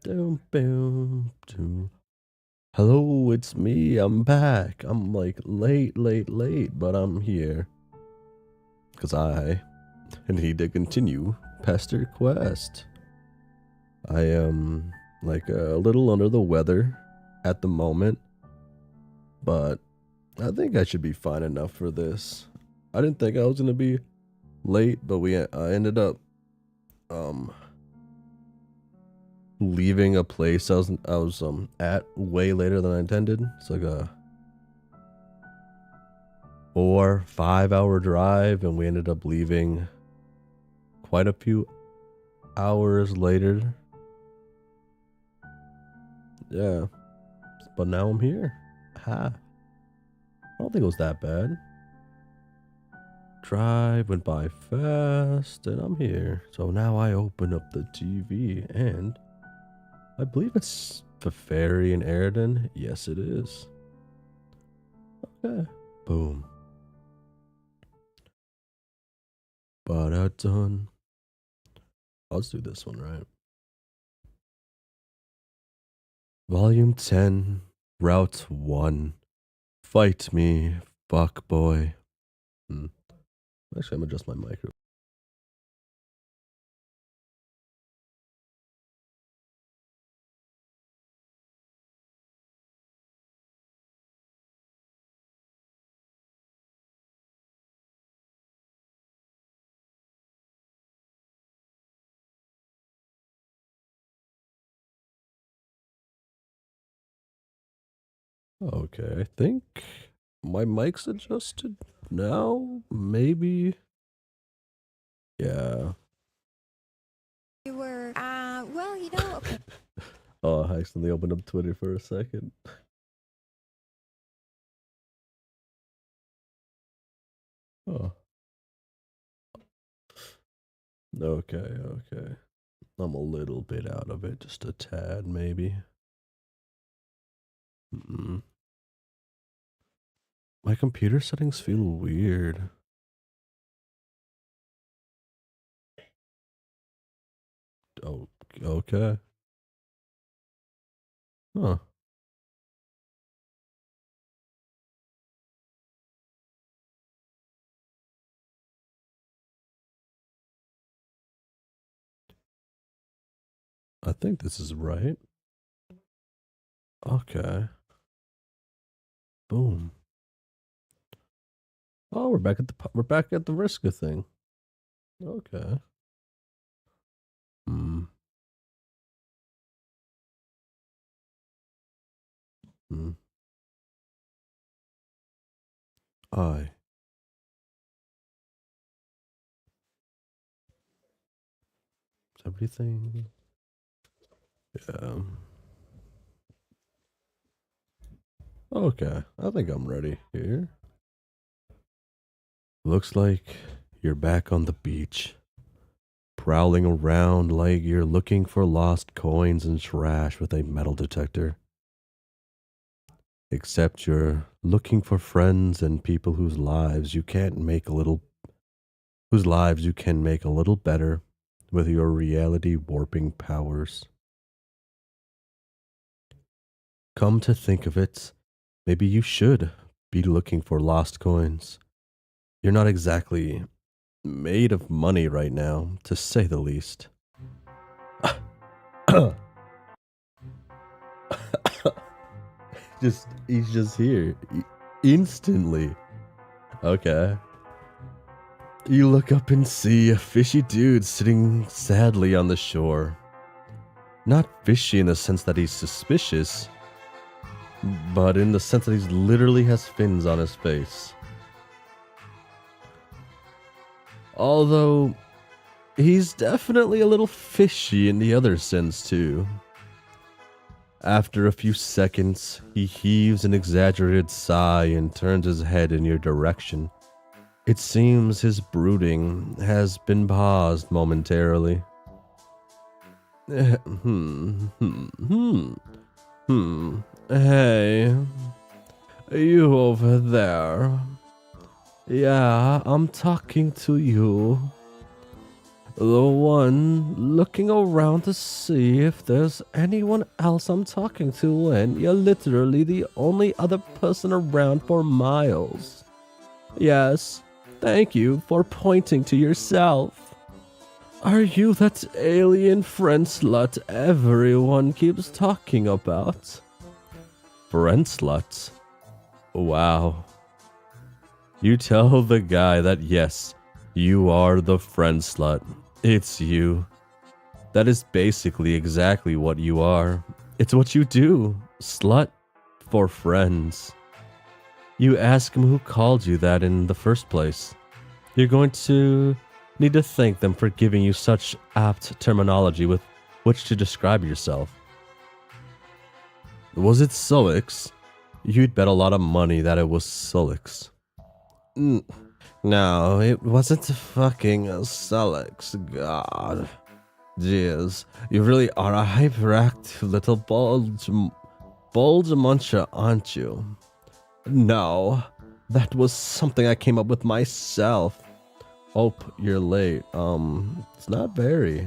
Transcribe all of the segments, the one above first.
Doom, boom, doom. Hello, it's me. I'm back. I'm like late, but I'm here. Because I need to continue Pesterquest. I am like a little under the weather at the moment, but I think I should be fine enough for this. I didn't think I was going to be late, but I ended up leaving a place I was at way later than I intended. It's like a 4-5 hour drive, and we ended up leaving quite a few hours later. Yeah, but now I'm here. Ha! I don't think it was that bad. Drive went by fast, and I'm here. So now I open up the TV, and I believe it's Feferi and Eridan. Yes, it is. Okay. Boom. But done. Let's do this one, right? Volume 10, Route 1. Fight me, fuck boy. Actually, I'm gonna adjust my microphone. Okay, I think my mic's adjusted now. Maybe. Yeah. You were, well, okay. Oh, I accidentally opened up Twitter for a second. Oh. Okay. I'm a little bit out of it, just a tad, maybe. My computer settings feel weird. Oh, okay. Huh. I think this is right. Okay. Boom. Oh, we're back at the Riska thing. Okay. Hmm. Hmm. I. Everything. Yeah. Okay. I think I'm ready here. Looks like you're back on the beach, prowling around like you're looking for lost coins and trash with a metal detector. Except you're looking for friends and people whose lives you can make a little better with your reality warping powers. Come to think of it, maybe you should be looking for lost coins. You're not exactly made of money right now, to say the least. He's just here instantly. Okay. You look up and see a fishy dude sitting sadly on the shore. Not fishy in the sense that he's suspicious, but in the sense that he literally has fins on his face. Although, he's definitely a little fishy in the other sense, too. After a few seconds, he heaves an exaggerated sigh and turns his head in your direction. It seems his brooding has been paused momentarily. Hey, you over there. Yeah, I'm talking to you. The one looking around to see if there's anyone else I'm talking to when you're literally the only other person around for miles. Yes, thank you for pointing to yourself. Are you that alien friend slut everyone keeps talking about? Friend slut? Wow. You tell the guy that yes, you are the friend slut. It's you. That is basically exactly what you are. It's what you do. Slut for friends. You ask him who called you that in the first place. You're going to need to thank them for giving you such apt terminology with which to describe yourself. Was it Sullix? You'd bet a lot of money that it was Sullix. No, it wasn't fucking Sullix, God. Jeez, you really are a hyperactive little bulge muncher, aren't you? No, that was something I came up with myself. Hope you're late. It's not very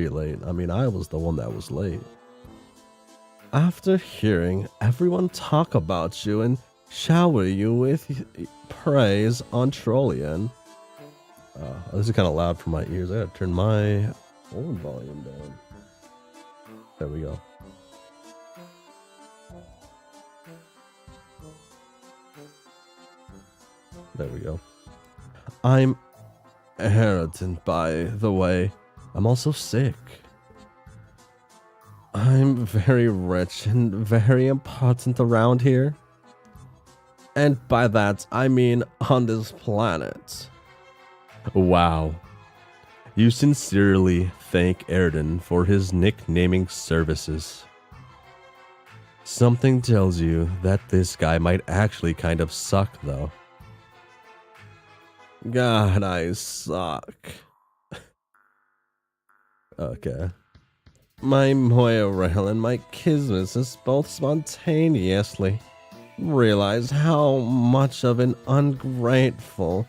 late. I mean, I was the one that was late. After hearing everyone talk about you and shower you with praise on Trollian. This is kind of loud for my ears. I gotta turn my own volume down. There we go. There we go. I'm Eridan, by the way. I'm also sick. I'm very rich and very important around here. And by that, I mean on this planet. Wow. You sincerely thank Eridan for his nicknaming services. Something tells you that this guy might actually kind of suck, though. God, I suck. Okay. My moirail and my kisses both spontaneously realize how much of an ungrateful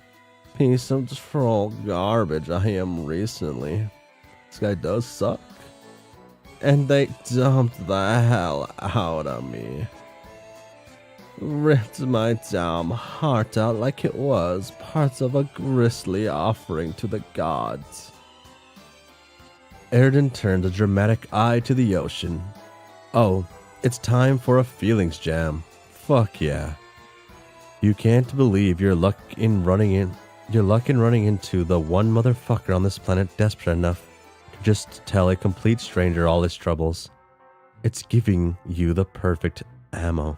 piece of troll garbage I am recently. This guy does suck. And they dumped the hell out of me. Ripped my damn heart out like it was part of a grisly offering to the gods. Eridan turned a dramatic eye to the ocean. Oh, it's time for a feelings jam. Fuck yeah. You can't believe your luck in running into the one motherfucker on this planet desperate enough to just tell a complete stranger all his troubles. It's giving you the perfect ammo.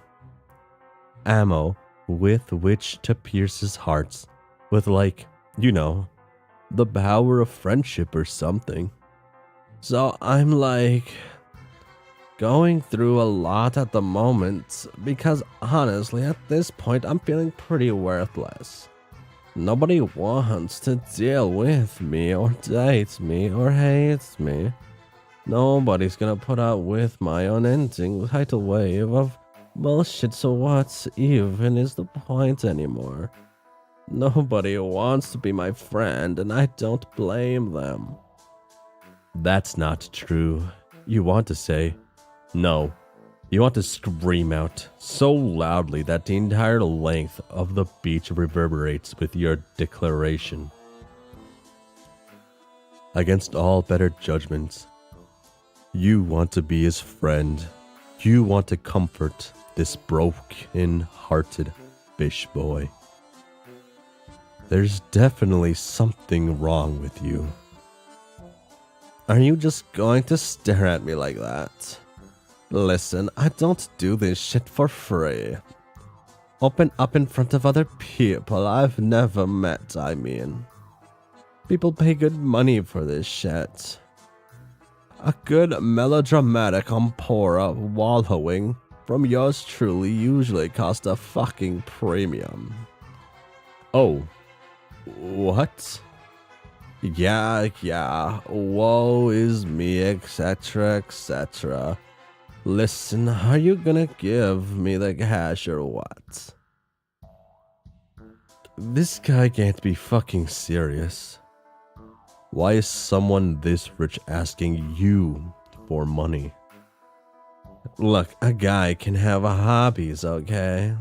Ammo with which to pierce his hearts with, like, you know, the power of friendship or something. So I'm like going through a lot at the moment because honestly at this point I'm feeling pretty worthless. Nobody wants to deal with me or date me or hates me. Nobody's gonna put up with my unending tidal wave of bullshit, so what even is the point anymore? Nobody wants to be my friend and I don't blame them. That's not true. You want to say, no. You want to scream out so loudly that the entire length of the beach reverberates with your declaration. Against all better judgments, you want to be his friend. You want to comfort this broken-hearted fish boy. There's definitely something wrong with you. Are you just going to stare at me like that? Listen, I don't do this shit for free. Open up in front of other people I've never met, I mean. People pay good money for this shit. A good melodramatic Ampora wallowing from yours truly usually costs a fucking premium. Oh. What? Yeah, woe is me, etc, etc. Listen, are you gonna give me the cash or what? This guy can't be fucking serious. Why is someone this rich asking you for money? Look, a guy can have hobbies, okay?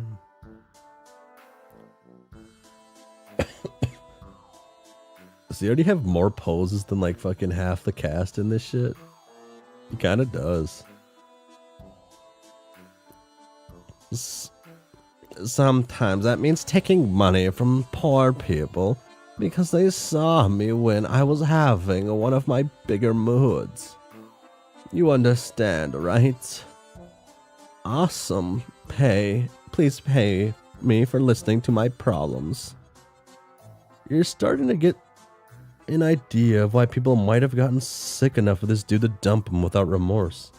Does he already have more poses than like fucking half the cast in this shit? He kind of does. Sometimes that means taking money from poor people because they saw me when I was having one of my bigger moods. You understand, right? Awesome. Please pay me for listening to my problems. You're starting to get an idea of why people might have gotten sick enough of this dude to dump him without remorse.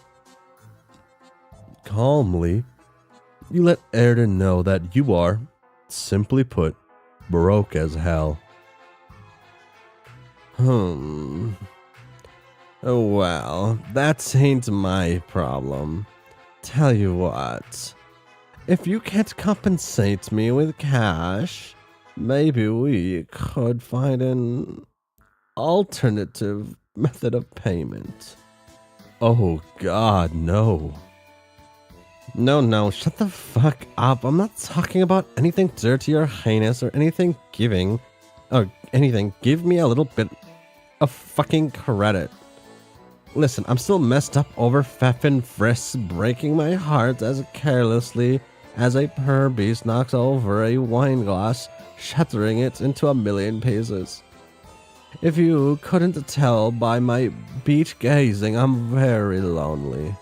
Calmly, you let Eridan know that you are, simply put, broke as hell. Oh well, that ain't my problem. Tell you what, if you can't compensate me with cash, maybe we could find an alternative method of payment. Oh god, no. No, shut the fuck up. I'm not talking about anything dirty or heinous or anything giving. Or anything. Give me a little bit of fucking credit. Listen, I'm still messed up over Fefin Friss breaking my heart as carelessly as a poor beast knocks over a wine glass, shattering it into a million pieces. If you couldn't tell by my beach gazing, I'm very lonely.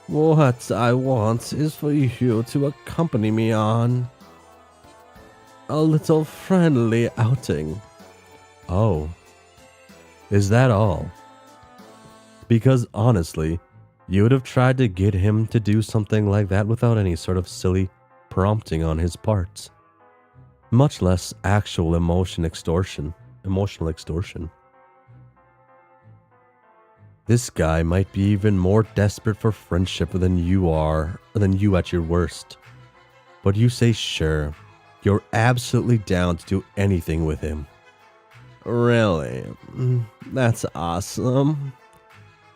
What I want is for you to accompany me on a little friendly outing. Oh, is that all? Because honestly, you would have tried to get him to do something like that without any sort of silly prompting on his part. Much less actual emotional extortion. This guy might be even more desperate for friendship than you at your worst. But you say sure, you're absolutely down to do anything with him. Really? That's awesome.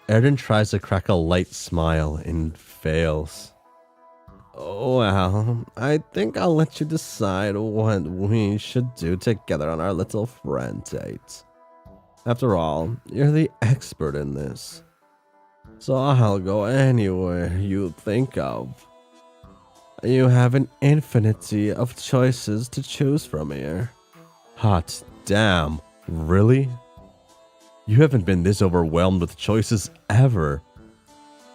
Eridan tries to crack a light smile and fails. Well, I think I'll let you decide what we should do together on our little friend date. After all, you're the expert in this. So I'll go anywhere you think of. You have an infinity of choices to choose from here. Hot damn, really? You haven't been this overwhelmed with choices ever.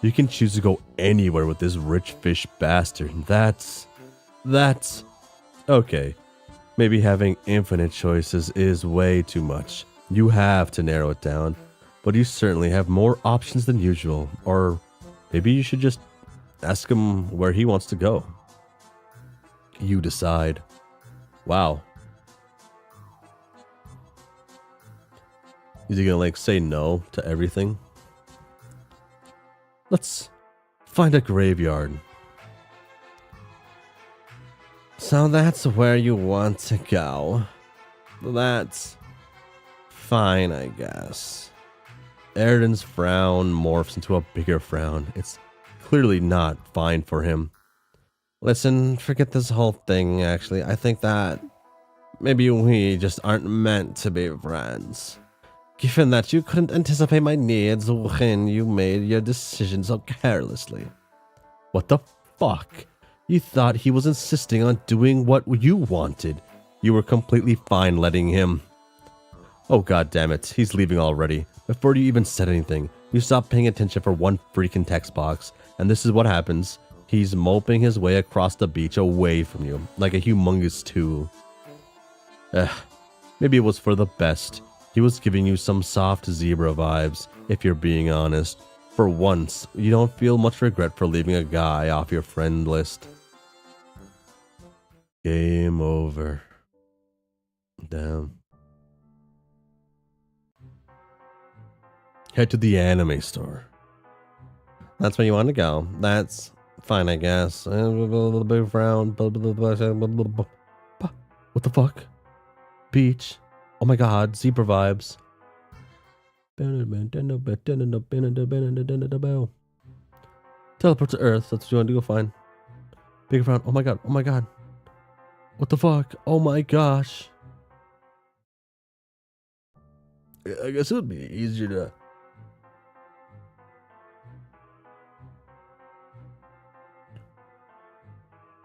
You can choose to go anywhere with this rich fish bastard. That's... Okay, maybe having infinite choices is way too much. You have to narrow it down, but you certainly have more options than usual. Or maybe you should just ask him where he wants to go. You decide. Wow. Is he gonna like say no to everything? Let's find a graveyard. So that's where you want to go. That's fine, I guess. Eridan's frown morphs into a bigger frown. It's clearly not fine for him. Listen, forget this whole thing, actually. I think that maybe we just aren't meant to be friends. Given that you couldn't anticipate my needs when you made your decision so carelessly. What the fuck? You thought he was insisting on doing what you wanted. You were completely fine letting him. Oh god damn it, he's leaving already. Before you even said anything, you stopped paying attention for one freaking text box, and this is what happens. He's moping his way across the beach away from you, like a humongous tool. Maybe it was for the best. He was giving you some soft zebra vibes, if you're being honest. For once, you don't feel much regret for leaving a guy off your friend list. Game over. Damn. Head to the anime store. That's where you want to go. That's fine, I guess. What the fuck? Beach. Oh my god, zebra vibes. Teleport to Earth. That's what you want to go find. Big frown. Oh my god. Oh my god. What the fuck? Oh my gosh. I guess it would be easier to.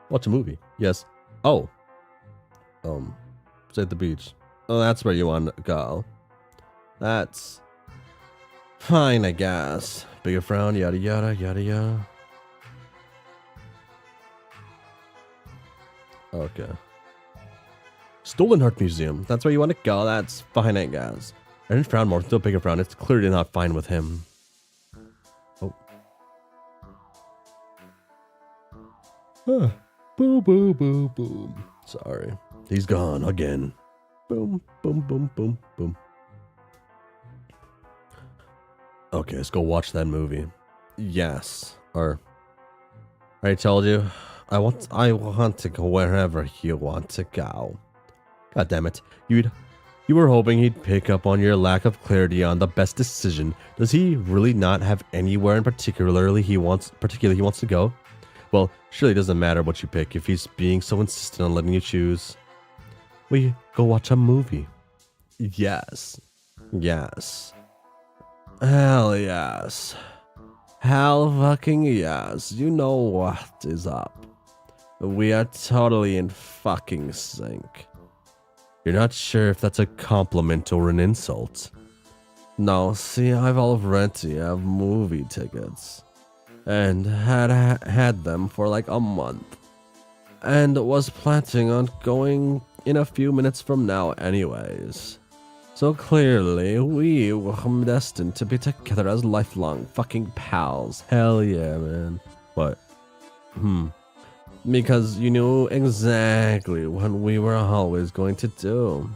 Watch a movie. Yes. Oh. Stay at the beach. Oh, that's where you want to go. That's fine, I guess. Bigger frown, yada yada, yada yada. Okay. Stolen Heart Museum. That's where you want to go. That's fine, I guess. I didn't frown more. Still bigger frown. It's clearly not fine with him. Oh. Boom, boom, boom, boom. Sorry. He's gone again. Boom, boom, boom, boom, boom. Okay, let's go watch that movie. Yes. Or I told you. I want to go wherever you want to go. God damn it. You were hoping he'd pick up on your lack of clarity on the best decision. Does he really not have anywhere in particularly he wants to go? Well, surely it doesn't matter what you pick if he's being so insistent on letting you choose. We go watch a movie. Yes. Yes. Hell yes. Hell fucking yes. You know what is up. We are totally in fucking sync. You're not sure if that's a compliment or an insult. No, see, I've already have movie tickets. And had them for like a month. And was planning on going in a few minutes from now anyways. So clearly, we were destined to be together as lifelong fucking pals. Hell yeah, man. What? Because you knew exactly what we were always going to do.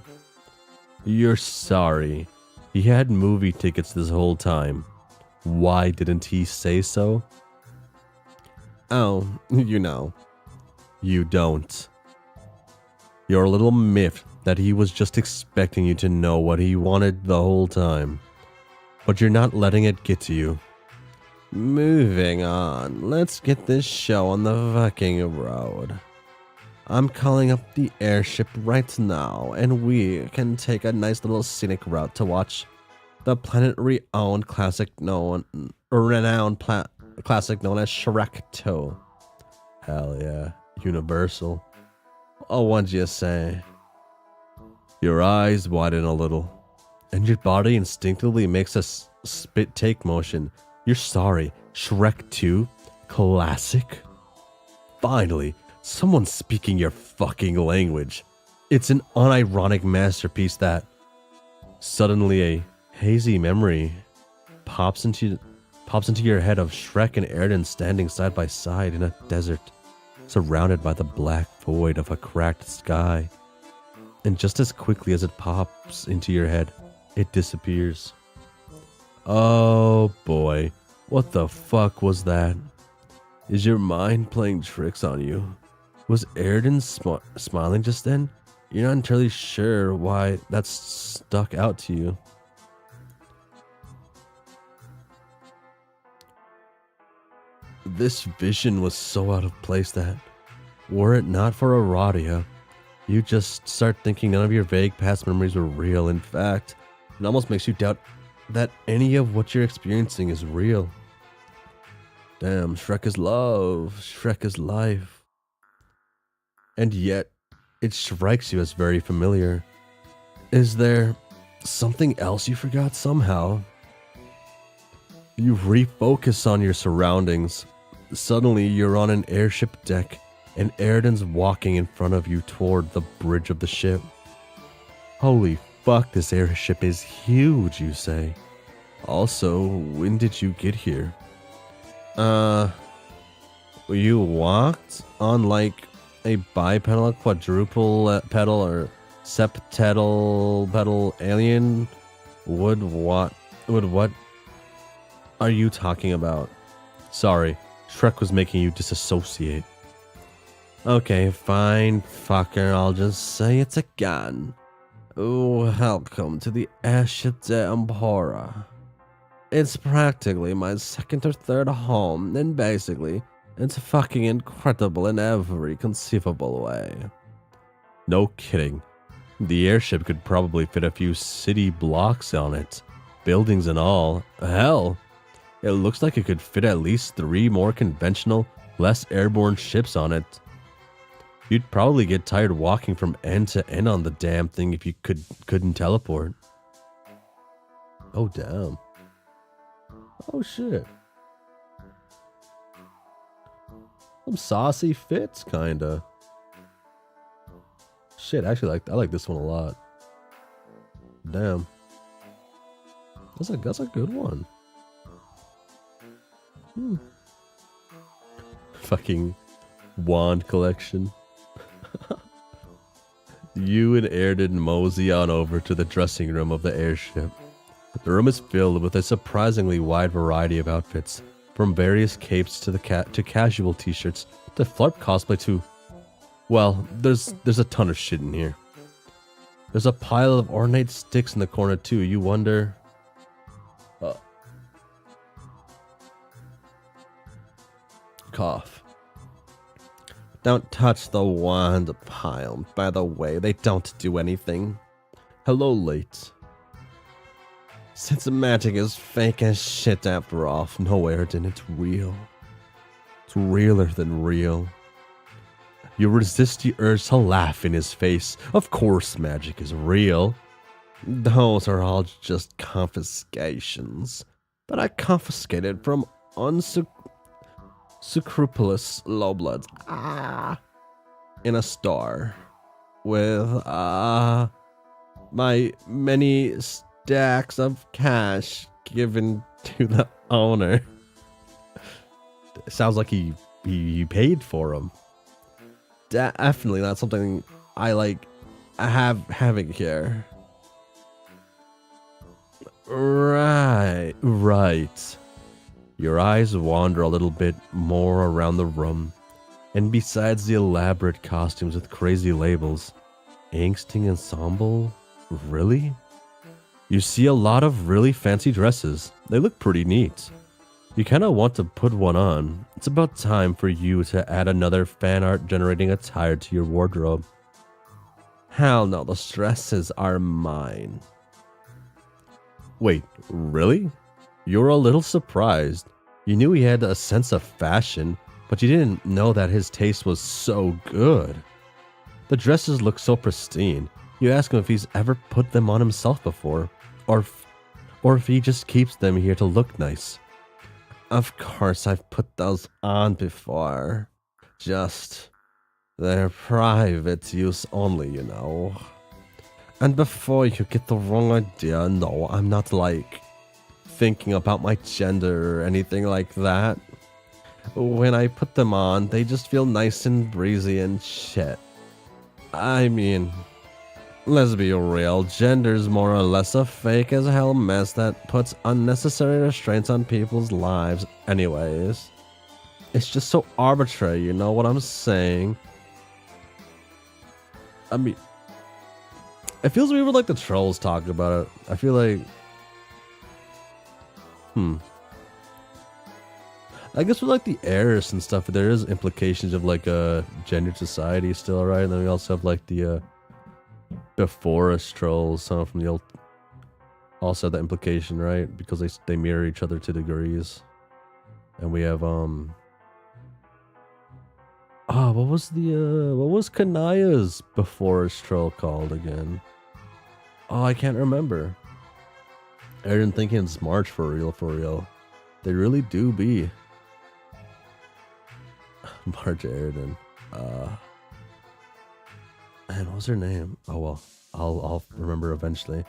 You're sorry. He had movie tickets this whole time. Why didn't he say so? Oh, you know. You don't. You're a little miffed that he was just expecting you to know what he wanted the whole time. But you're not letting it get to you. Moving on, let's get this show on the fucking road. I'm calling up the airship right now, and we can take a nice little scenic route to watch the planet-renowned classic known as Shrek 2. Hell yeah, Universal. Oh, what'd you say? Your eyes widen a little, and your body instinctively makes a spit take motion. You're sorry, Shrek 2? Classic? Finally, someone's speaking your fucking language. It's an unironic masterpiece that suddenly a hazy memory pops into your head of Shrek and Eridan standing side by side in a desert, surrounded by the black void of a cracked sky. And just as quickly as it pops into your head, it disappears. Oh boy, what the fuck was that? Is your mind playing tricks on you? Was Eridan smiling just then? You're not entirely sure why that's stuck out to you. This vision was so out of place that, were it not for Aradia, you just start thinking none of your vague past memories were real. In fact, it almost makes you doubt that any of what you're experiencing is real. Damn, Shrek is love, Shrek is life. And yet, it strikes you as very familiar. Is there something else you forgot somehow? You refocus on your surroundings. Suddenly, you're on an airship deck, and Eridan's walking in front of you toward the bridge of the ship. Holy fuck, this airship is huge, you say. Also, when did you get here? You walked on like a bipedal, quadruple pedal, or septedal pedal alien? What are you talking about? Sorry, Shrek was making you disassociate. Okay, fine, fucker, I'll just say it's a gun. Welcome to the airship de Empora. It's practically my second or third home, and basically, it's fucking incredible in every conceivable way. No kidding. The airship could probably fit a few city blocks on it, buildings and all. Hell, it looks like it could fit at least 3 more conventional, less airborne ships on it. You'd probably get tired walking from end to end on the damn thing if you couldn't teleport. Oh damn. Oh shit. Some saucy fits kinda. Shit, actually I like this one a lot. Damn. That's a good one. Fucking wand collection. You and Eridan mosey on over to the dressing room of the airship. The room is filled with a surprisingly wide variety of outfits, from various capes to casual t-shirts to flarp cosplay to... Well, there's a ton of shit in here. There's a pile of ornate sticks in the corner too. You wonder... Cough. Don't touch the wand pile. By the way, they don't do anything. Hello, late. Since magic is fake as shit after all, no, Eridan, it's real. It's realer than real. You resist the urge to laugh in his face. Of course magic is real. Those are all just confiscations. But I confiscated from unscrupulous lowbloods. In a store. With, my many stacks of cash given to the owner. Sounds like he paid for them. Definitely not something I like having here. Right. Your eyes wander a little bit more around the room, and besides the elaborate costumes with crazy labels, angsting ensemble? Really? You see a lot of really fancy dresses. They look pretty neat. You kinda want to put one on. It's about time for you to add another fan art generating attire to your wardrobe. Hell no, the dresses are mine. Wait, really? You're a little surprised. You knew he had a sense of fashion, but you didn't know that his taste was so good. The dresses look so pristine. You ask him if he's ever put them on himself before, or if he just keeps them here to look nice. Of course, I've put those on before. Just, they're private use only, you know. And before you get the wrong idea, no, I'm not like thinking about my gender or anything like that. When I put them on, they just feel nice and breezy and shit. I mean, let's be real, gender's more or less a fake as hell mess that puts unnecessary restraints on people's lives anyways. It's just so arbitrary, you know what I'm saying? I mean, it feels weird like the trolls talk about it. I feel like... I guess with like the heiress and stuff, there is implications of like a gendered society still, right? And then we also have like the before us trolls, some from the old, also have that implication, right? Because they mirror each other to degrees. And we have what was Kanaya's before us troll called again? Oh, I can't remember. Eridan thinking it's March for real. They really do be. March Eridan. And what was her name? Oh well, I'll remember eventually.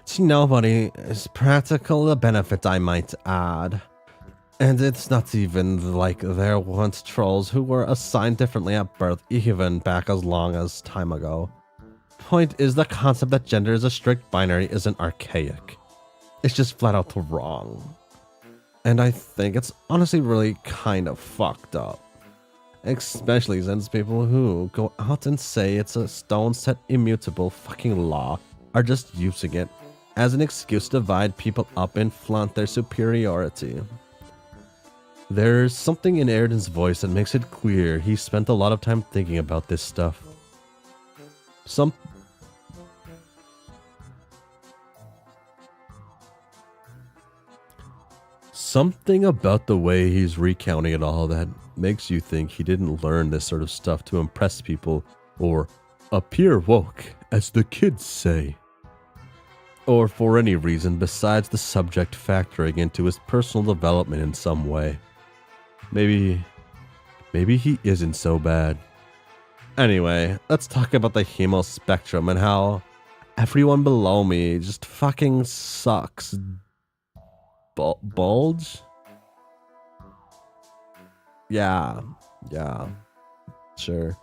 To nobody is practical the benefit, I might add. And it's not even like there weren't trolls who were assigned differently at birth, even back as long as time ago. Point is, the concept that gender is a strict binary isn't archaic. It's just flat out wrong. And I think it's honestly really kind of fucked up. Especially since people who go out and say it's a stone set immutable fucking law are just using it as an excuse to divide people up and flaunt their superiority. There's something in Eridan's voice that makes it clear he spent a lot of time thinking about this stuff. Something about the way he's recounting it all that makes you think he didn't learn this sort of stuff to impress people or appear woke, as the kids say. Or for any reason besides the subject factoring into his personal development in some way. Maybe he isn't so bad. Anyway, let's talk about the hemo spectrum and how everyone below me just fucking sucks. Bulge? Yeah, sure.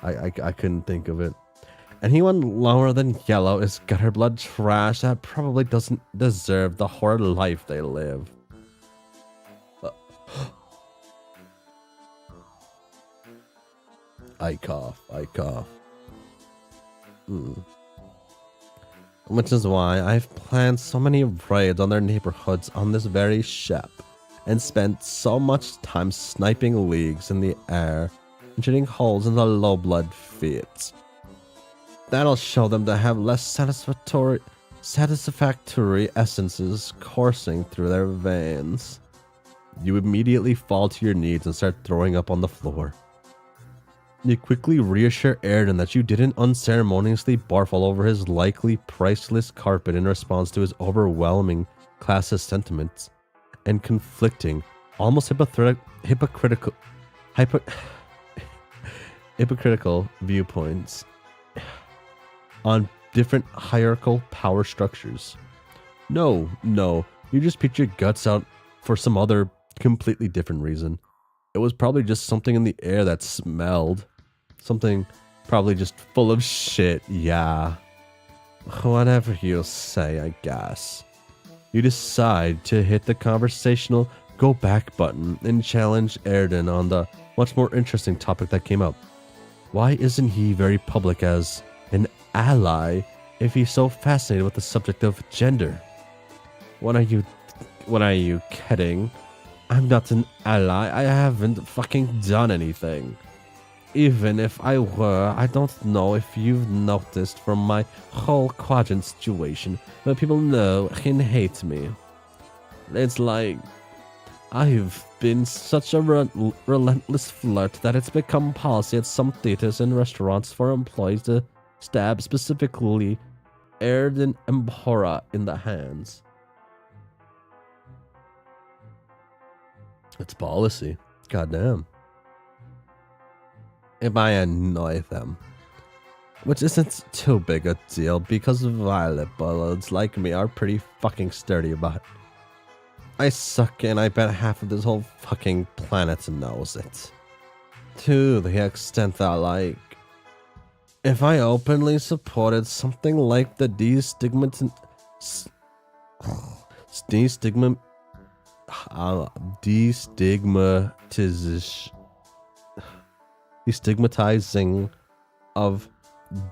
I couldn't think of it. Anyone lower than yellow is gutter blood trash that probably doesn't deserve the horrid life they live. I cough. Which is why I've planned so many raids on their neighborhoods on this very ship, and spent so much time sniping leagues in the air and shooting holes in the low blood feet. That'll show them to have less satisfactory essences coursing through their veins. You immediately fall to your knees and start throwing up on the floor. You quickly reassure Eridan that you didn't unceremoniously barf all over his likely priceless carpet in response to his overwhelming classist sentiments and conflicting, almost hypocritical viewpoints on different hierarchical power structures. No, you just picked your guts out for some other completely different reason. It was probably just something in the air that smelled. Something probably just full of shit, yeah. Whatever you say, I guess. You decide to hit the conversational go back button and challenge Eridan on the much more interesting topic that came up. Why isn't he very public as an ally if he's so fascinated with the subject of gender? What are you kidding? I'm not an ally. I haven't fucking done anything. Even if I were, I don't know if you've noticed from my whole quadrant situation, but people know and hate me. It's like I've been such a relentless flirt that it's become policy at some theaters and restaurants for employees to stab specifically Eridan Empora in the hands. It's policy. Goddamn. If I annoy them. Which isn't too big a deal because violet bullets like me are pretty fucking sturdy about it. I suck and I bet half of this whole fucking planet knows it. To the extent that, like, if I openly supported something like the destigmatizing of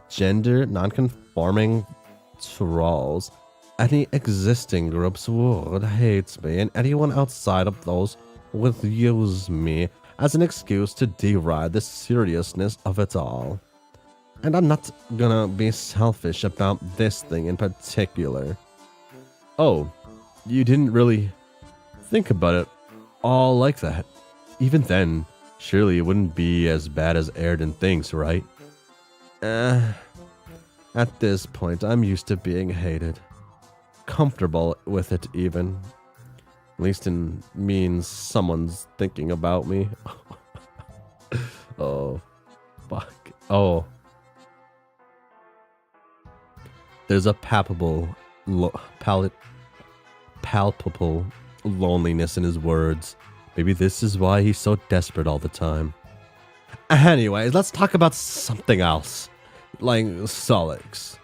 gender non-conforming trolls, any existing groups would hate me, and anyone outside of those would use me as an excuse to deride the seriousness of it all. And I'm not gonna be selfish about this thing in particular. Oh, you didn't really think about it all like that. Even then, surely it wouldn't be as bad as Eridan thinks, right? At this point, I'm used to being hated. Comfortable with it, even. At least it means someone's thinking about me. Oh, fuck. Oh. There's a palpable loneliness in his words. Maybe this is why he's so desperate all the time. Anyways, let's talk about something else. Like Solix.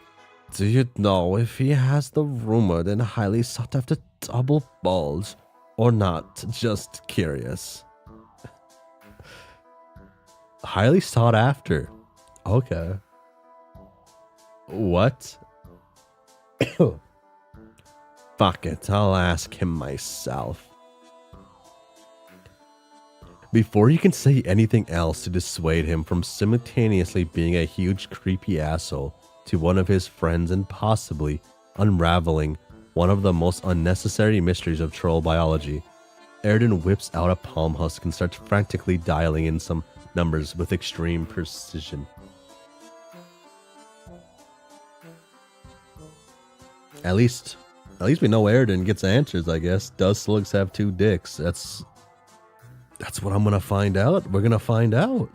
Do you know if he has the rumored and highly sought after double bulge or not? Just curious. Highly sought after. Okay. What? Fuck it, I'll ask him myself. Before you can say anything else to dissuade him from simultaneously being a huge creepy asshole to one of his friends and possibly unraveling one of the most unnecessary mysteries of troll biology, Eridan whips out a palm husk and starts frantically dialing in some numbers with extreme precision. At least we know Eridan gets answers, I guess. Does slugs have 2 dicks? That's what I'm gonna find out. We're gonna find out.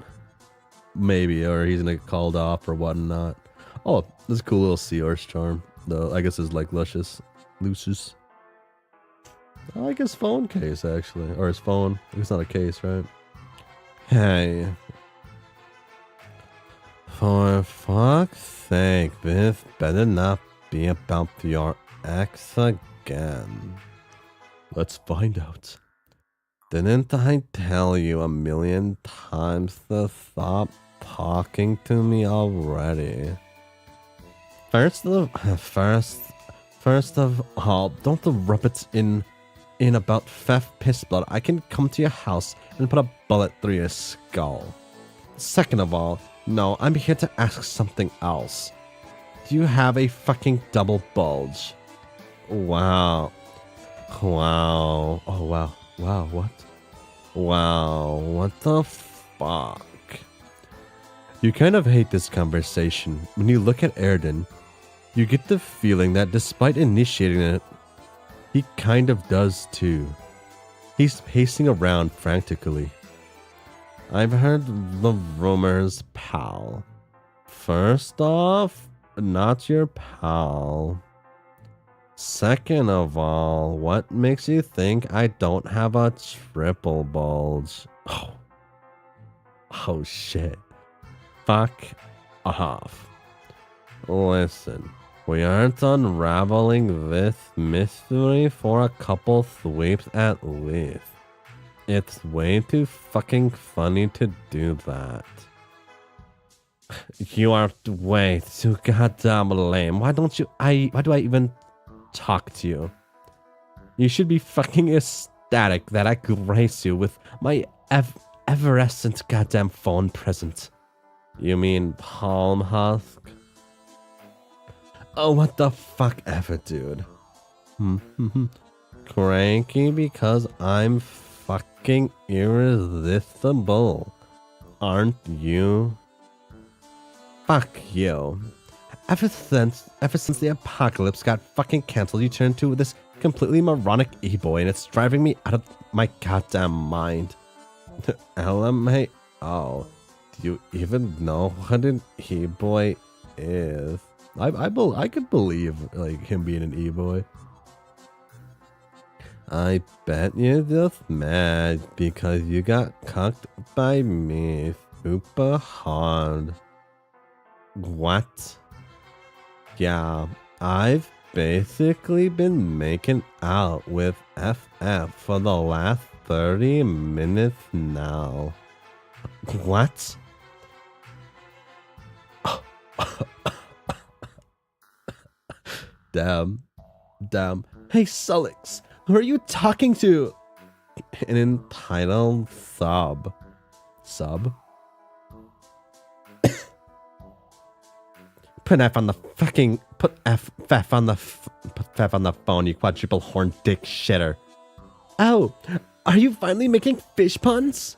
Maybe, or he's gonna get called off or whatnot. Oh, this cool little seahorse charm. Though I guess it's like Lucius. I like his phone case actually, or his phone. It's not a case, right? Hey, for fuck's sake, this better not be about your ex again. Let's find out. Didn't I tell you 1,000,000 times to stop talking to me already? First of all, don't rub it in about Fef piss blood. I can come to your house and put a bullet through your skull. Second of all, no, I'm here to ask something else. Do you have a fucking double bulge? Wow. Oh wow. Wow, what? Wow, what the fuck? You kind of hate this conversation. When you look at Eridan, you get the feeling that despite initiating it, he kind of does too. He's pacing around frantically. I've heard the rumors, pal. First off, not your pal. Second of all, what makes you think I don't have a triple bulge? Oh shit. Fuck off. Listen, we aren't unraveling this mystery for a couple sweeps at least. It's way too fucking funny to do that. You are way too goddamn lame. Why do I even talk to you? You should be fucking ecstatic that I grace you with my evanescent goddamn phone present. You mean palm husk? Oh, what the fuck ever, dude. Cranky because I'm fucking irresistible. Aren't you? Fuck you. Ever since the apocalypse got fucking cancelled, you turned to this completely moronic e-boy, and it's driving me out of my goddamn mind. LMAO. Do you even know what an e-boy is? I could believe like him being an e-boy. I bet you're just mad because you got cucked by me super hard. What? Yeah, I've basically been making out with FF for the last 30 minutes now. What? Damn. Hey, Sullix, who are you talking to? An entitled sub. Sub? Put F on the phone, you quadruple horn dick shitter. Oh, are you finally making fish puns?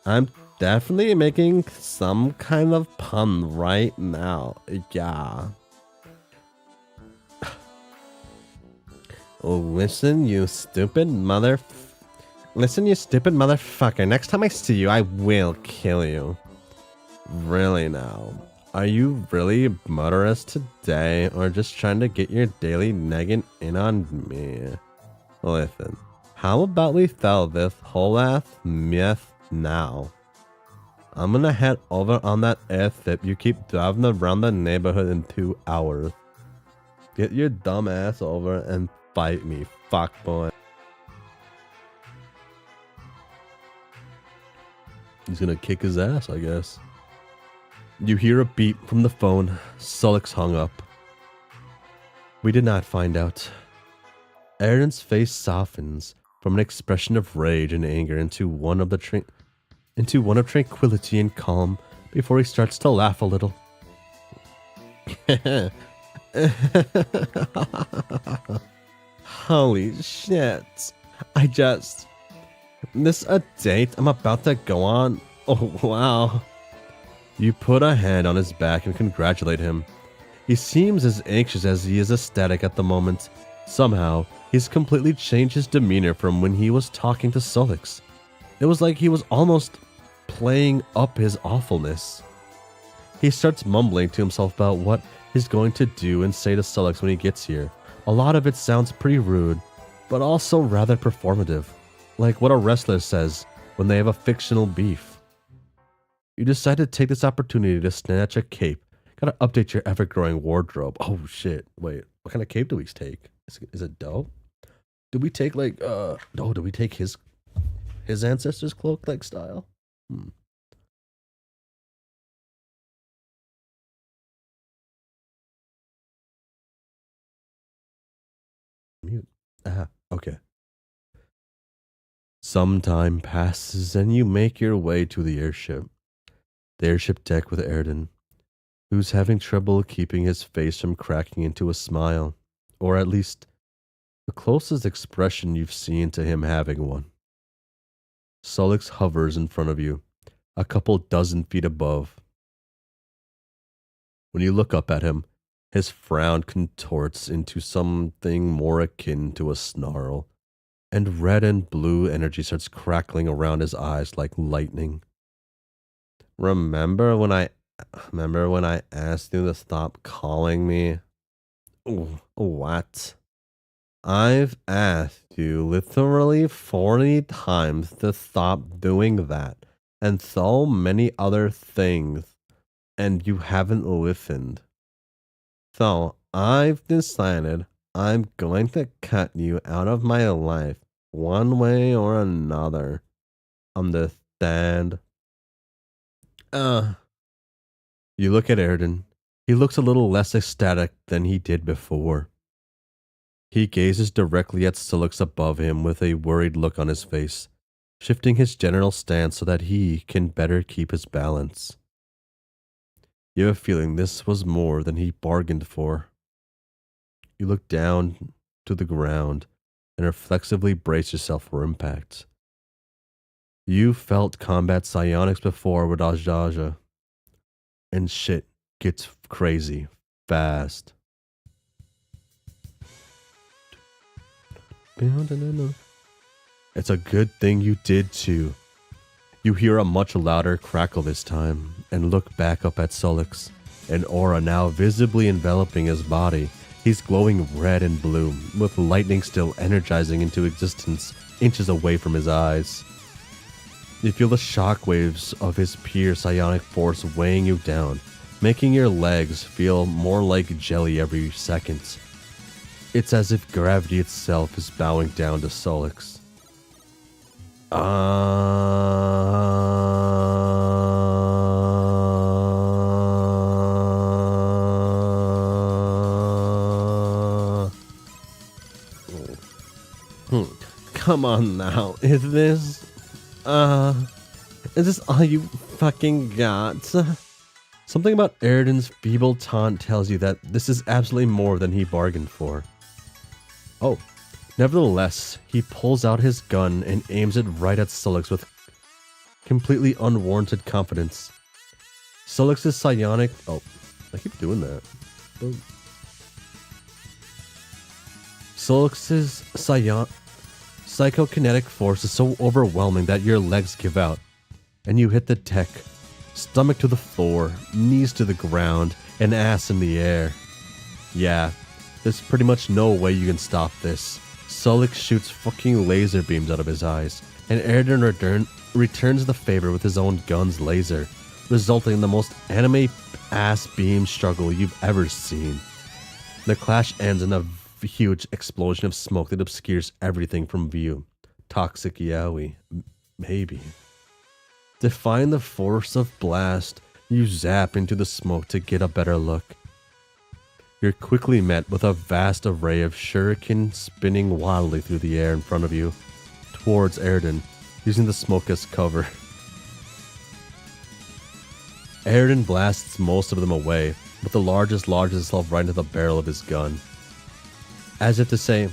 I'm definitely making some kind of pun right now. Yeah. Listen, you stupid motherfucker. Next time I see you, I will kill you. Really now. Are you really murderous today, or just trying to get your daily negging in on me? Listen, how about we sell this whole ass mess now? I'm gonna head over on that airship you keep driving around the neighborhood in 2 hours. Get your dumb ass over and fight me, fuckboy. He's gonna kick his ass, I guess. You hear a beep from the phone. Sullix hung up. We did not find out. Eridan's face softens from an expression of rage and anger into one of tranquility and calm before he starts to laugh a little. Holy shit. This a date I'm about to go on? Oh wow. You put a hand on his back and congratulate him. He seems as anxious as he is ecstatic at the moment. Somehow, he's completely changed his demeanor from when he was talking to Solix. It was like he was almost playing up his awfulness. He starts mumbling to himself about what he's going to do and say to Solix when he gets here. A lot of it sounds pretty rude, but also rather performative, like what a wrestler says when they have a fictional beef. You decide to take this opportunity to snatch a cape. Gotta update your ever-growing wardrobe. Oh shit, wait, what kind of cape do we take? Is it dope? Did we take like, did we take his ancestors' cloak like style? Mute. Okay. Some time passes and you make your way to the airship. The airship deck with Eridan, who's having trouble keeping his face from cracking into a smile, or at least the closest expression you've seen to him having one. Solix hovers in front of you, a couple dozen feet above. When you look up at him, his frown contorts into something more akin to a snarl, and red and blue energy starts crackling around his eyes like lightning. Remember when I asked you to stop calling me? What? I've asked you literally 40 times to stop doing that, and so many other things, and you haven't listened. So I've decided I'm going to cut you out of my life one way or another. Understand? You look at Eridan. He looks a little less ecstatic than he did before. He gazes directly at Solix above him with a worried look on his face, shifting his general stance so that he can better keep his balance. You have a feeling this was more than he bargained for. You look down to the ground and reflexively brace yourself for impact. You felt combat psionics before with Ajaja, and shit gets crazy fast. It's a good thing you did too. You hear a much louder crackle this time and look back up at Solix, an aura now visibly enveloping his body. He's glowing red and blue, with lightning still energizing into existence inches away from his eyes. You feel the shockwaves of his pure psionic force weighing you down, making your legs feel more like jelly every second. It's as if gravity itself is bowing down to Solix. Come on now, is this all you fucking got? Something about Eridan's feeble taunt tells you that this is absolutely more than he bargained for. Oh, nevertheless, he pulls out his gun and aims it right at Solix with completely unwarranted confidence. Solix's psionic... Oh, I keep doing that. Solix's psychokinetic force is so overwhelming that your legs give out, and you hit the deck, stomach to the floor, knees to the ground, and ass in the air. Yeah, there's pretty much no way you can stop this. Solix shoots fucking laser beams out of his eyes, and Eridan returns the favor with his own gun's laser, resulting in the most anime-ass beam struggle you've ever seen. The clash ends in a huge explosion of smoke that obscures everything from view. Toxic yaoi. Maybe. Defying the force of blast, you zap into the smoke to get a better look. You're quickly met with a vast array of shurikens spinning wildly through the air in front of you, towards Eridan, using the smoke as cover. Eridan blasts most of them away, but the largest lodges itself right into the barrel of his gun. As if to say,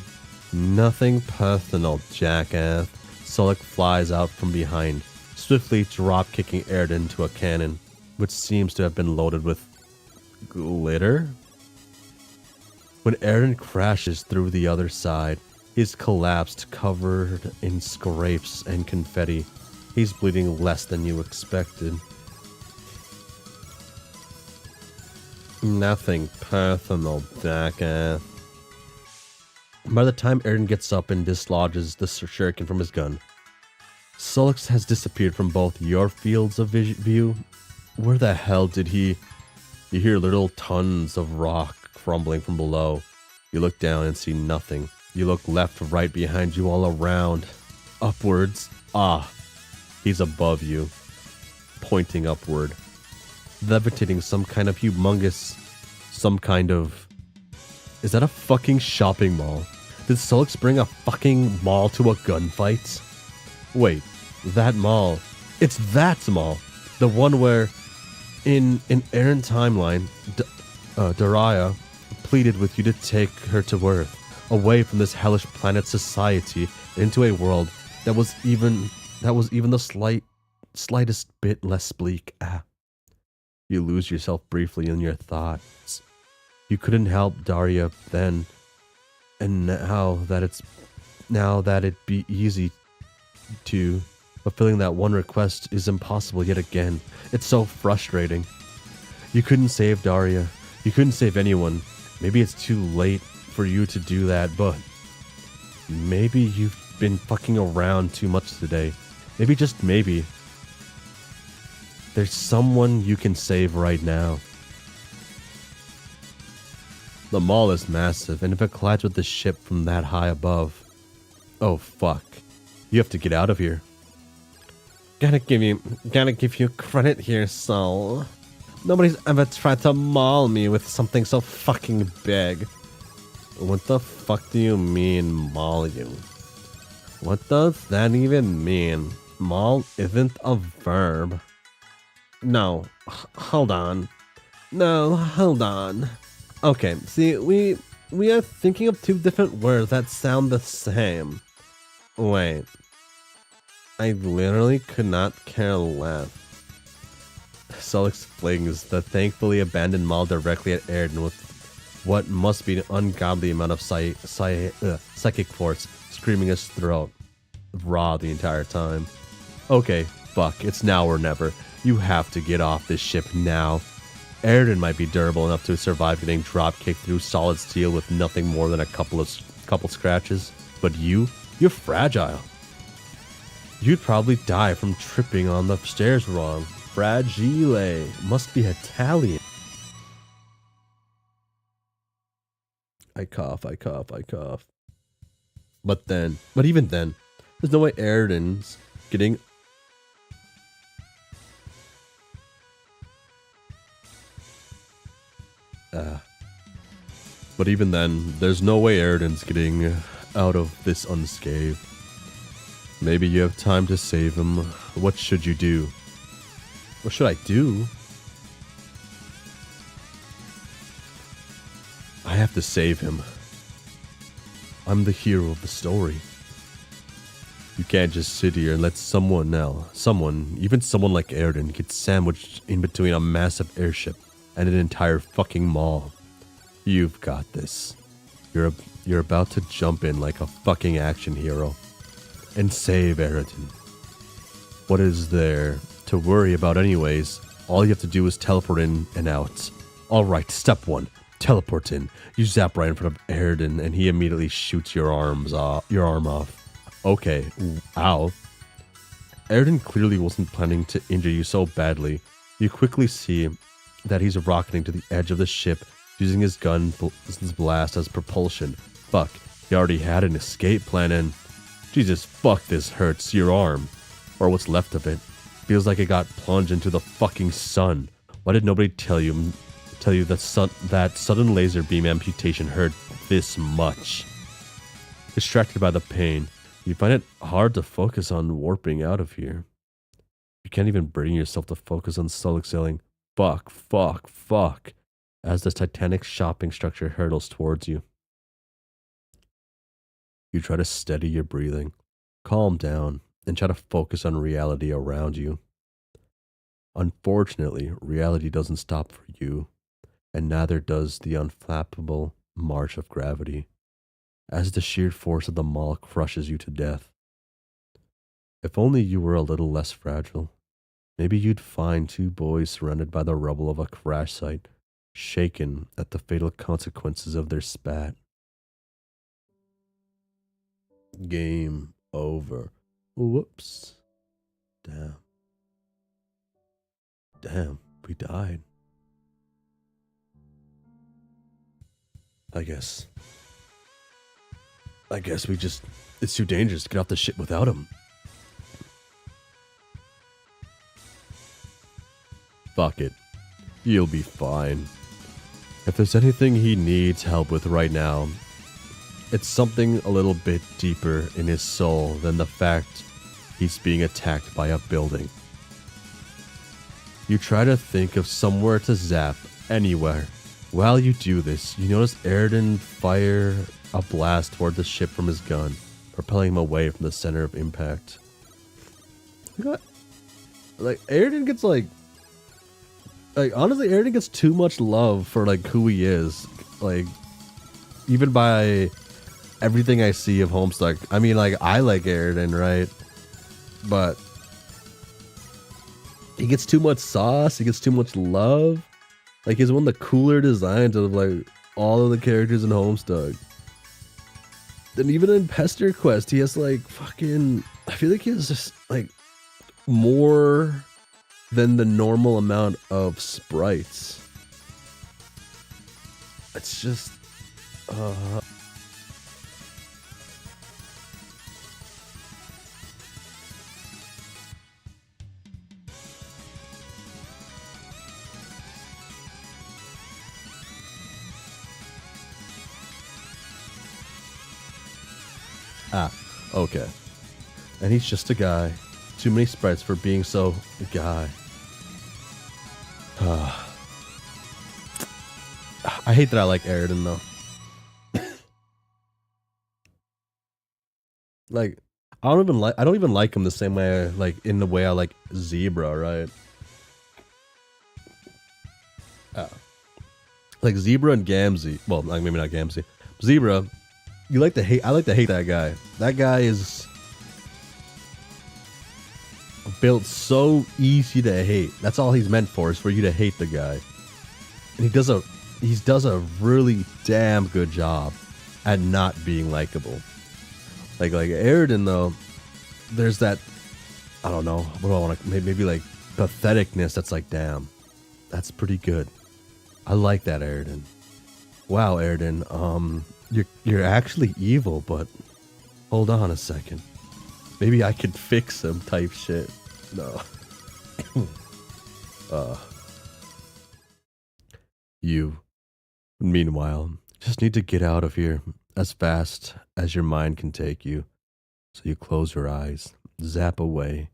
"Nothing personal, jackass," Sullick flies out from behind, swiftly drop-kicking Eridan into a cannon, which seems to have been loaded with glitter? When Eridan crashes through the other side, he's collapsed, covered in scrapes and confetti. He's bleeding less than you expected. Nothing personal, jackass. By the time Eridan gets up and dislodges the shuriken from his gun, Sullick has disappeared from both your fields of view. Where the hell did he... You hear little tons of rock crumbling from below. You look down and see nothing. You look left, right, behind you, all around. Upwards. Ah, he's above you, pointing upward, levitating some kind of humongous... Some kind of... Is that a fucking shopping mall? Did Sullick bring a fucking mall to a gunfight? Wait, that mall. It's that mall. The one where, in Aaron timeline, Daria pleaded with you to take her to Earth, away from this hellish planet society, into a world that was even the slightest bit less bleak. You lose yourself briefly in your thoughts. You couldn't help Daria then, and now that it'd be easy to, fulfilling that one request is impossible yet again. It's so frustrating. You couldn't save Daria. You couldn't save anyone. Maybe it's too late for you to do that, but maybe you've been fucking around too much today. Maybe, just maybe, there's someone you can save right now. The mall is massive, and if it collides with the ship from that high above, oh fuck, you have to get out of here. Gotta give you credit here, Sol. Nobody's ever tried to maul me with something so fucking big. What the fuck do you mean, maul you? What does that even mean? Maul isn't a verb. No, hold on. No, hold on. Okay, see, we are thinking of two different words that sound the same. Wait. I literally could not care less. Sullick flings the thankfully abandoned mall directly at Eridan with what must be an ungodly amount of psychic force screaming his throat raw the entire time. Okay, fuck, it's now or never. You have to get off this ship now. Eridan might be durable enough to survive getting drop-kicked through solid steel with nothing more than a couple scratches, but you're fragile. You'd probably die from tripping on the stairs wrong. Fragile. Must be Italian. I cough. But even then, there's no way Eridan's getting... But even then, there's no way Eridan's getting out of this unscathed. Maybe you have time to save him. What should you do? What should I do? I have to save him. I'm the hero of the story. You can't just sit here and let someone like Eridan, get sandwiched in between a massive airship and an entire fucking mall. You've got this. You're about to jump in like a fucking action hero and save Eridan. What is there to worry about anyways? All you have to do is teleport in and out. Alright, step 1. Teleport in. You zap right in front of Eridan and he immediately shoots your arm off. Okay, ow. Eridan clearly wasn't planning to injure you so badly. You quickly see that he's rocketing to the edge of the ship, using his gun's blast as propulsion. Fuck, he already had an escape plan and... Jesus, fuck, this hurts. Your arm, or what's left of it, feels like it got plunged into the fucking sun. Why did nobody tell tell you that that sudden laser beam amputation hurt this much. Distracted by the pain, you find it hard to focus on warping out of here. You can't even bring yourself to focus on Sullick yelling, fuck, fuck, fuck, as the titanic shopping structure hurtles towards you. You try to steady your breathing, calm down, and try to focus on reality around you. Unfortunately, reality doesn't stop for you, and neither does the unflappable march of gravity, as the sheer force of the mall crushes you to death. If only you were a little less fragile, maybe you'd find two boys surrounded by the rubble of a crash site, shaken at the fatal consequences of their spat. Game over. Whoops. Damn. Damn, we died. I guess we just... It's too dangerous to get off the ship without him. Fuck it. You'll be fine. If there's anything he needs help with right now, it's something a little bit deeper in his soul than the fact he's being attacked by a building. You try to think of somewhere to zap, anywhere. While you do this, you notice Eridan fire a blast toward the ship from his gun, propelling him away from the center of impact. Like, Eridan gets honestly, Eridan gets too much love for like who he is. Like, even by everything I see of Homestuck. I mean, like, I like Eridan, right? But he gets too much sauce. He gets too much love. Like, he's one of the cooler designs of like all of the characters in Homestuck. And even in Pesterquest, he has like fucking... I feel like he has just like more than the normal amount of sprites. It's just... okay. And he's just a guy. Too many sprites for being so a guy. I hate that I like Eridan though. Like, I don't even like him the same way, like in the way I like Zebra, right? Like Zebra and Gamzee. Well, like maybe not Gamzee. Zebra, I like to hate that guy. That guy is built so easy to hate. That's all he's meant for, is for you to hate the guy. And he does a really damn good job at not being likable. Like Eridan though, there's that, I don't know, what do I want to, maybe like patheticness that's like, damn, that's pretty good. I like that, Eridan. Wow, Eridan, you're actually evil, but hold on a second. Maybe I could fix him type shit. No. You, meanwhile, just need to get out of here as fast as your mind can take you. So you close your eyes, zap away,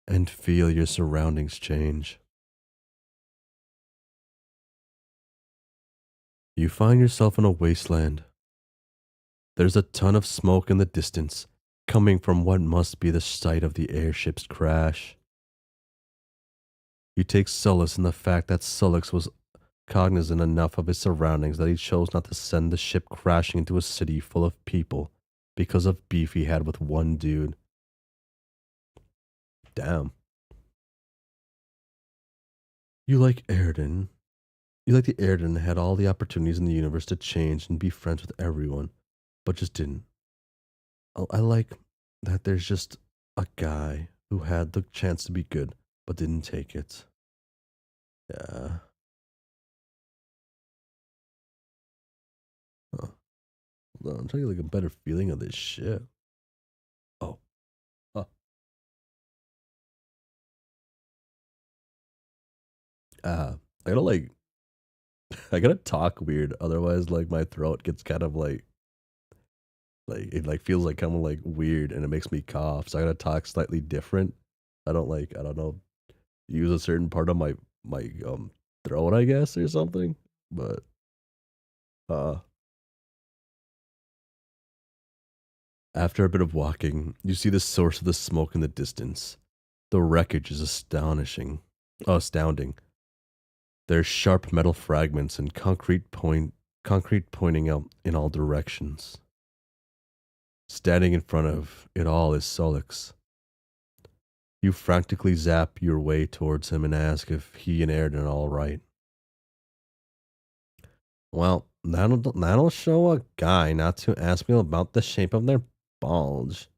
and feel your surroundings change. You find yourself in a wasteland. There's a ton of smoke in the distance, coming from what must be the site of the airship's crash. You take solace in the fact that Sullick was cognizant enough of his surroundings that he chose not to send the ship crashing into a city full of people because of beef he had with one dude. Damn. You like Eridan. You like the Eridan had all the opportunities in the universe to change and be friends with everyone, but just didn't. I like that there's just a guy who had the chance to be good, but didn't take it. Yeah. Huh. Hold on, I'm trying to get like a better feeling of this shit. Oh. Huh. I gotta like I gotta talk weird, otherwise, like, my throat gets kind of it like feels like kind of like weird, and it makes me cough. So I gotta talk slightly different. I don't know, use a certain part of my throat, I guess, or something. But uh, after a bit of walking, you see the source of the smoke in the distance. The wreckage is astounding. There's sharp metal fragments and concrete pointing out in all directions. Standing in front of it all is Solix. You frantically zap your way towards him and ask if he and Eridan are all right. Well, that'll show a guy not to ask me about the shape of their bulge.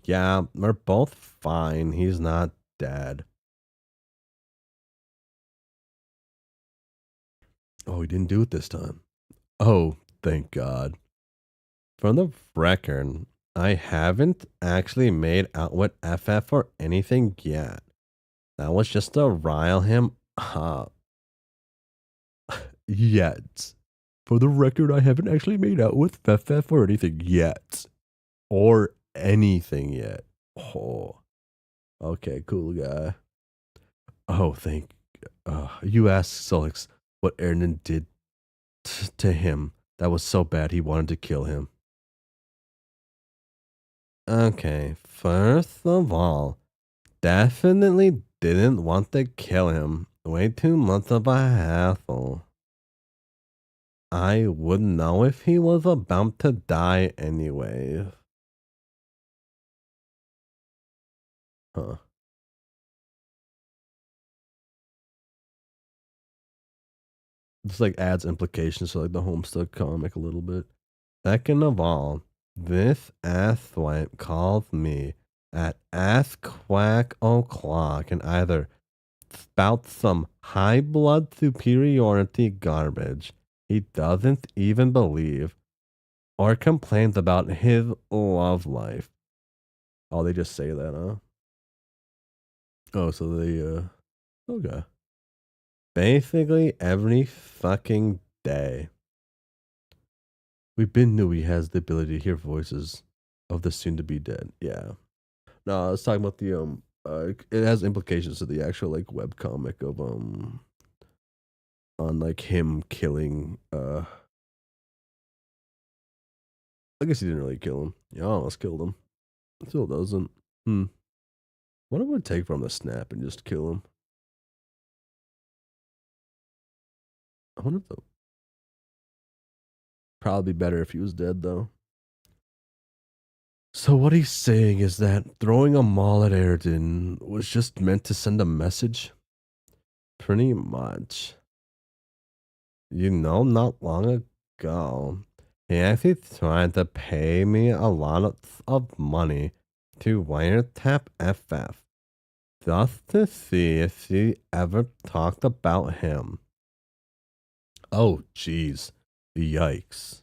Yeah, they're both fine. He's not dead. Oh, he didn't do it this time. Oh, thank God. For the record, I haven't actually made out with FF or anything yet. That was just to rile him up. Yet. For the record, I haven't actually made out with FF or anything yet. Or anything yet. Oh. Okay, cool guy. Oh, thank you asked Solix what Eridan did to him. That was so bad he wanted to kill him. Okay, first of all, definitely didn't want to kill him. Way too much of a hassle. I would know if he was about to die anyway. Huh. This like adds implications to like the Homestuck comic a little bit. Second of all, this asswipe called me at ass quack o'clock and either spouts some high blood superiority garbage he doesn't even believe, or complains about his love life. Oh, they just say that, huh? Oh, so okay. Basically every fucking day. We been knew he has the ability to hear voices of the soon to be dead. Yeah. No, I was talking about the it has implications to the actual like web comic of on like him killing I guess he didn't really kill him. Yeah, almost killed him. Still doesn't. Hmm. What it would take for him to snap and just kill him? I wonder if the probably be better if he was dead though. So what he's saying is that throwing a maul at Eridan was just meant to send a message? Pretty much. You know, not long ago, he actually tried to pay me a lot of money to wiretap FF, just to see if she ever talked about him. Oh, jeez. Yikes.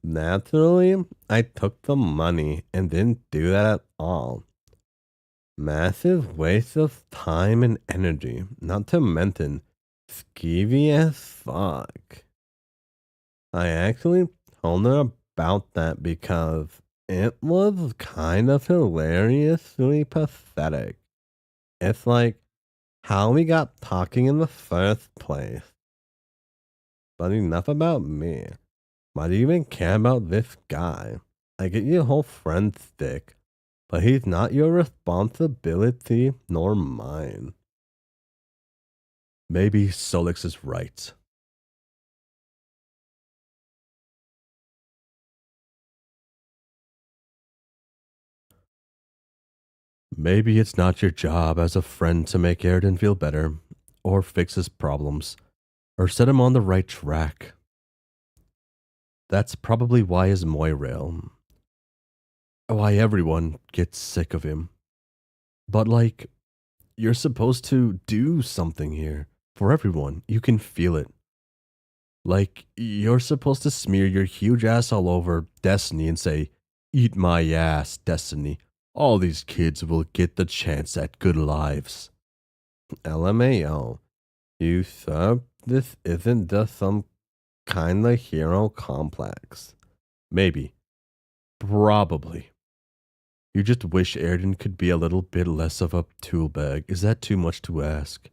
Naturally, I took the money and didn't do that at all. Massive waste of time and energy, not to mention skeevy as fuck. I actually told her about that because it was kind of hilariously pathetic. It's like how we got talking in the first place. But enough about me. Why do you even care about this guy? I get your whole friend stick, but he's not your responsibility nor mine. Maybe Solix is right. Maybe it's not your job as a friend to make Eridan feel better, or fix his problems, or set him on the right track. That's probably why his Moirail, why everyone gets sick of him. But like, you're supposed to do something here for everyone. You can feel it. Like, you're supposed to smear your huge ass all over Destiny and say, "Eat my ass, Destiny. All these kids will get the chance at good lives." LMAO. You this isn't just some kind of hero complex. Maybe. Probably. You just wish Eridan could be a little bit less of a tool bag. Is that too much to ask?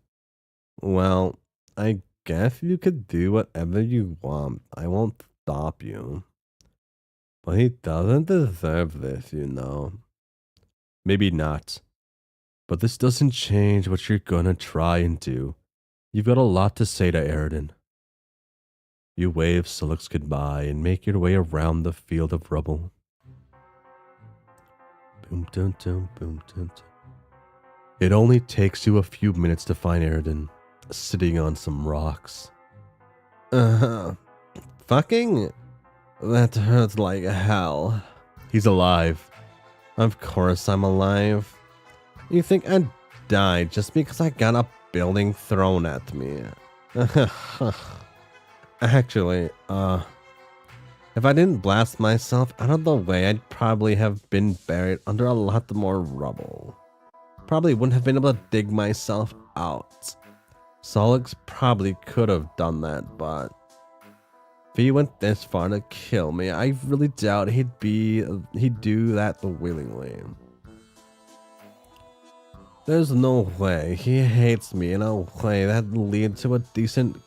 Well, I guess you could do whatever you want. I won't stop you. But he doesn't deserve this, you know. Maybe not. But this doesn't change what you're gonna try and do. You've got a lot to say to Eridan. You wave Silux goodbye and make your way around the field of rubble. Boom, dum, dum, boom, dum, dum. It only takes you a few minutes to find Eridan, sitting on some rocks. Fucking? That hurts like hell. He's alive. Of course I'm alive. You think I'd die just because I got a building thrown at me? Actually, if I didn't blast myself out of the way, I'd probably have been buried under a lot more rubble. Probably wouldn't have been able to dig myself out. Solix probably could have done that, but if he went this far to kill me, I really doubt he'd do that willingly. There's no way. He hates me in a way that leads to a decent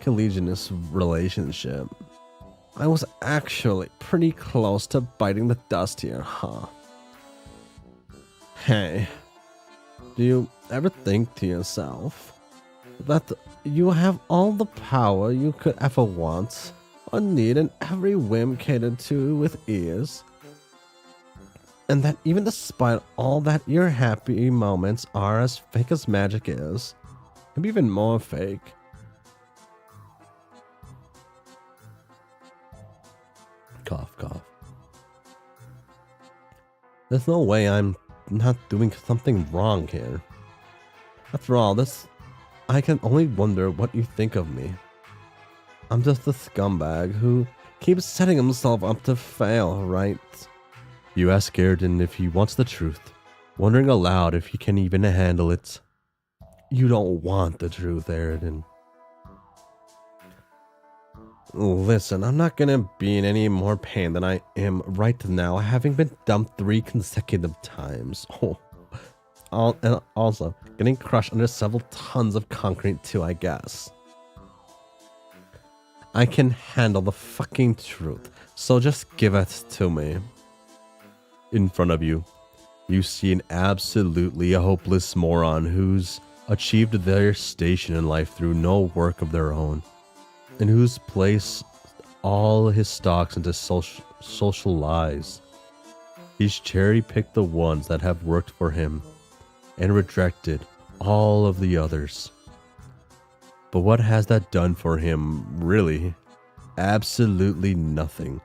collegiate relationship. I was actually pretty close to biting the dust here, huh? Hey, do you ever think to yourself that you have all the power you could ever want or need and every whim catered to with ease? And that even despite all that, your happy moments are as fake as magic is, maybe even more fake. Cough, cough. There's no way I'm not doing something wrong here. After all, I can only wonder what you think of me. I'm just a scumbag who keeps setting himself up to fail, right? You ask Eridan if he wants the truth, wondering aloud if he can even handle it. You don't want the truth, Eridan. Listen, I'm not gonna be in any more pain than I am right now, having been dumped 3 consecutive times. And also, getting crushed under several tons of concrete too, I guess. I can handle the fucking truth, so just give it to me. In front of you, you see an absolutely hopeless moron who's achieved their station in life through no work of their own, and who's placed all his stocks into social lies. He's cherry-picked the ones that have worked for him, and rejected all of the others. But what has that done for him, really? Absolutely nothing.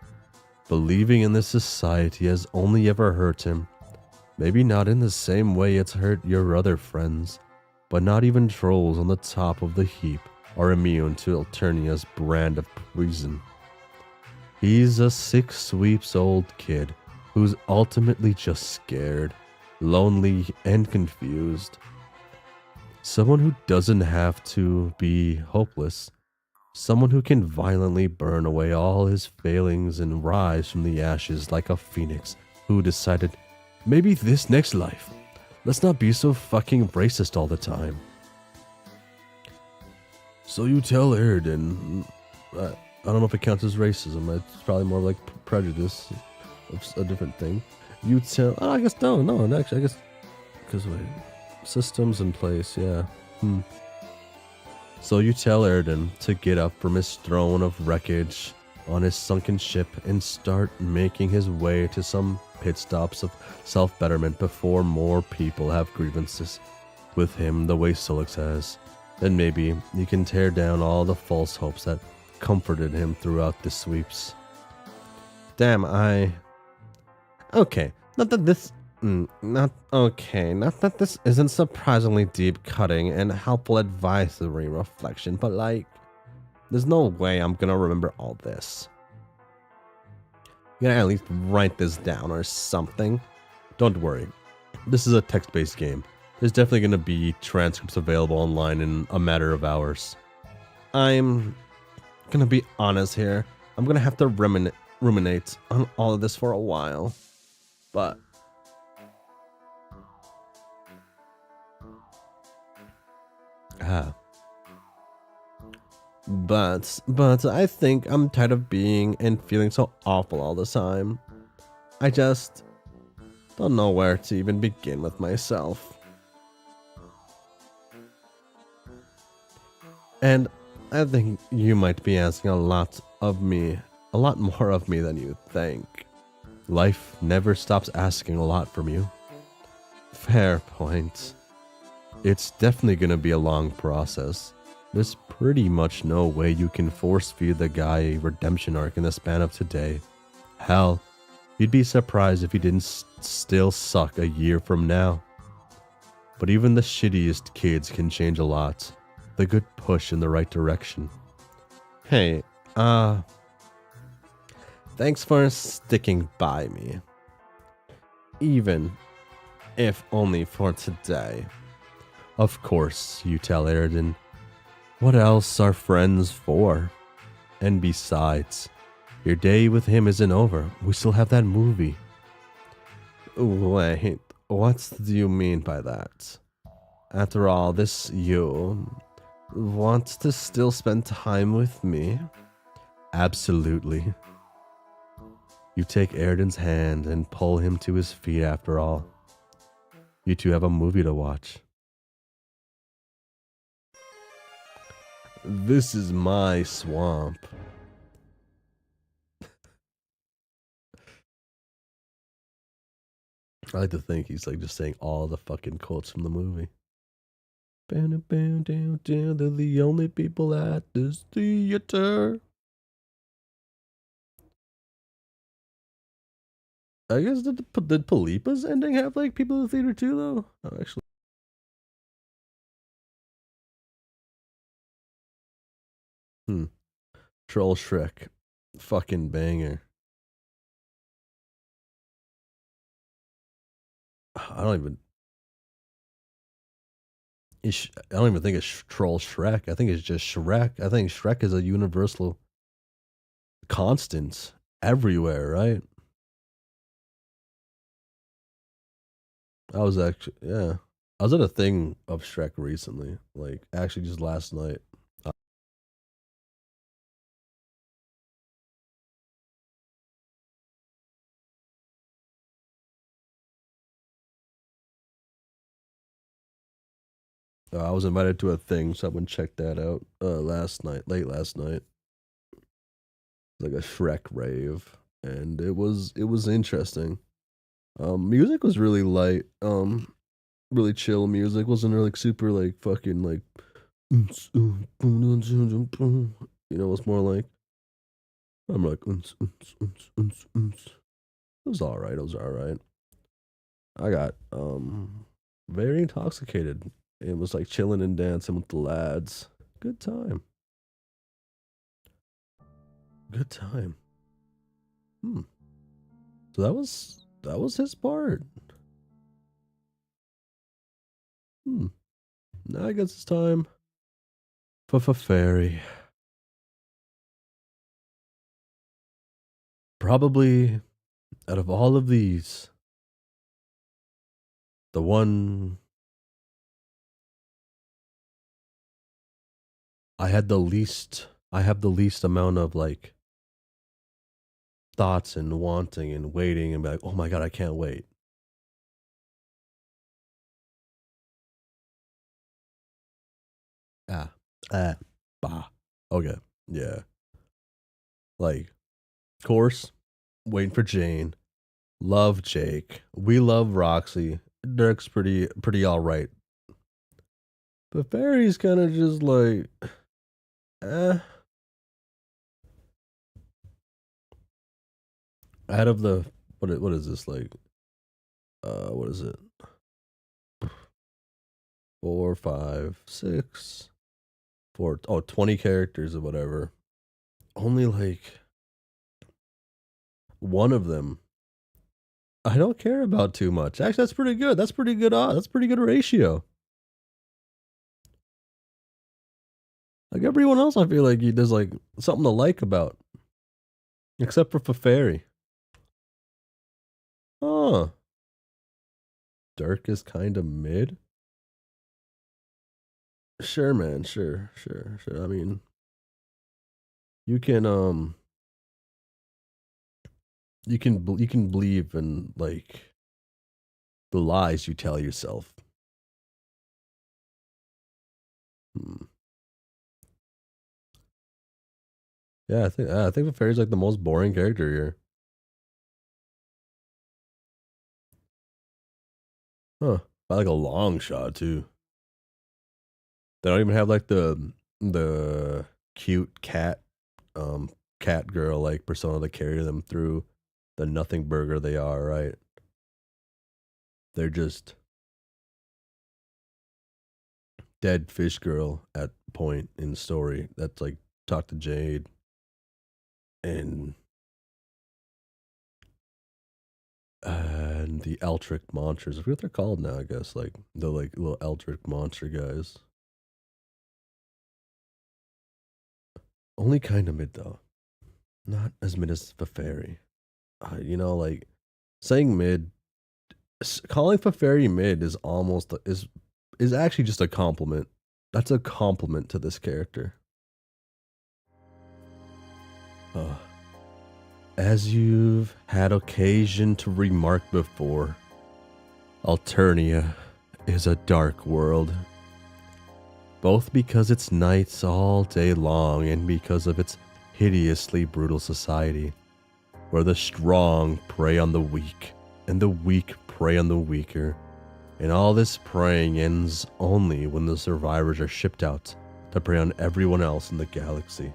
Believing in this society has only ever hurt him. Maybe not in the same way it's hurt your other friends, but not even trolls on the top of the heap are immune to Alternia's brand of poison. He's a 6 sweeps old kid who's ultimately just scared, lonely, and confused. Someone who doesn't have to be hopeless. Someone who can violently burn away all his failings and rise from the ashes like a phoenix who decided, maybe this next life, let's not be so fucking racist all the time. So you tell Eridan, I don't know if it counts as racism, it's probably more like prejudice, it's a different thing. You tell, I guess no, actually, I guess, because wait, systems in place, yeah. So you tell Eridan to get up from his throne of wreckage on his sunken ship and start making his way to some pit stops of self-betterment before more people have grievances with him the way Silix has. Then maybe you can tear down all the false hopes that comforted him throughout the sweeps. Damn, Okay, not that this isn't surprisingly deep cutting and helpful advisory reflection, but like, there's no way I'm gonna remember all this. You gotta at least write this down or something. Don't worry, this is a text-based game. There's definitely gonna be transcripts available online in a matter of hours. I'm gonna be honest here. I'm gonna have to ruminate on all of this for a while. But ah. But I think I'm tired of being and feeling so awful all the time. I just don't know where to even begin with myself. And I think you might be asking a lot more of me than you think. Life never stops asking a lot from you. Fair point. It's definitely gonna be a long process. There's pretty much no way you can force feed the guy a redemption arc in the span of today. Hell, you'd be surprised if he didn't still suck a year from now. But even the shittiest kids can change a lot. The good push in the right direction. Hey, thanks for sticking by me. Even if only for today. Of course, you tell Eridan. What else are friends for? And besides, your day with him isn't over. We still have that movie. Wait, what do you mean by that? After all this, you want to still spend time with me? Absolutely. You take Eridan's hand and pull him to his feet after all. You two have a movie to watch. This is my swamp. I like to think he's like just saying all the fucking quotes from the movie. They're the only people at this theater. I guess did Palipa's ending have like people in the theater too though? Oh, actually. Troll Shrek. Fucking banger. I don't even. I don't even think it's Troll Shrek. I think it's just Shrek. I think Shrek is a universal constant everywhere, right? I was actually, yeah. I was at a thing of Shrek recently, like actually just last night. I was invited to a thing, so I went and checked that out last night, late last night. Like a Shrek rave, and it was interesting. Music was really light, really chill music. Wasn't really like super like fucking like, you know. It's more like I'm like, it was all right. It was all right. I got very intoxicated. It was like chilling and dancing with the lads. Good time. Good time. So that was his part. Now I guess it's time for Feferi. Probably out of all of these, the one I have the least amount of like thoughts and wanting and waiting and be like, oh my god, I can't wait. Ah, bah. Okay, yeah. Like, of course, waiting for Jane. Love Jake. We love Roxy. Dirk's pretty all right. But Fairy's kind of just like, eh. Out of the what is this like? What is it? 4, 5, 6, 4. Oh, 20 characters or whatever. Only like one of them I don't care about too much. Actually, that's pretty good. That's pretty good. That's pretty good ratio. Like everyone else, I feel like there's like something to like about, except for Feferi. Huh. Dirk is kind of mid. Sure, man. Sure. I mean, you can you can believe in like the lies you tell yourself. Hmm. Yeah, I think the fairy's like the most boring character here. Huh. By like a long shot too. They don't even have like the cute um cat girl like persona to carry them through the nothing burger they are, right? They're just dead fish girl at point in the story that's like talk to Jade and the Eldritch monsters. I forget what they're called now, I guess. Like the like little Eldritch monster guys. Only kind of mid though. Not as mid as Feferi. You know, like saying mid, calling Feferi mid is almost is actually just a compliment. That's a compliment to this character. Uh, as you've had occasion to remark before, Alternia is a dark world. Both because it's nights all day long and because of its hideously brutal society, where the strong prey on the weak and the weak prey on the weaker, and all this preying ends only when the survivors are shipped out to prey on everyone else in the galaxy.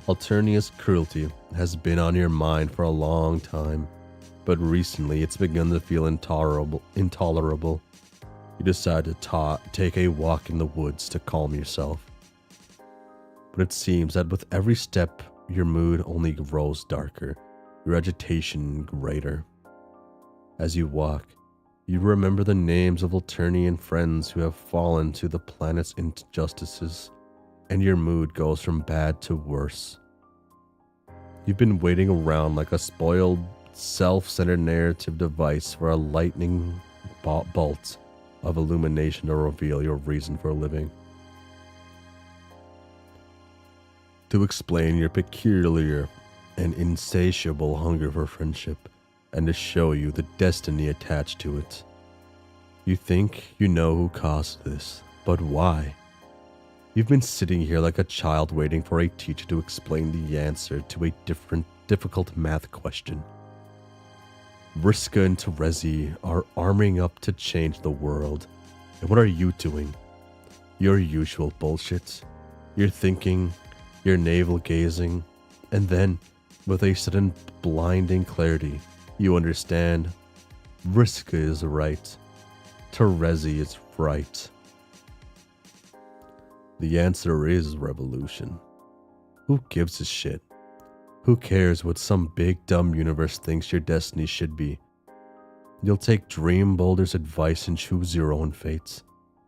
Alternia's cruelty has been on your mind for a long time, but recently it's begun to feel intolerable. You decide to take a walk in the woods to calm yourself. But it seems that with every step, your mood only grows darker, your agitation greater. As you walk, you remember the names of Alternian friends who have fallen to the planet's injustices, and your mood goes from bad to worse. You've been waiting around like a spoiled, self-centered narrative device for a lightning bolt of illumination to reveal your reason for living. To explain your peculiar and insatiable hunger for friendship, and to show you the destiny attached to it. You think you know who caused this, but why? You've been sitting here like a child waiting for a teacher to explain the answer to a difficult math question. Vriska and Terezi are arming up to change the world. And what are you doing? Your usual bullshit. You're thinking, you're navel-gazing, and then, with a sudden blinding clarity, you understand. Vriska is right. Terezi is right. The answer is revolution. Who gives a shit? Who cares what some big dumb universe thinks your destiny should be? You'll take Dream Boulder's advice and choose your own fates.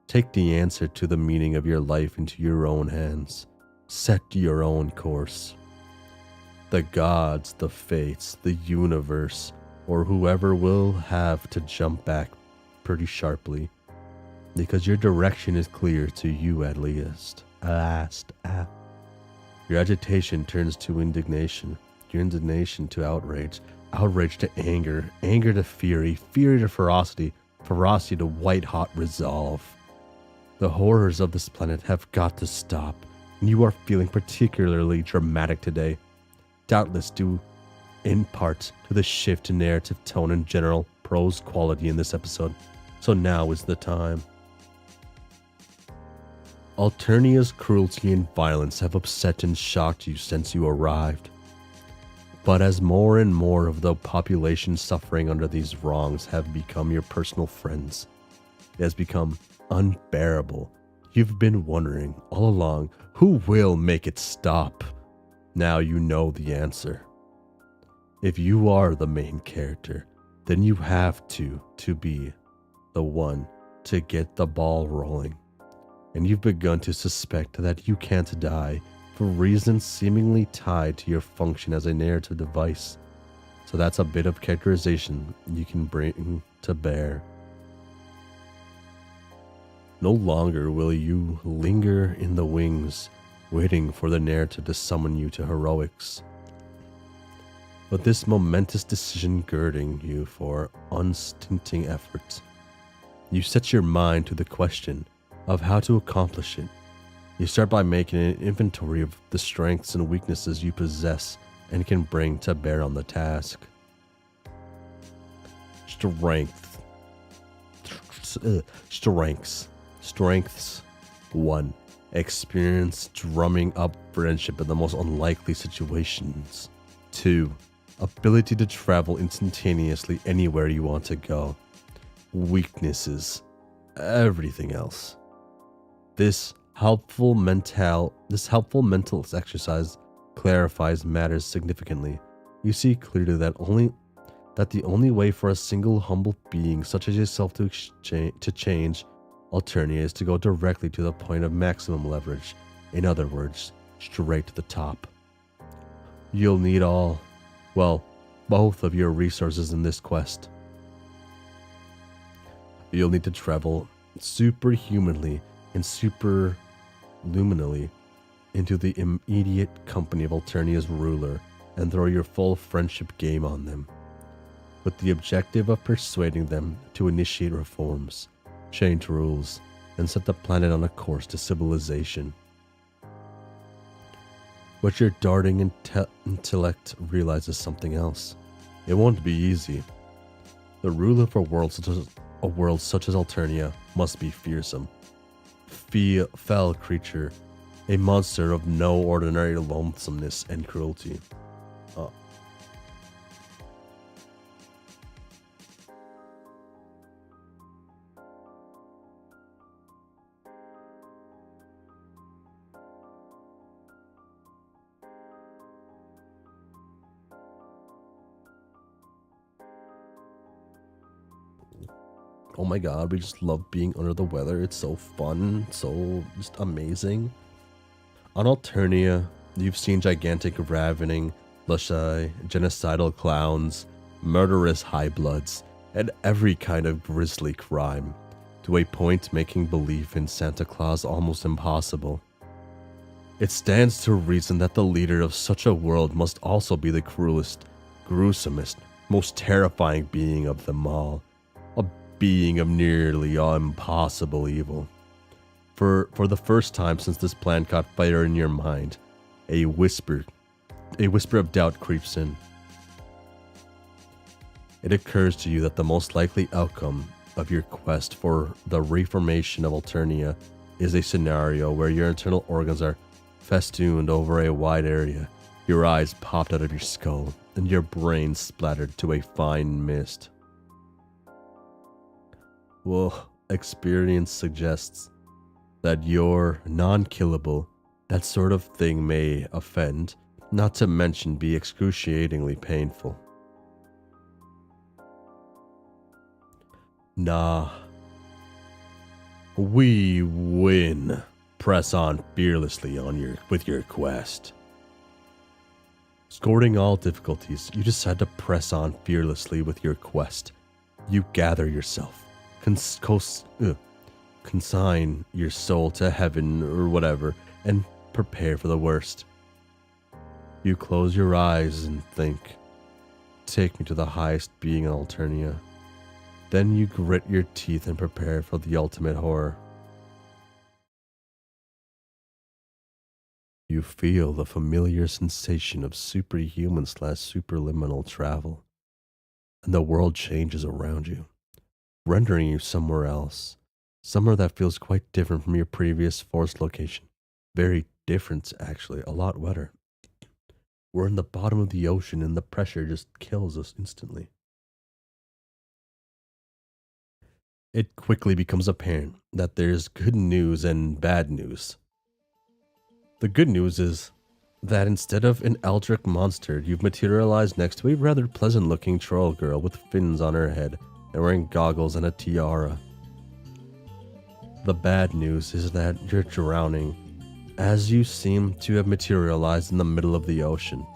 Take the answer to the meaning of your life into your own hands. Set your own course. The gods, the fates, the universe, or whoever will have to jump back pretty sharply, because your direction is clear to you at least. Your agitation turns to indignation, your indignation to outrage, outrage to anger, anger to fury, fury to ferocity, ferocity to white-hot resolve. The horrors of this planet have got to stop, and you are feeling particularly dramatic today, doubtless due in part to the shift in narrative tone and general prose quality in this episode. So now is the time. Alternia's cruelty and violence have upset and shocked you since you arrived. But as more and more of the population suffering under these wrongs have become your personal friends, it has become unbearable. You've been wondering all along, who will make it stop? Now you know the answer. If you are the main character, then you have to be the one to get the ball rolling. And you've begun to suspect that you can't die for reasons seemingly tied to your function as a narrative device. So that's a bit of characterization you can bring to bear. No longer will you linger in the wings, waiting for the narrative to summon you to heroics. But this momentous decision girding you for unstinting effort. You set your mind to the question of how to accomplish it. You start by making an inventory of the strengths and weaknesses you possess and can bring to bear on the task. Strengths. 1. Experience drumming up friendship in the most unlikely situations. 2. Ability to travel instantaneously anywhere you want to go. Weaknesses. Everything else. This helpful mental exercise clarifies matters significantly. You see clearly that the only way for a single humble being such as yourself to change Alternia is to go directly to the point of maximum leverage. In other words, straight to the top. You'll need both of your resources in this quest. You'll need to travel superhumanly and superluminally into the immediate company of Alternia's ruler and throw your full friendship game on them, with the objective of persuading them to initiate reforms, change rules, and set the planet on a course to civilization. But your darting intellect realizes something else. It won't be easy. The ruler of a world such as Alternia must be fearsome. Fell creature, a monster of no ordinary loathsomeness and cruelty. Oh my god, we just love being under the weather. It's so fun, so just amazing. On Alternia, you've seen gigantic ravening, lushy, genocidal clowns, murderous high-bloods, and every kind of grisly crime, to a point making belief in Santa Claus almost impossible. It stands to reason that the leader of such a world must also be the cruelest, gruesomest, most terrifying being of them all. A being of nearly impossible evil. For the first time since this plan caught fire in your mind, a whisper of doubt creeps in. It occurs to you that the most likely outcome of your quest for the reformation of Alternia is a scenario where your internal organs are festooned over a wide area, your eyes popped out of your skull, and your brain splattered to a fine mist. Well, experience suggests that you're non-killable. That sort of thing may offend, not to mention be excruciatingly painful. Nah. We win. Press on fearlessly with your quest. Scoring all difficulties, you decide to press on fearlessly with your quest. You gather yourself. Consign your soul to heaven or whatever, and prepare for the worst. You close your eyes and think, take me to the highest being in Alternia. Then you grit your teeth and prepare for the ultimate horror. You feel the familiar sensation of superhuman/superliminal travel, and the world changes around you, rendering you somewhere else. Somewhere that feels quite different from your previous forced location. Very different, actually. A lot wetter. We're in the bottom of the ocean and the pressure just kills us instantly. It quickly becomes apparent that there's good news and bad news. The good news is that instead of an eldritch monster, you've materialized next to a rather pleasant-looking troll girl with fins on her head and wearing goggles and a tiara. The bad news is that you're drowning, as you seem to have materialized in the middle of the ocean.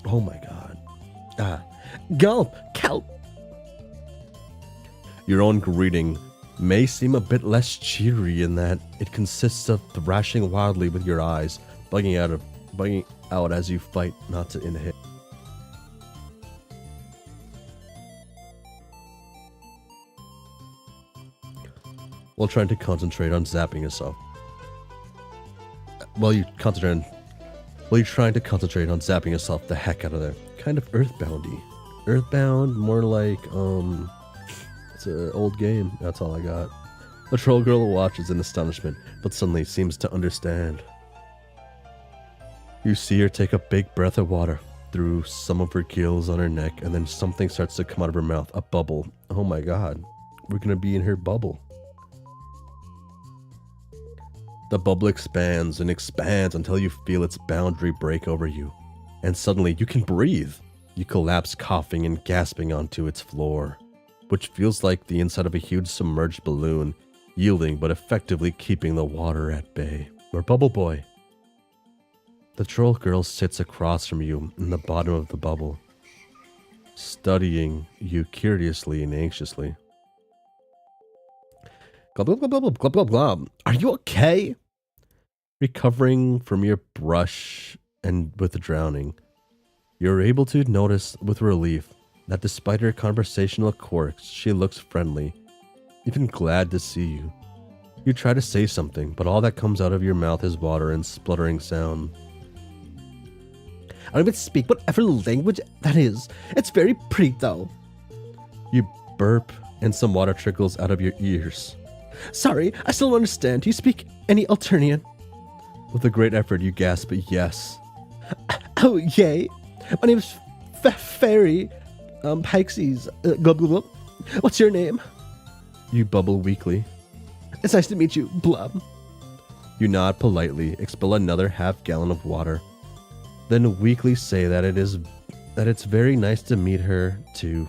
Oh my god. Gulp! Kelp! Your own greeting may seem a bit less cheery in that it consists of thrashing wildly with your eyes, bugging out as you fight not to inhale. While trying to concentrate on zapping yourself. While you're trying to concentrate on zapping yourself the heck out of there. Kind of earthboundy. Earthbound, more like, it's an old game. That's all I got. The troll girl watches in astonishment, but suddenly seems to understand. You see her take a big breath of water through some of her gills on her neck, and then something starts to come out of her mouth. A bubble. Oh my god. We're gonna be in her bubble. The bubble expands and expands until you feel its boundary break over you. And suddenly you can breathe. You collapse coughing and gasping onto its floor, which feels like the inside of a huge submerged balloon, yielding but effectively keeping the water at bay. Or Bubble Boy. The troll girl sits across from you in the bottom of the bubble, studying you curiously and anxiously. Glub, glub, glub, glub, glub, glub. Are you okay? Recovering from your brush and with drowning, you're able to notice with relief that despite her conversational quirks, she looks friendly, even glad to see you. You try to say something, but all that comes out of your mouth is water and spluttering sound. I don't even speak whatever language that is. It's very pretty though. You burp and some water trickles out of your ears. Sorry, I still don't understand. Do you speak any Alternian? With a great effort, you gasp yes. Oh, yay. My name is Feferi. Pixies. Glub, glub, glub. What's your name? You bubble weakly. It's nice to meet you, blub. You nod politely, expel another half-gallon of water, then weakly say that it's very nice to meet her, too.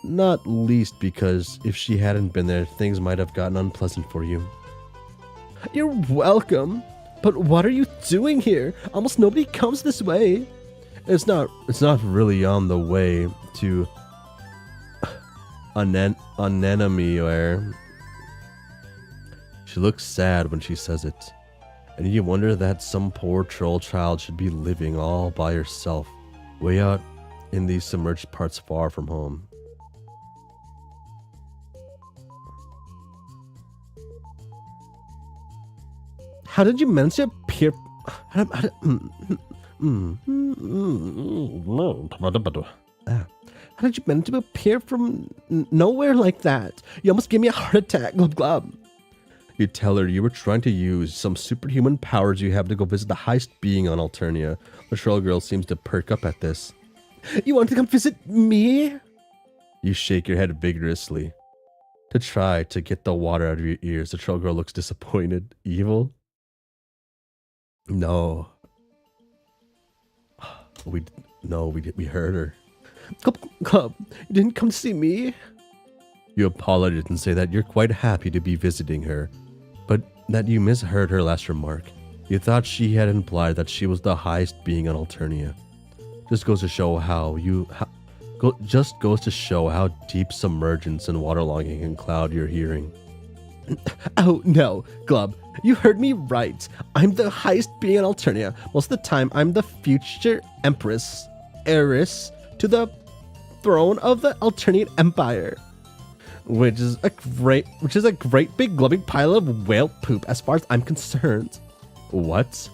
Not least because if she hadn't been there, things might have gotten unpleasant for you. You're welcome. But what are you doing here? Almost nobody comes this way. It's not really on the way to anemone where she looks sad when she says it. And you wonder that some poor troll child should be living all by herself, way out in these submerged parts far from home. How did you manage to appear? How did you manage to appear from nowhere like that? You almost gave me a heart attack. Glub glub. You tell her you were trying to use some superhuman powers you have to go visit the highest being on Alternia. The troll girl seems to perk up at this. You want to come visit me? You shake your head vigorously to try to get the water out of your ears. The troll girl looks disappointed. Evil? No. We heard her. Club, you didn't come to see me? You apologize and say that you're quite happy to be visiting her, but that you misheard her last remark. You thought she had implied that she was the highest being on Alternia. Just goes to show how deep submergence and waterlogging can cloud your hearing. Oh no, Glub, you heard me right. I'm the highest being on Alternia. Most of the time, I'm the future empress, heiress to the throne of the Alternian Empire, which is a great big glubbing pile of whale poop as far as I'm concerned. What?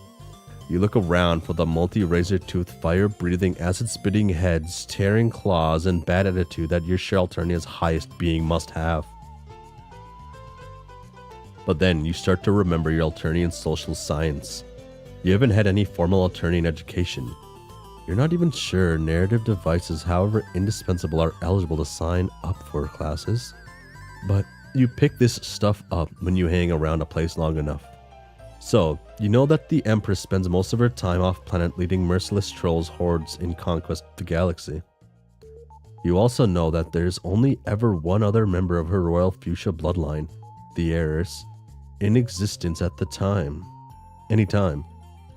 You look around for the multi-razor-toothed, fire-breathing, acid-spitting heads, tearing claws, and bad attitude that your Alternia's highest being must have. But then you start to remember your Alternian social science. You haven't had any formal Alternian education. You're not even sure narrative devices, however indispensable, are eligible to sign up for classes, but you pick this stuff up when you hang around a place long enough. So, you know that the Empress spends most of her time off-planet leading merciless trolls hordes in conquest of the galaxy. You also know that there's only ever one other member of her royal fuchsia bloodline, the heiress, in existence at the time. Anytime.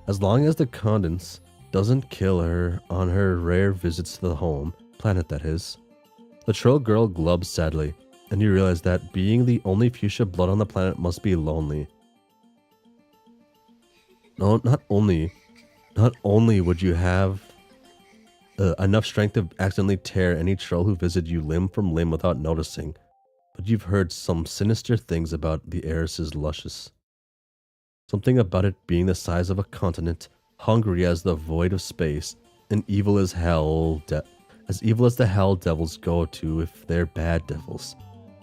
As long as the Condens doesn't kill her on her rare visits to the home planet, that is. The troll girl glubs sadly, and you realize that being the only fuchsia blood on the planet must be lonely. No, not only would you have enough strength to accidentally tear any troll who visited you limb from limb without noticing, but you've heard some sinister things about the heiress's luscious. Something about it being the size of a continent, hungry as the void of space, and evil as hell, as evil as the hell devils go to if they're bad devils.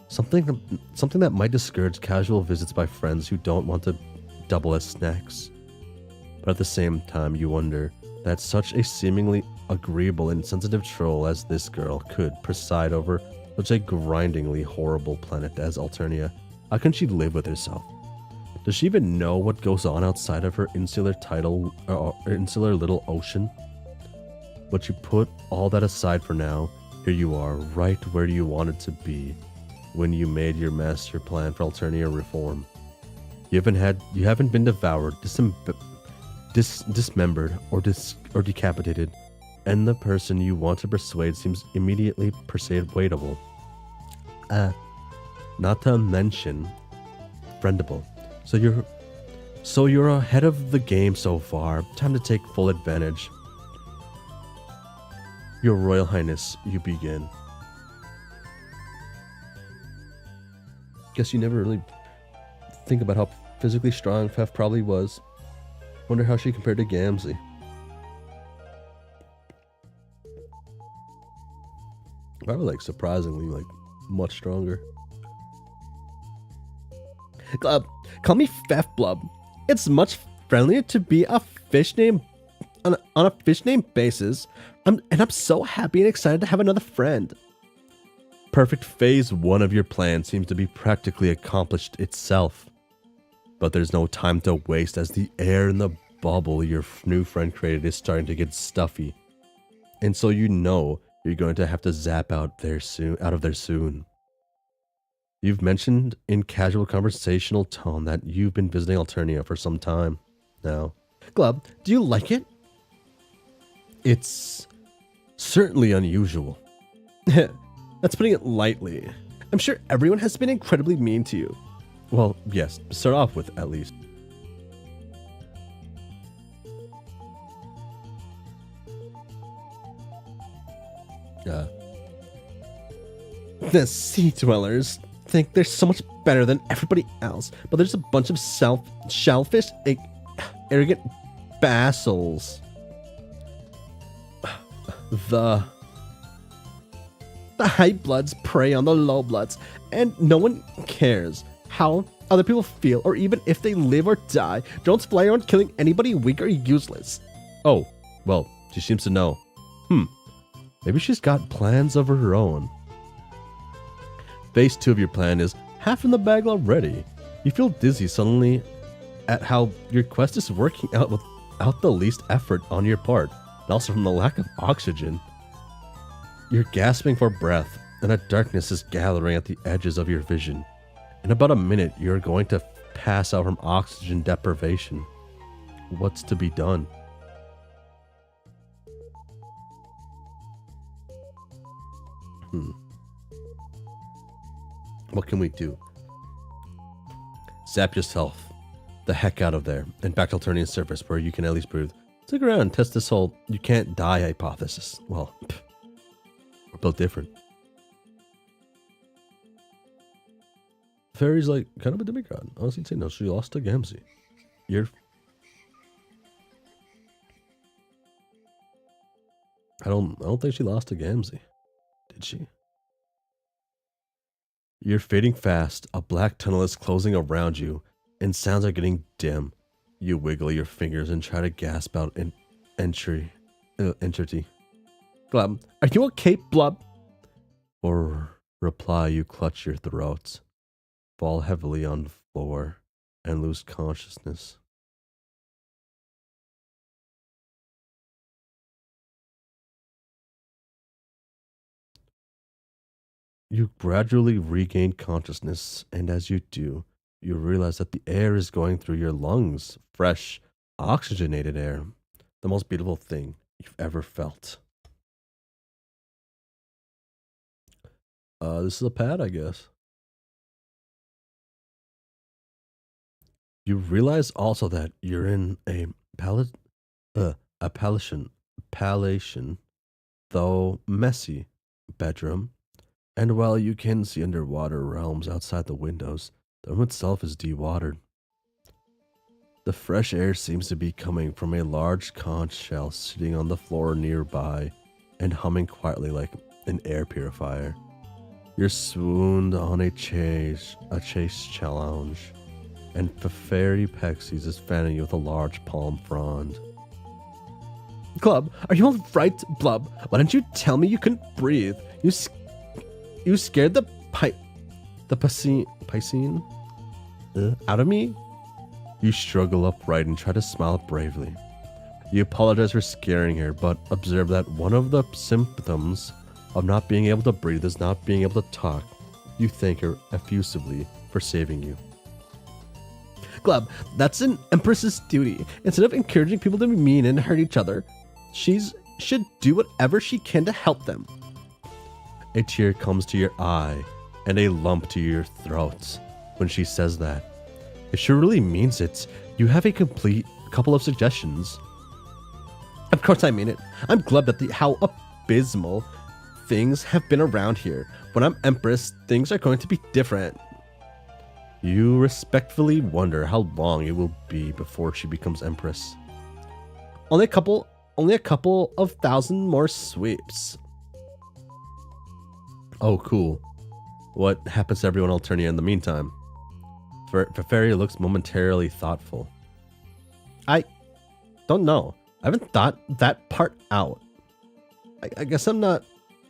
Something that might discourage casual visits by friends who don't want to double as snacks. But at the same time, you wonder that such a seemingly agreeable and sensitive troll as this girl could preside over such a grindingly horrible planet as Alternia. How can she live with herself? Does she even know what goes on outside of her insular little ocean? But you put all that aside for now. Here you are, right where you wanted to be when you made your master plan for Alternia reform. You haven't been devoured, dismembered, or decapitated, and the person you want to persuade seems immediately persuadable. Not to mention friendable. So you're ahead of the game so far. Time to take full advantage. Your Royal Highness, you begin. Guess you never really think about how physically strong Fef probably was. Wonder how she compared to Gamzee. Probably like surprisingly like much stronger. Call me Fef Blub. It's much friendlier to be a fish name on a fish name basis. I'm so happy and excited to have another friend. Perfect phase 1 of your plan seems to be practically accomplished itself. But there's no time to waste as the air in the bubble your new friend created is starting to get stuffy. And so you know you're going to have to zap out of there soon. You've mentioned in casual conversational tone that you've been visiting Alternia for some time now. Glub, do you like it? It's certainly unusual. That's putting it lightly. I'm sure everyone has been incredibly mean to you. Well, yes, to start off with, at least. The sea dwellers think they're so much better than everybody else, but there's a bunch of shellfish, arrogant basils. The high bloods prey on the low bloods, and no one cares how other people feel or even if they live or die. Don't fly around killing anybody weak or useless. Oh, well, she seems to know. Maybe she's got plans of her own. Phase 2 of your plan is half in the bag already. You feel dizzy suddenly at how your quest is working out without the least effort on your part, and also from the lack of oxygen. You're gasping for breath, and a darkness is gathering at the edges of your vision. In about a minute, you're going to pass out from oxygen deprivation. What's to be done? What can we do? Zap yourself the heck out of there and back to Alternia's surface where you can at least breathe. Stick around and test this whole you can't die hypothesis. Well, we're both different. Feferi's like kind of a demigod. Honestly, say no. She lost to Gamzee. I don't think she lost to Gamzee. Did she? You're fading fast. A black tunnel is closing around you, and sounds are getting dim. You wiggle your fingers and try to gasp out an entry. entity. Glub, are you okay, Blub? For reply, you clutch your throat, fall heavily on the floor, and lose consciousness. You gradually regain consciousness, and as you do, you realize that the air is going through your lungs, fresh, oxygenated air. The most beautiful thing you've ever felt. This is a pad, I guess. You realize also that you're in a palatial, though messy, bedroom. And while you can see underwater realms outside the windows, the room itself is dewatered. The fresh air seems to be coming from a large conch shell sitting on the floor nearby and humming quietly like an air purifier. You're swooned on a chase challenge, and Feferi Pexies is fanning you with a large palm frond. Club, are you alright, Blub? Why didn't you tell me you couldn't breathe? You scared the piscine out of me? You struggle upright and try to smile bravely. You apologize for scaring her, but observe that one of the symptoms of not being able to breathe is not being able to talk. You thank her effusively for saving you. Glub, that's an Empress's duty. Instead of encouraging people to be mean and hurt each other, she should do whatever she can to help them. A tear comes to your eye and a lump to your throat when she says that. If she really means it, you have a complete couple of suggestions. Of course I mean it. I'm glad at how abysmal things have been around here. When I'm Empress, things are going to be different. You respectfully wonder how long it will be before she becomes Empress. Only a couple of thousand more sweeps. Oh, cool. What happens to everyone Alternia in the meantime? Feferi looks momentarily thoughtful. I don't know. I haven't thought that part out. I guess I'm not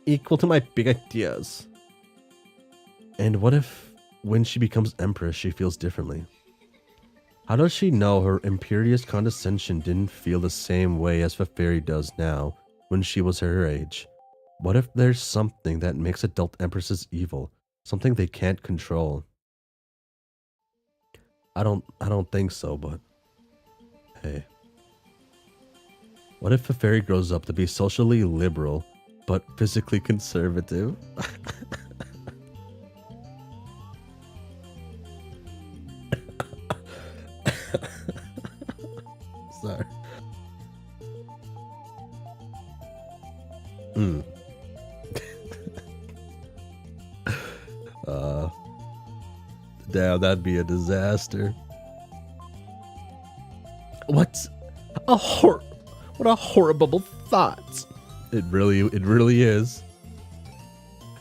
equal to my big ideas. And what if, when she becomes Empress, she feels differently? How does she know her imperious condescension didn't feel the same way as Feferi does now when she was her age? What if there's something that makes adult Empresses evil? Something they can't control? I don't think so, but hey. What if Feferi grows up to be socially liberal but physically conservative? Sorry. Damn, that'd be a disaster. What a horrible thought. It really is.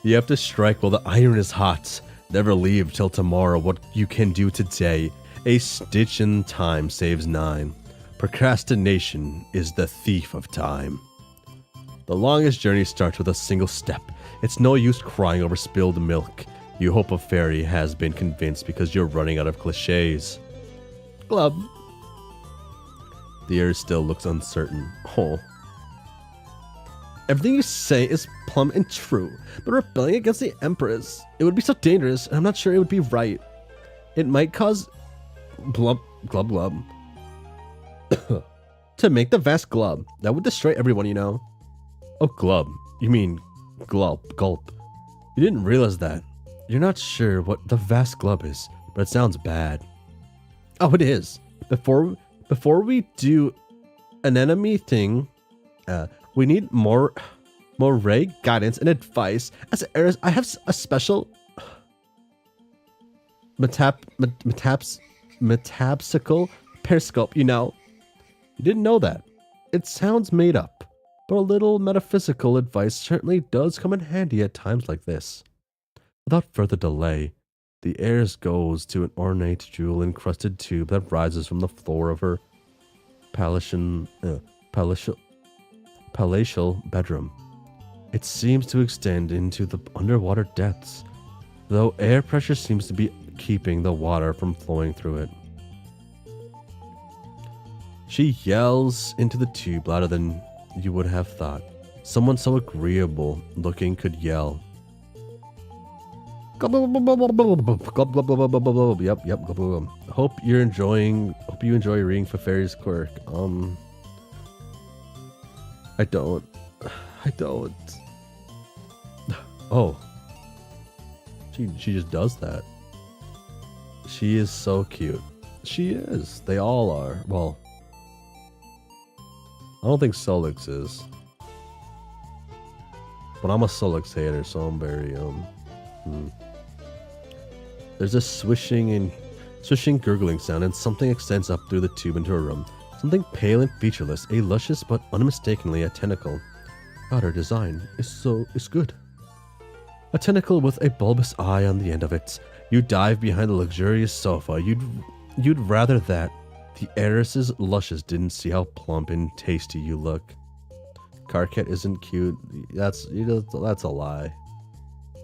You have to strike while the iron is hot. Never leave till tomorrow what you can do today. A stitch in time saves 9. Procrastination is the thief of time. The longest journey starts with a single step. It's no use crying over spilled milk. You hope a fairy has been convinced because you're running out of cliches. Glub. The air still looks uncertain. Oh. Everything you say is plumb and true, but rebelling against the Empress, it would be so dangerous, and I'm not sure it would be right. It might cause glub. To make the vast glub. That would destroy everyone, you know. Oh, glub. You mean gulp. You didn't realize that. You're not sure what the vast glub is, but it sounds bad. Oh, it is. Before we do an enemy thing, we need more Ray guidance and advice. As Eris, I have a special metapsical periscope, you know. You didn't know that. It sounds made up, but a little metaphysical advice certainly does come in handy at times like this. Without further delay, the heirs goes to an ornate jewel-encrusted tube that rises from the floor of her palatial palatial bedroom. It seems to extend into the underwater depths, though air pressure seems to be keeping the water from flowing through it. She yells into the tube louder than you would have thought. Someone so agreeable looking could yell. Yep. Hope you enjoy reading Feferi's quirk. I don't. Oh. She just does that. She is so cute. She is. They all are. Well, I don't think Solix is. But I'm a Solix hater, so I'm very There's a swishing gurgling sound, and something extends up through the tube into her room. Something pale and featureless, a luscious but unmistakably a tentacle. God, her design is good. A tentacle with a bulbous eye on the end of it. You dive behind the luxurious sofa. You'd rather that the heiress's luscious didn't see how plump and tasty you look. Carcat isn't cute. That's a lie.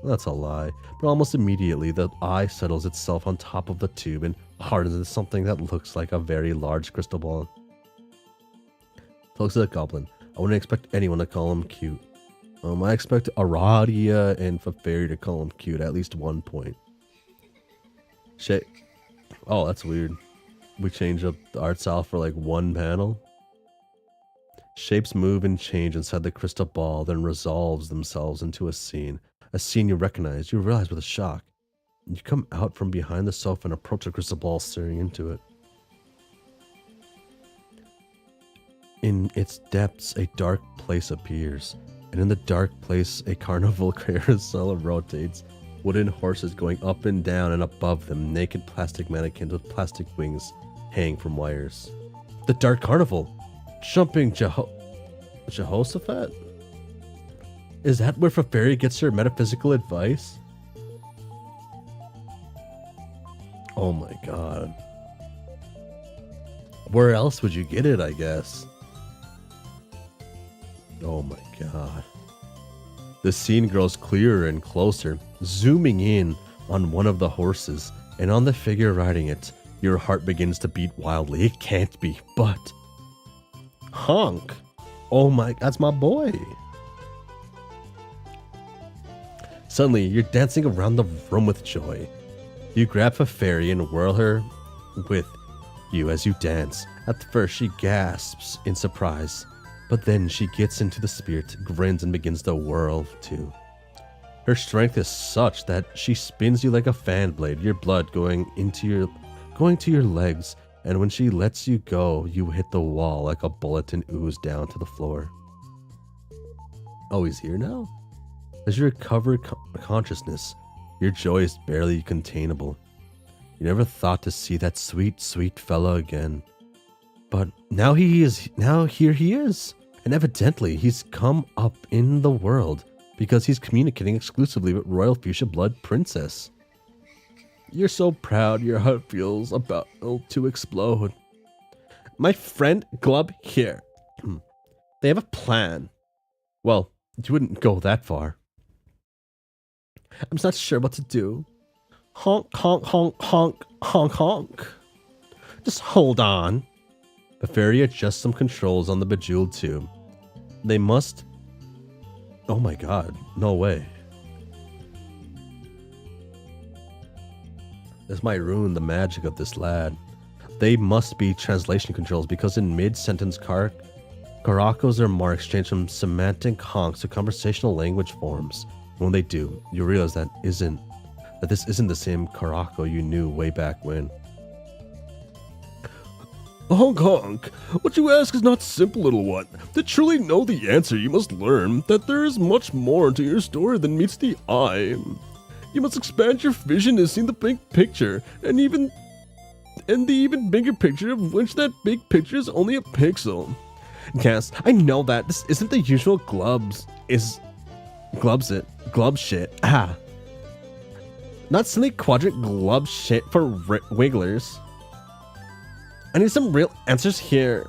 That's a lie. But almost immediately, the eye settles itself on top of the tube and hardens into something that looks like a very large crystal ball. Looks at the goblin. I wouldn't expect anyone to call him cute. I expect Aradia and Feferi to call him cute at least one point. Shit. Oh, that's weird. We change up the art style for like one panel. Shapes move and change inside the crystal ball, then resolves themselves into a scene. A scene you recognize. You realize with a shock. You come out from behind the sofa and approach the crystal ball, staring into it. In its depths, a dark place appears, and in the dark place, a carnival carousel rotates. Wooden horses going up and down, and above them, naked plastic mannequins with plastic wings hang from wires. The dark carnival! Jumping Jehoshaphat? Is that where Feferi gets her metaphysical advice? Oh my god. Where else would you get it, I guess? Oh my god. The scene grows clearer and closer, zooming in on one of the horses, and on the figure riding it, your heart begins to beat wildly. It can't be, but... Honk! Oh my, that's my boy! Suddenly, you're dancing around the room with joy. You grab Feferi and whirl her with you as you dance. At first, she gasps in surprise, but then she gets into the spirit, grins, and begins to whirl too. Her strength is such that she spins you like a fan blade, your blood going to your legs, and when she lets you go, you hit the wall like a bullet and ooze down to the floor. Oh, he's here now? As you recover consciousness, your joy is barely containable. You never thought to see that sweet, sweet fella again. But now here he is. And evidently he's come up in the world because he's communicating exclusively with Royal Fuchsia Blood Princess. You're so proud, your heart feels about to explode. My friend Glub here. They have a plan. Well, you wouldn't go that far. I'm not sure what to do. Honk, honk, honk, honk, honk, honk. Just hold on. Feferi adjusts some controls on the bejeweled tube. They must... Oh my god, no way. This might ruin the magic of this lad. They must be translation controls because in mid-sentence Karakos or marks change from semantic honks to conversational language forms. When they do, you realize that this isn't the same Karako you knew way back when. Honk honk! What you ask is not simple, little one. To truly know the answer, you must learn that there is much more to your story than meets the eye. You must expand your vision to see the big picture, and the even bigger picture of which that big picture is only a pixel. Yes, I know that this isn't the usual glub shit. Ah. Not silly quadrant glub shit for wigglers. I need some real answers here.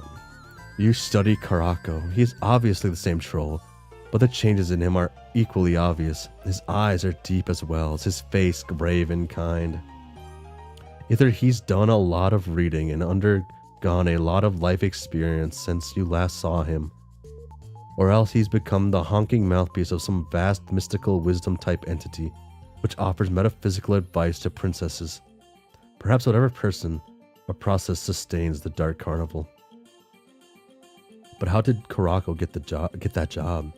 You study Karako. He is obviously the same troll, but the changes in him are equally obvious. His eyes are deep as well as his face grave and kind. Either he's done a lot of reading and undergone a lot of life experience since you last saw him, or else he's become the honking mouthpiece of some vast mystical wisdom type entity which offers metaphysical advice to princesses. Perhaps whatever person or process sustains the Dark Carnival. But how did Karako get that job?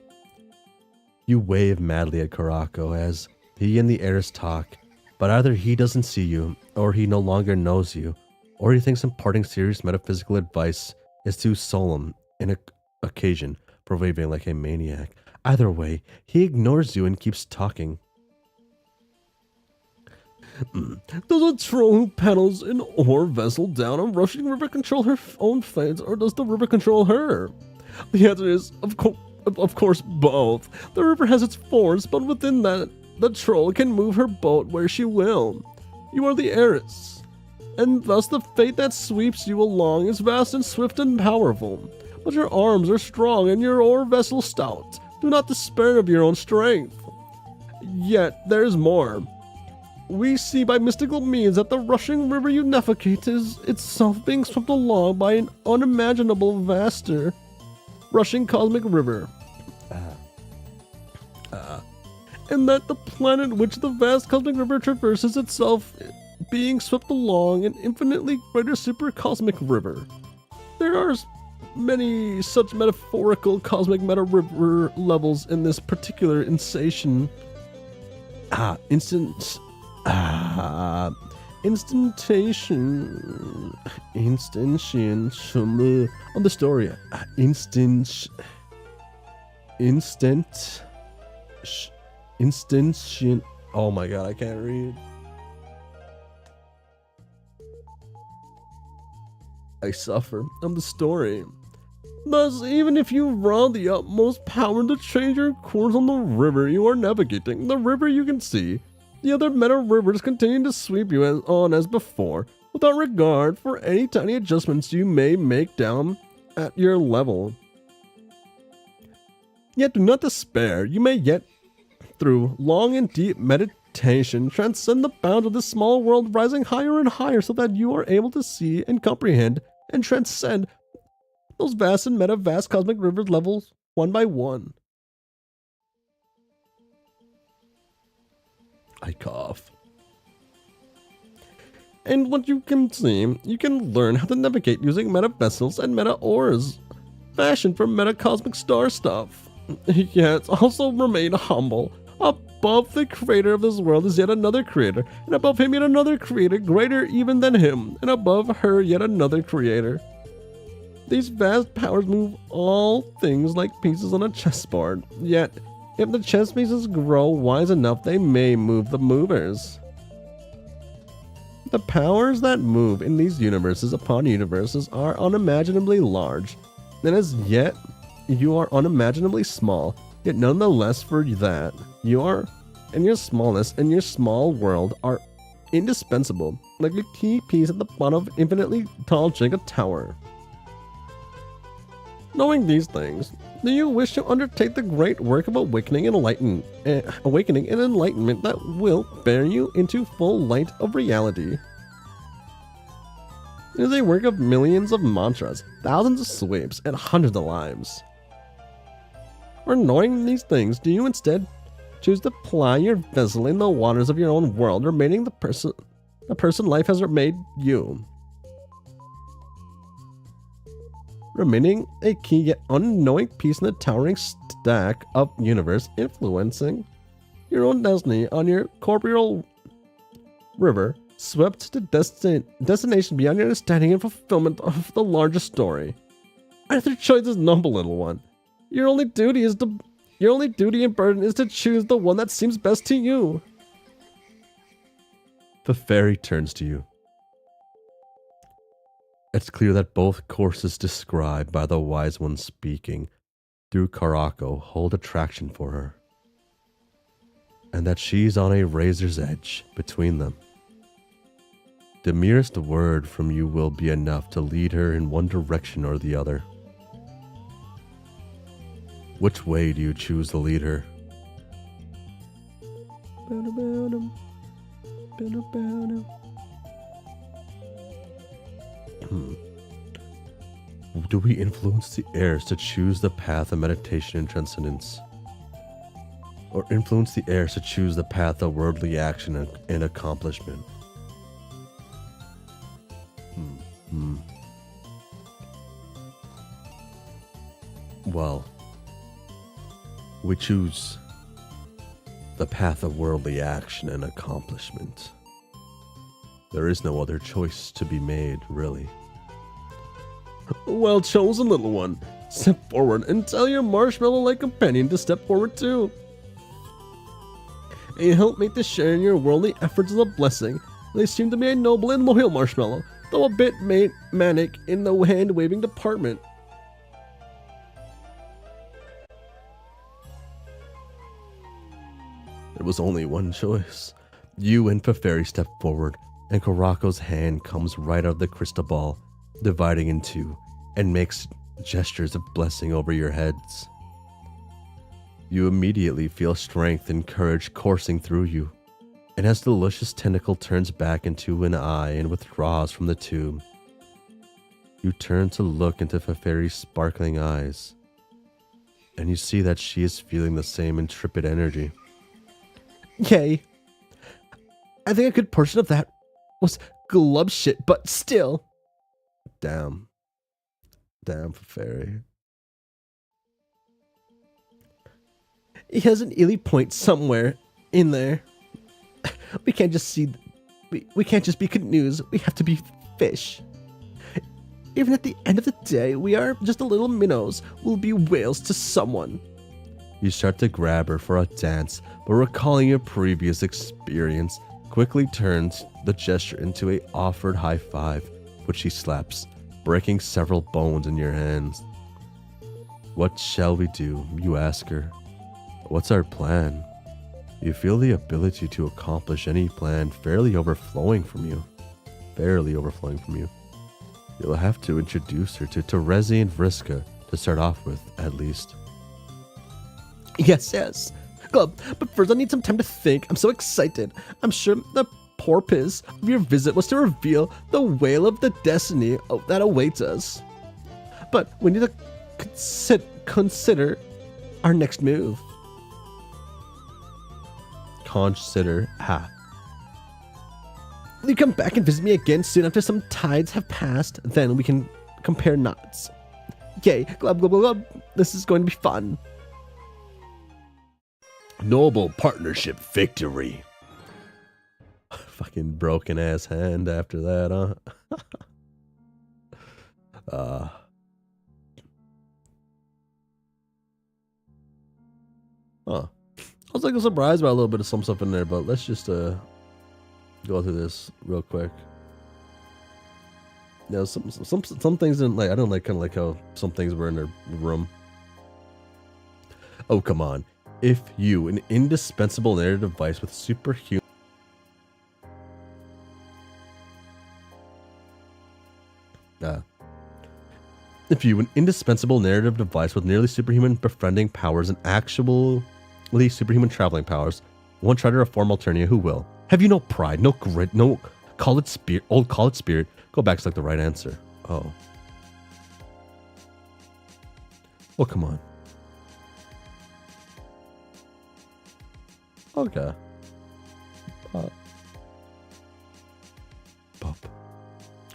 You wave madly at Karako as he and the heiress talk, but either he doesn't see you, or he no longer knows you, or he thinks imparting serious metaphysical advice is too solemn an occasion for waving like a maniac. Either way, he ignores you and keeps talking. Does a troll who paddles an ore vessel down a rushing river control her own fate, or does the river control her? The answer is, of course, both. The river has its force, but within that, the troll can move her boat where she will. You are the heiress, and thus the fate that sweeps you along is vast and swift and powerful. But your arms are strong and your ore vessel stout. Do not despair of your own strength. Yet there is more. We see by mystical means that the rushing river you navigate is itself being swept along by an unimaginable vaster, rushing cosmic river. And that the planet which the vast cosmic river traverses itself being swept along an infinitely greater supercosmic river. There are many such metaphorical cosmic meta-river levels in this particular instantation. Instantiation on the story. Instantiation. Oh my god, I can't read. I suffer. I'm the story. Thus, even if you raw the utmost power to change your course on the river you are navigating, the river you can see, the other meta rivers continue to sweep you on as before, without regard for any tiny adjustments you may make down at your level. Yet do not despair. You may yet, through long and deep meditation, transcend the bounds of this small world, rising higher and higher so that you are able to see and comprehend and transcend those vast and vast cosmic rivers levels one by one. I cough. And what you can see, you can learn how to navigate using meta vessels and meta ores, fashioned from meta cosmic star stuff. Yet also remain humble. Above the creator of this world is yet another creator, and above him yet another creator greater even than him, and above her yet another creator. These vast powers move all things like pieces on a chessboard, yet if the chess pieces grow wise enough, they may move the movers. The powers that move in these universes upon universes are unimaginably large, and as yet you are unimaginably small, yet nonetheless for that, you are, and your smallness and your small world are indispensable, like a key piece at the bottom of infinitely tall Jenga tower. Knowing these things, do you wish to undertake the great work of awakening and enlightenment that will bear you into full light of reality? It is a work of millions of mantras, thousands of sweeps, and hundreds of lives. Or knowing these things, do you instead choose to ply your vessel in the waters of your own world, remaining the person life has made you? Remaining a key yet unknowing piece in the towering stack of universe, influencing your own destiny on your corporeal river, swept to destination beyond your understanding and fulfillment of the larger story. Either choice is noble, little one. Your only duty and burden is to choose the one that seems best to you. Feferi turns to you. It's clear that both courses described by the wise one speaking through Karako hold attraction for her, and that she's on a razor's edge between them. The merest word from you will be enough to lead her in one direction or the other. Which way do you choose the leader? Do we influence the heirs to choose the path of meditation and transcendence? Or influence the heirs to choose the path of worldly action and accomplishment? Well, we choose the path of worldly action and accomplishment. There is no other choice to be made, really. Well chosen, little one. Step forward and tell your marshmallow-like companion to step forward too. A helpmate to share in your worldly efforts is a blessing. They seem to be a noble and loyal marshmallow, though a bit manic in the hand-waving department. There was only one choice. You and Feferi step forward, and Karako's hand comes right out of the crystal ball, dividing in two, and makes gestures of blessing over your heads. You immediately feel strength and courage coursing through you, and as the luscious tentacle turns back into an eye and withdraws from the tube, you turn to look into Feferi's sparkling eyes, and you see that she is feeling the same intrepid energy. Yay! I think a good portion of that was glub shit, but still. Damn, Feferi. He has an illy point somewhere in there. We can't just see. We can't just be canoes. We have to be fish. Even at the end of the day, we are just a little minnows. We'll be whales to someone. You start to grab her for a dance, but recalling your previous experience, quickly turns the gesture into a offered high five, which she slaps, breaking several bones in your hands. What shall we do? You ask her. What's our plan? You feel the ability to accomplish any plan fairly overflowing from you. You'll have to introduce her to Terezi and Vriska to start off with, at least. Yes. Glub, but first I need some time to think. I'm so excited. I'm sure the purpose of your visit was to reveal the whale of the destiny that awaits us. But we need to consider our next move. Consider. Will you come back and visit me again soon after some tides have passed? Then we can compare notes. Yay, glub, glub, glub, glub. This is going to be fun. Noble partnership victory. Fucking broken ass hand after that, huh? I was like surprised by a little bit of some stuff in there, but let's just go through this real quick. You know, some things didn't like. I don't like kind of like how some things were in their room. Oh come on! If you, an indispensable narrative device with superhuman. If you, an indispensable narrative device with nearly superhuman befriending powers and actually superhuman traveling powers, won't try to reform Alternia, who will? Have you no pride, no grit, no college spirit, old college spirit? Go back to like the right answer. Oh. Oh, come on. Okay. Pop.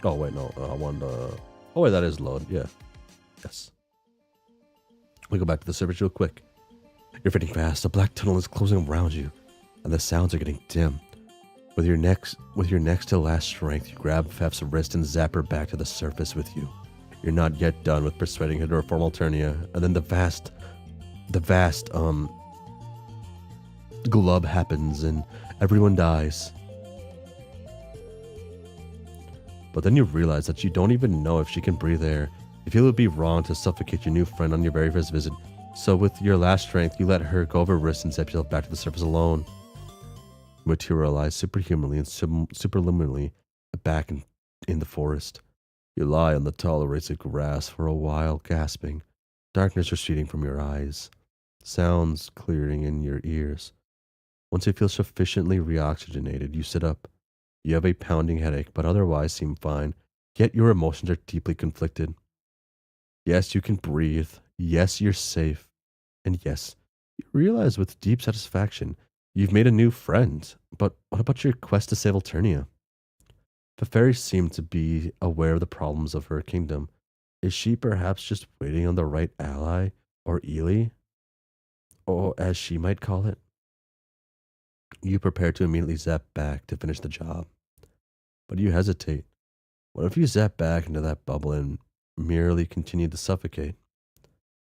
Oh, wait, no. I want oh, wait, that is load. Yeah. Yes. We go back to the surface real quick. You're fitting fast. A black tunnel is closing around you, and the sounds are getting dim. With your next to last strength, you grab Fef's wrist and zap her back to the surface with you. You're not yet done with persuading her to reform Alternia, and then the vast glub happens and everyone dies. But then you realize that you don't even know if she can breathe air. You feel it would be wrong to suffocate your new friend on your very first visit. So with your last strength, you let her go over her wrist and zap yourself back to the surface alone. You materialize superhumanly and superluminally back in the forest. You lie on the tall erased grass for a while, gasping. Darkness receding from your eyes, sounds clearing in your ears. Once you feel sufficiently reoxygenated, you sit up. You have a pounding headache, but otherwise seem fine, yet your emotions are deeply conflicted. Yes, you can breathe. Yes, you're safe. And yes, you realize with deep satisfaction you've made a new friend. But what about your quest to save Alternia? Feferi seemed to be aware of the problems of her kingdom. Is she perhaps just waiting on the right ally, or Ely, or as she might call it? You prepare to immediately zap back to finish the job, but you hesitate. What if you zap back into that bubble and merely continue to suffocate?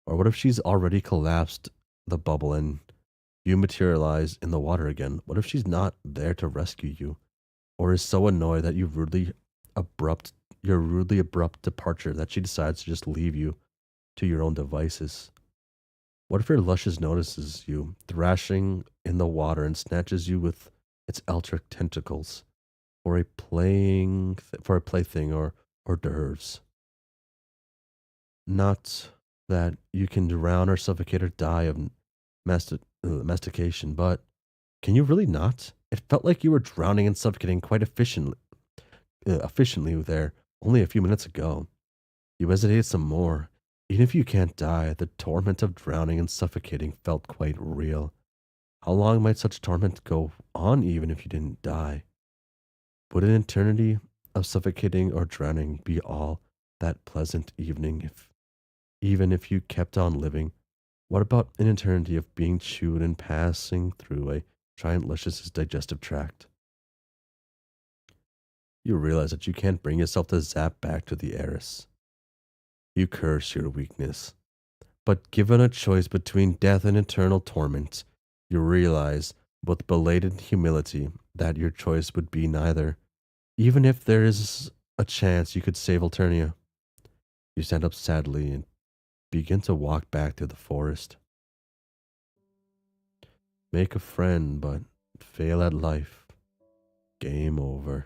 Or what if she's already collapsed the bubble and you materialize in the water again? What if she's not there to rescue you, or is so annoyed that your rudely abrupt departure that she decides to just leave you to your own devices? What if your luscious notices you thrashing in the water and snatches you with its electric tentacles for a plaything or hors d'oeuvres? Not that you can drown or suffocate or die of mastication, but can you really not? It felt like you were drowning and suffocating quite efficiently there only a few minutes ago. You hesitated some more. Even if you can't die, the torment of drowning and suffocating felt quite real. How long might such torment go on even if you didn't die? Would an eternity of suffocating or drowning be all that pleasant even if you kept on living? What about an eternity of being chewed and passing through a giant luscious digestive tract? You realize that you can't bring yourself to zap back to the heiress. You curse your weakness. But given a choice between death and eternal torment, you realize with belated humility that your choice would be neither, even if there is a chance you could save Alternia. You stand up sadly and begin to walk back to the forest. Make a friend, but fail at life. Game over.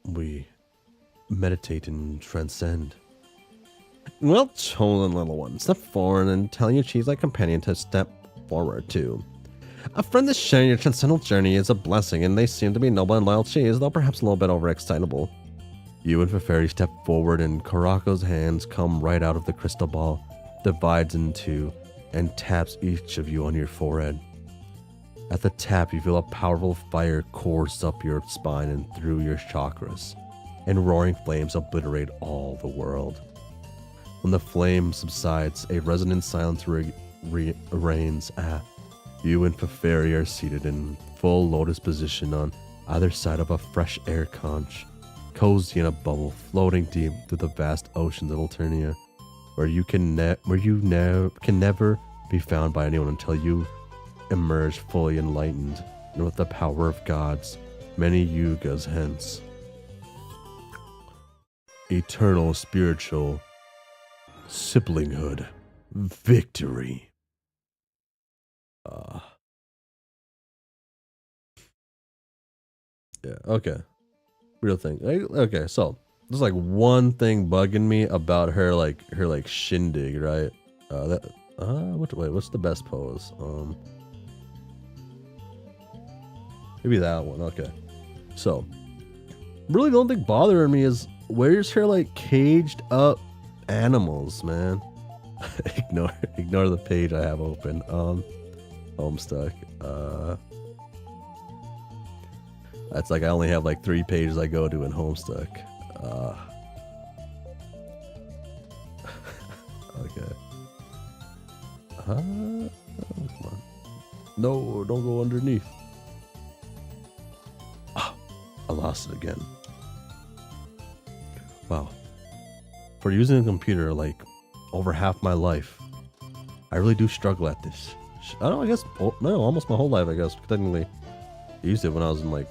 We meditate and transcend. Well chosen, little one. Step forward and tell your cheese-like companion to step forward too. A friend to share your transcendental journey is a blessing, and they seem to be noble and loyal cheese, though perhaps a little bit overexcitable. You and Feferi step forward, and Karako's hands come right out of the crystal ball, divides in two, and taps each of you on your forehead. At the tap, you feel a powerful fire course up your spine and through your chakras, and roaring flames obliterate all the world. When the flame subsides, a resonant silence reigns. You and Feferi are seated in full lotus position on either side of a fresh air conch, cozy in a bubble floating deep through the vast oceans of Alternia, where you can never be found by anyone until you emerge fully enlightened and with the power of gods many yugas hence. Eternal spiritual siblinghood victory. Yeah, okay. Real thing. Okay, so there's like one thing bugging me about her shindig, right? What's the best pose? Maybe that one. Okay. So, really the only thing bothering me is where's her like caged up animals, man? ignore the page I have open. Homestuck. That's like I only have like 3 pages I go to in Homestuck. Okay. Come on. No, don't go underneath. I lost it again. Wow. For using a computer like over half my life, I really do struggle at this. I don't know, I guess, no, almost my whole life, I guess. Technically, I used it when I was in like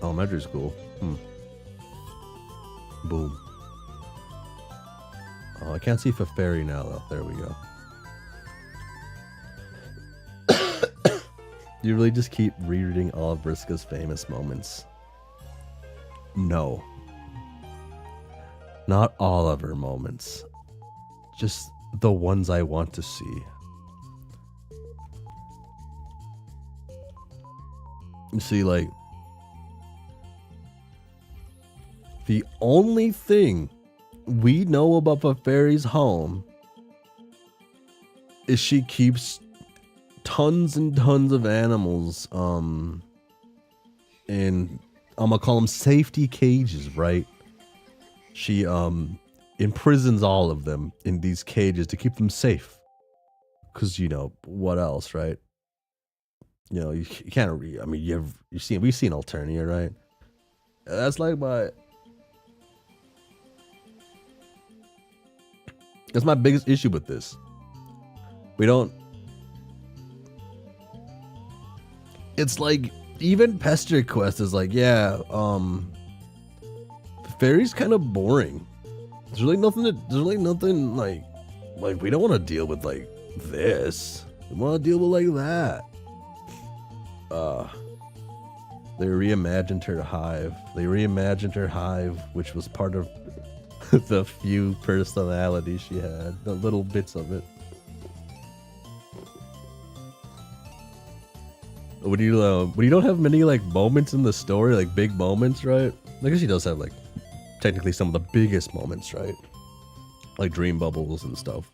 elementary school. Boom. Oh, I can't see Feferi now, though. There we go. You really just keep rereading all of Vriska's famous moments. No. Not all of her moments. Just the ones I want to see. You see, like, the only thing we know about Feferi's home is she keeps tons and tons of animals, in, I'm gonna call them safety cages, right? She, imprisons all of them in these cages to keep them safe. Cause, you know, what else, right? You know, you can't I mean, we've seen Alternia, right? That's like that's my biggest issue with this. We don't, it's like, even Pesterquest is like, yeah, Feferi's kind of boring. There's really nothing like we don't want to deal with like this. We want to deal with like that. They reimagined her hive. Which was part of the few personalities she had, the little bits of it. When you don't have many like moments in the story, like big moments, right? I guess she does have like technically some of the biggest moments, right? Like dream bubbles and stuff.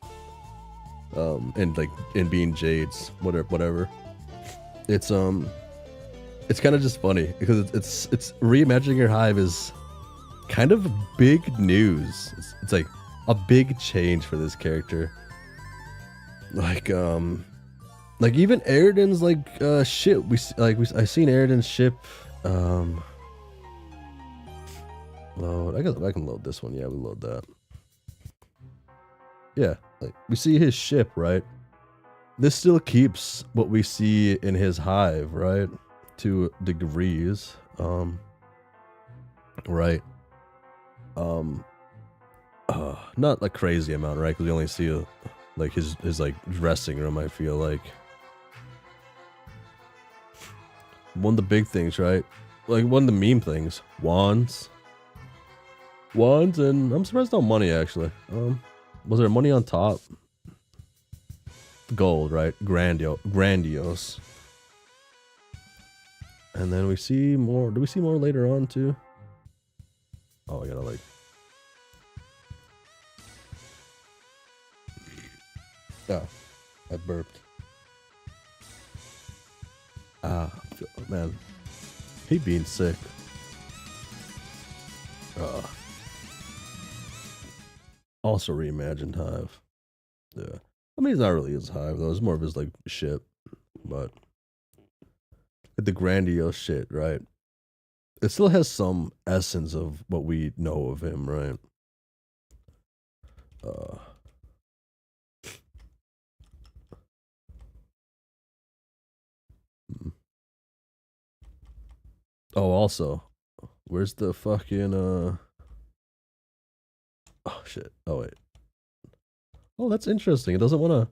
And like in being Jade's, whatever. It's kind of just funny because it's reimagining your hive is kind of big news. It's like a big change for this character. Like even Eridan's like ship. I seen Eridan's ship. Load. I can load this one. Yeah, we load that. Yeah, like we see his ship, right? This still keeps what we see in his hive, right? To degrees. Right. Not a crazy amount, right? Because we only see like his like dressing room, I feel like. One of the big things, right? Like one of the meme things. Wands, and I'm surprised no money actually. Was there money on top? Gold, right? Grandiose. And then we see more. Do we see more later on too? Oh, I gotta like. Oh, I burped. Man, he being sick. Also reimagined hive. Yeah, I mean, it's not really his hive though. It's more of his like ship, but the grandiose shit, right? It still has some essence of what we know of him, right? Oh, also, where's the fucking oh shit. Oh wait. Oh, that's interesting. It doesn't want to.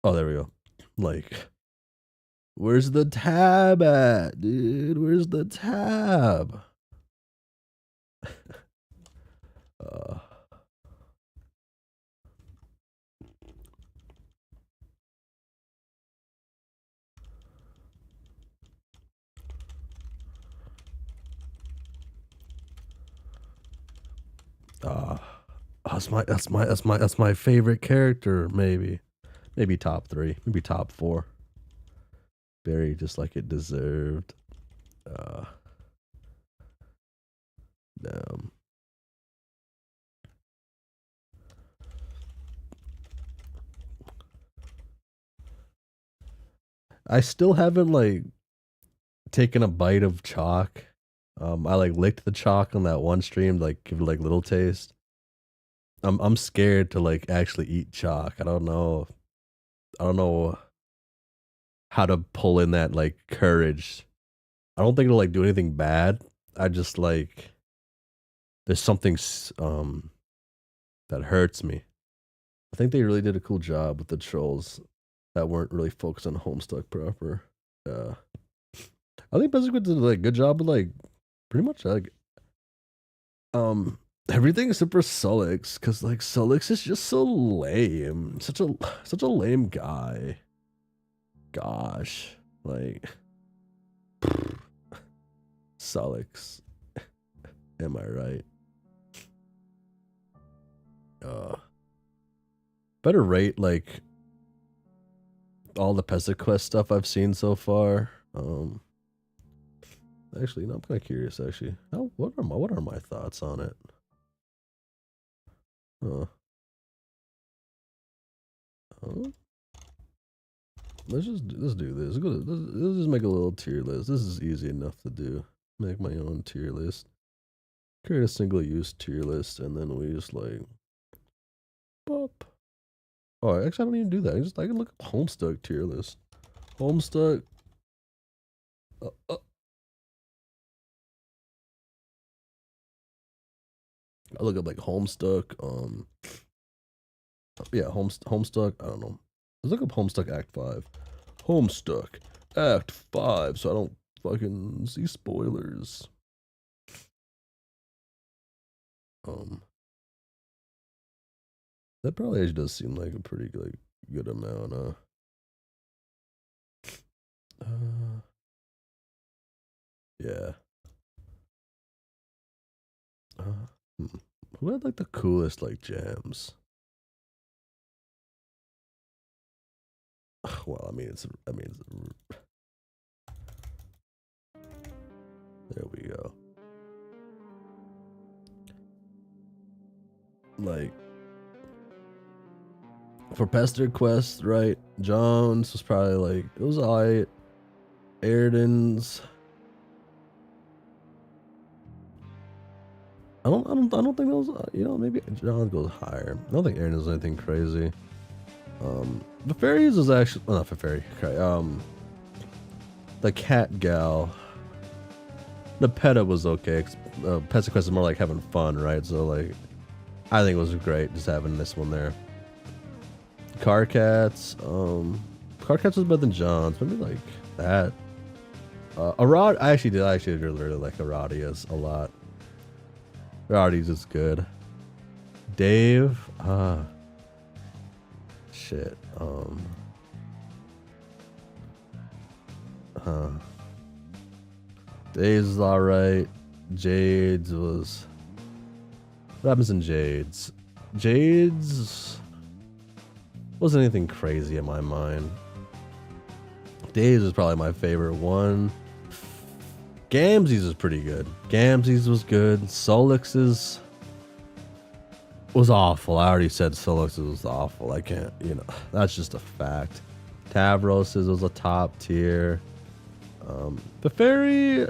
Oh, there we go. Like, where's the tab at, dude? Where's the tab? That's my favorite character. Maybe top 3, maybe top 4. Very just like it deserved. Damn. I still haven't like taken a bite of chalk. I like licked the chalk on that one stream, like give it like little taste. I'm scared to like actually eat chalk. I don't know how to pull in that like courage. I don't think it'll like do anything bad. I just like there's something that hurts me. I think they really did a cool job with the trolls that weren't really focused on Homestuck proper. I think Pesterquest did like a good job with like pretty much like everything except for Sullix, because like Sullix is just so lame. Such a lame guy. Gosh. Like Sullix. Am I right? Better rate like all the Pesterquest stuff I've seen so far. Actually, no, I'm kind of curious. Actually, what are my thoughts on it? Huh. Let's do this. Let's just make a little tier list. This is easy enough to do. Make my own tier list. Create a single use tier list, and then we just like pop. Oh, actually, I don't even do that. I can look up Homestuck tier list. Homestuck. I look up like Homestuck. Yeah, Homestuck. I don't know. Let's look up Homestuck Act 5. Homestuck Act 5. So I don't fucking see spoilers. That probably actually does seem like a pretty like good amount. Yeah. Who had like the coolest like jams? Well, I mean, there we go. Like for Pesterquest, right? Jones was probably like it was alright. Eridan's. I don't think that was maybe John goes higher. I don't think Aaron does anything crazy. Feferi's was actually not Feferi. Okay, the cat gal. The Peta was okay. Pesterquest is more like having fun, right? So like, I think it was great just having this one there. Car Cats. Car Cats was better than John's. Maybe like that. Arad. I actually did really like Aradia's a lot. Aradia's is good. Dave. Shit. Dave's is alright. Jade's was. What happens in Jade's? Jade's wasn't anything crazy in my mind. Dave's is probably my favorite one. Gamzee's is pretty good. Gamzee's was good. Sullix's was awful. I already said Sullix's was awful. I can't, that's just a fact. Tavros's was a top tier. Feferi,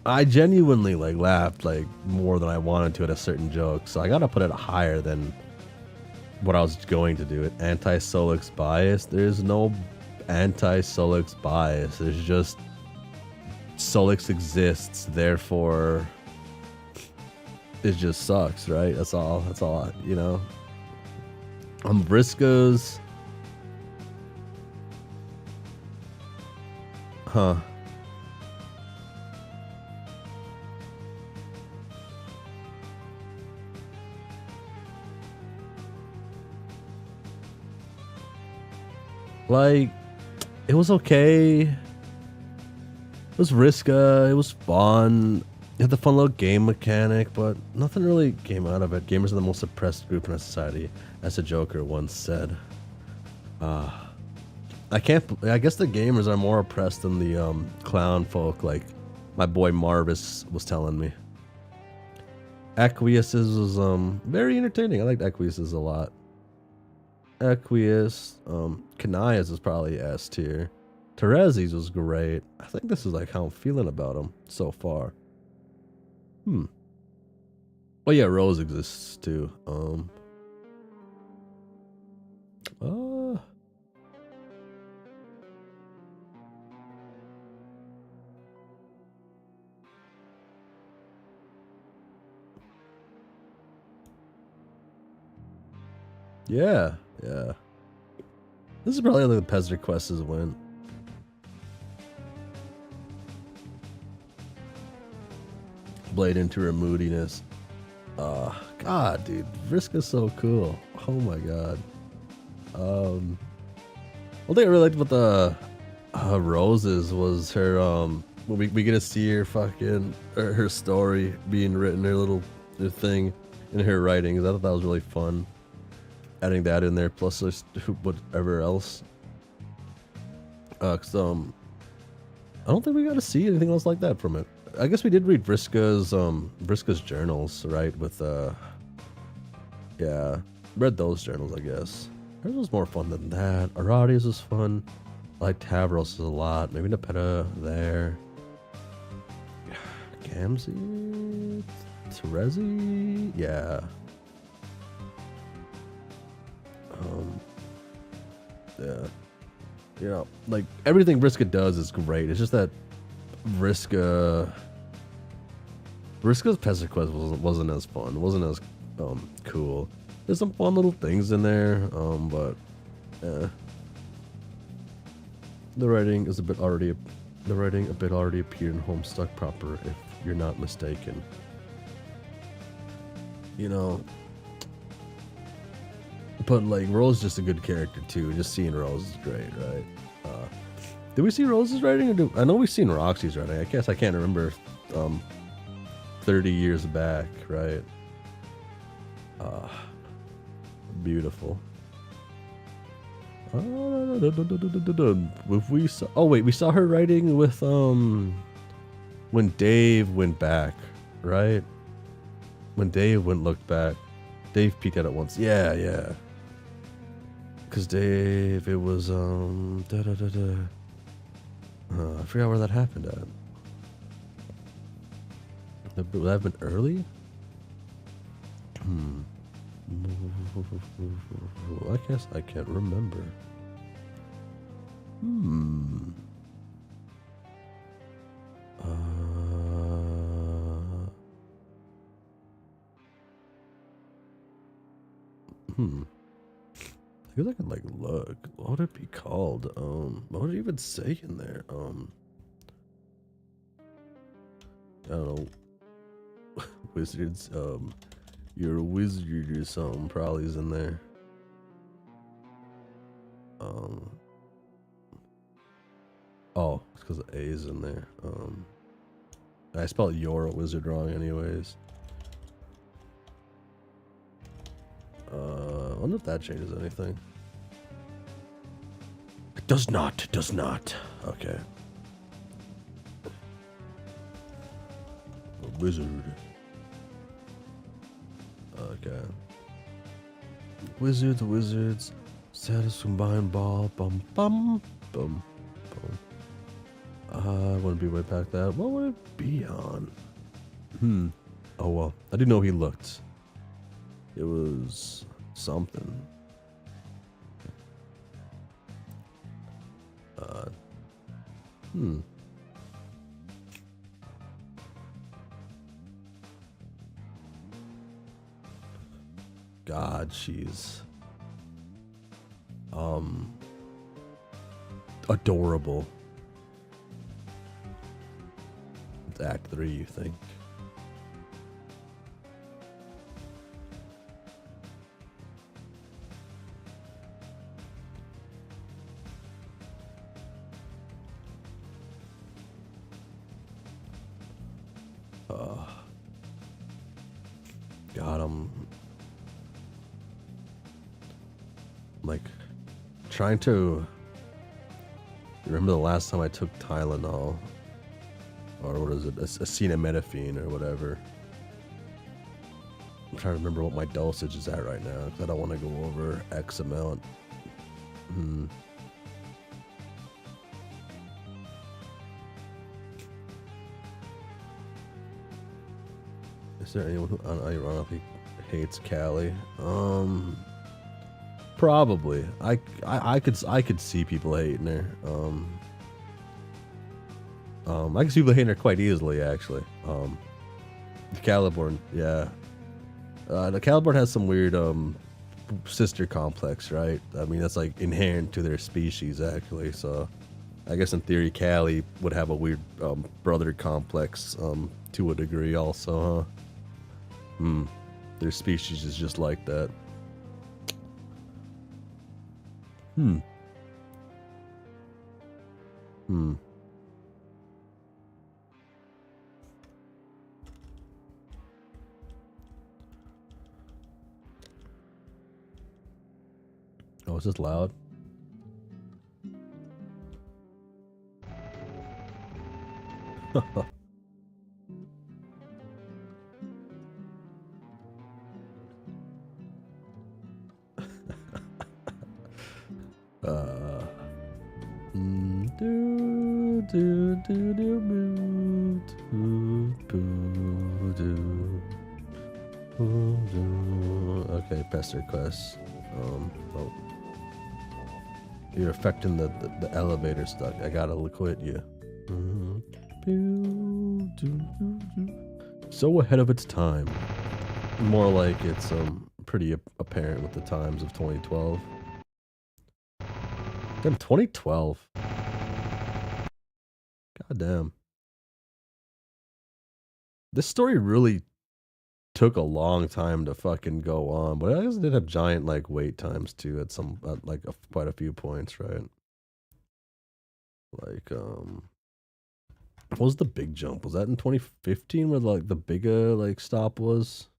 I genuinely like laughed like more than I wanted to at a certain joke, so I gotta put it higher than what I was going to do. It anti-Sullix bias. There's no anti-Sullix bias. There's just Sullix exists, therefore it just sucks, right? That's all. Briscoe's. Huh. Like, it was okay. It was Riska. It was fun. It had the fun little game mechanic, but nothing really came out of it. Gamers are the most oppressed group in our society, as a Joker once said. I guess the gamers are more oppressed than the clown folk, like my boy Marvis was telling me. Aqueous's was very entertaining. I liked Aqueous's a lot. Aqueous, Kanaya's is probably S tier. Terezi's was great. I think this is like how I'm feeling about him so far. Oh yeah, Rose exists too. Yeah. This is probably like the Pesterquest went. Blade into her moodiness. God, dude, Vriska's so cool. Oh my god. One thing I really liked about the Roses was her we get to see her fucking her story being written, her thing in her writings. I thought that was really fun. Adding that in there, plus just whatever else. I don't think we got to see anything else like that from it. I guess we did read Vriska's journals, right? With yeah, read those journals. I guess hers was more fun than that. Aradia's was fun. I like Tavros a lot. Maybe Nepeta there. Gamzee, Terezi, yeah. Yeah. You know, like everything Vriska does is great. It's just that Vriska's Pesterquest wasn't as fun. Wasn't as cool. There's some fun little things in there, but yeah. The writing a bit already appeared in Homestuck proper, if you're not mistaken. You know, but like Rose is just a good character too. Just seeing Rose is great, right? Did we see Rose's writing? Or I know we've seen Roxy's writing. I guess I can't remember. 30 years back, right? Beautiful. If we saw, oh wait, we saw her writing with when Dave went back, right? When Dave looked back, Dave peeked at it once. Yeah. Cause Dave, it was I forgot where that happened at. Would that have been early? I guess I can't remember. I guess I can like look. What would it be called? What would it even say in there? I don't know. Wizards, you're a wizard or something probably is in there. Oh, it's because the A is in there. I spelled you're a wizard wrong anyways. I wonder if that changes anything. It does not. Okay. A wizard. Okay. Wizards. Status combined ball. Bum. I wouldn't be way back that. What would it be on? Oh well. I didn't know he looked. It was something. God, she's adorable. It's Act 3, you think? God, I'm like trying to remember the last time I took Tylenol, or what is it, acetaminophen or whatever. I'm trying to remember what my dosage is at right now because I don't want to go over X amount. Is there anyone who unironically hates Callie? Probably. I could see people hating her. I can see people hating her quite easily, actually. The Caliborn, yeah. The Caliborn has some weird sister complex, right? I mean, that's like inherent to their species, actually. So, I guess in theory, Callie would have a weird brother complex to a degree, also, huh? Their species is just like that. Hmm. Oh, is this loud? Okay, Pesterquest. Oh, you're affecting the elevator stuck. I gotta quit you. So ahead of its time. More like it's pretty apparent with the times of 2012. Damn, 2012. God damn. This story really took a long time to fucking go on, but I guess it did have giant like wait times too at quite a few points, right? Like what was the big jump? Was that in 2015 where like the big like stop was?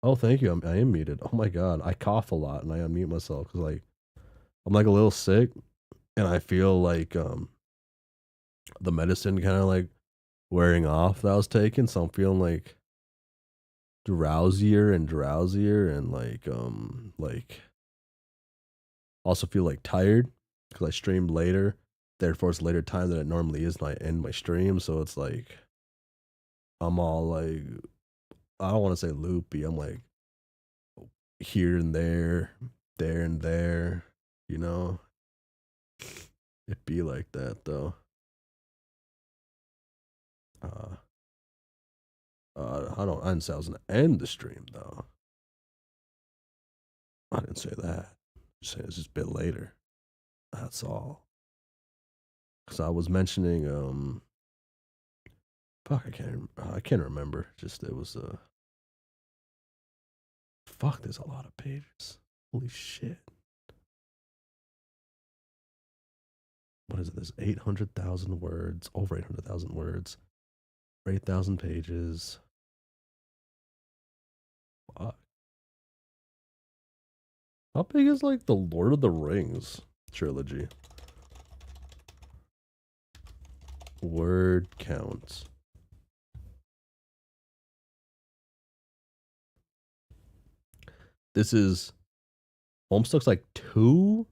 Oh, thank you. I am muted. Oh my god, I cough a lot and I unmute myself because like I'm like a little sick and I feel like the medicine kind of like wearing off that I was taking, so I'm feeling like drowsier and drowsier and like also feel like tired because I streamed later. Therefore, it's later time than it normally is when I end my stream. So it's like I'm all like I don't want to say loopy. I'm like here and there and there. You know, it be like that though. Uh, I didn't say I was gonna end the stream though. I didn't say that. Just saying it's just a bit later. That's all. Cause I was mentioning fuck I can't remember. Just it was fuck there's a lot of pages. Holy shit. What is it? There's 800,000 words, over 800,000 words, 8,000 pages. Fuck. How big is like the Lord of the Rings trilogy? Word count. This is Homestuck's like 2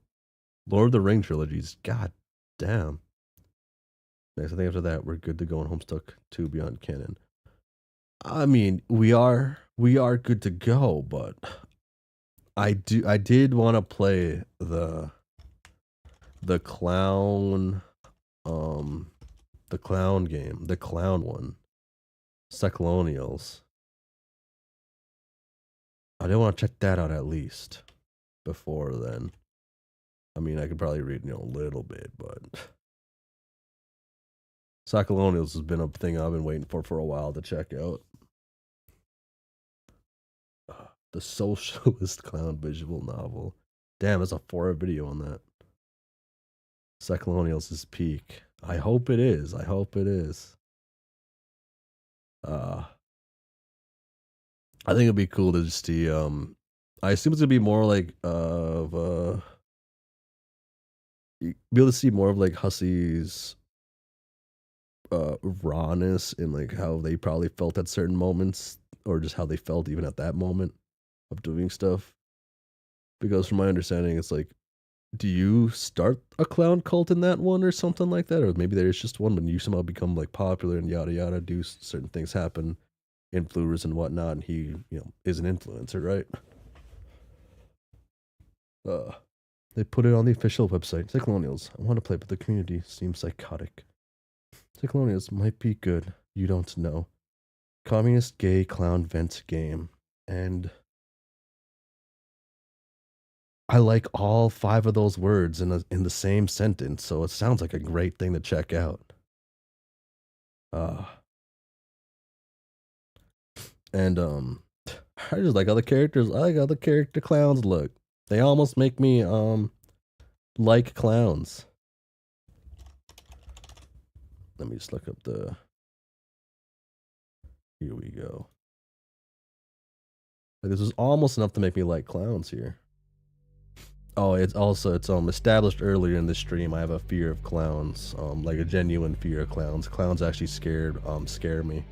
Lord of the Ring trilogies. God damn. Next, I think after that, we're good to go on Homestuck 2 Beyond Canon. I mean, we are good to go, but I did want to play the clown um the clown game, the clown one, Cyclonials. I do want to check that out at least before then. I mean, I could probably read, a little bit, but Cyclonials has been a thing I've been waiting for a while to check out. The Socialist Clown visual novel. Damn, there's a 4-hour video on that. Cyclonials is peak. I hope it is. I hope it is. I think it'd be cool to just see. I assume it's gonna be more like of be able to see more of like Hussie's rawness and like how they probably felt at certain moments, or just how they felt even at that moment of doing stuff. Because from my understanding, it's like, do you start a clown cult in that one or something like that, or maybe there's just one, but you somehow become like popular and yada yada, do certain things happen, influencers and whatnot, and he is an influencer, right? They put it on the official website. Cyclonials. I want to play, but the community seems psychotic. Cyclonials might be good. You don't know. Communist gay clown vent game. And I like all 5 of those words in the same sentence, so it sounds like a great thing to check out. And I just like how the characters. I like how the character clowns look. They almost make me like clowns. Let me just look up the. Here we go. Like, this is almost enough to make me like clowns here. Oh, it's established earlier in the stream. I have a fear of clowns, like a genuine fear of clowns. Clowns actually scare me.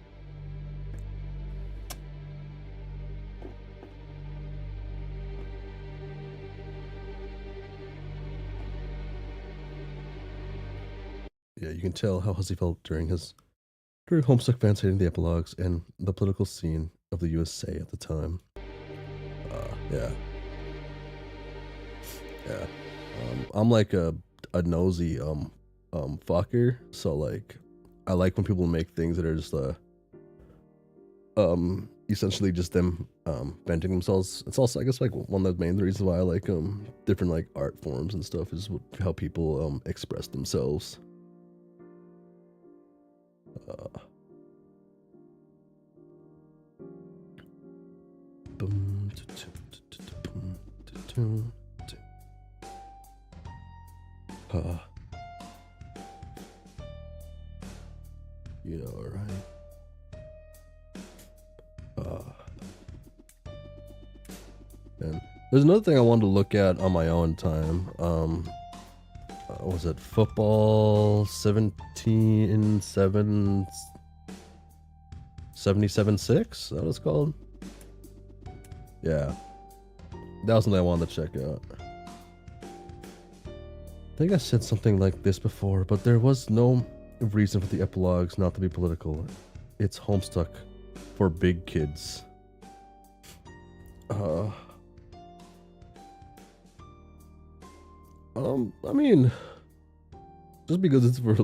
Yeah, you can tell how Hussie felt during Homestuck fans hating the epilogues and the political scene of the USA at the time. Yeah. Yeah. I'm like a nosy fucker, so like I like when people make things that are just essentially just them venting themselves. It's also, I guess, like one of the main reasons why I like different like art forms and stuff is how people express themselves. You know, right? And there's another thing I wanted to look at on my own time. Was it football 77-6? Is that what it's called? Yeah. That was something I wanted to check out. I think I said something like this before, but there was no reason for the epilogues not to be political. It's Homestuck for big kids. I mean, just because it's for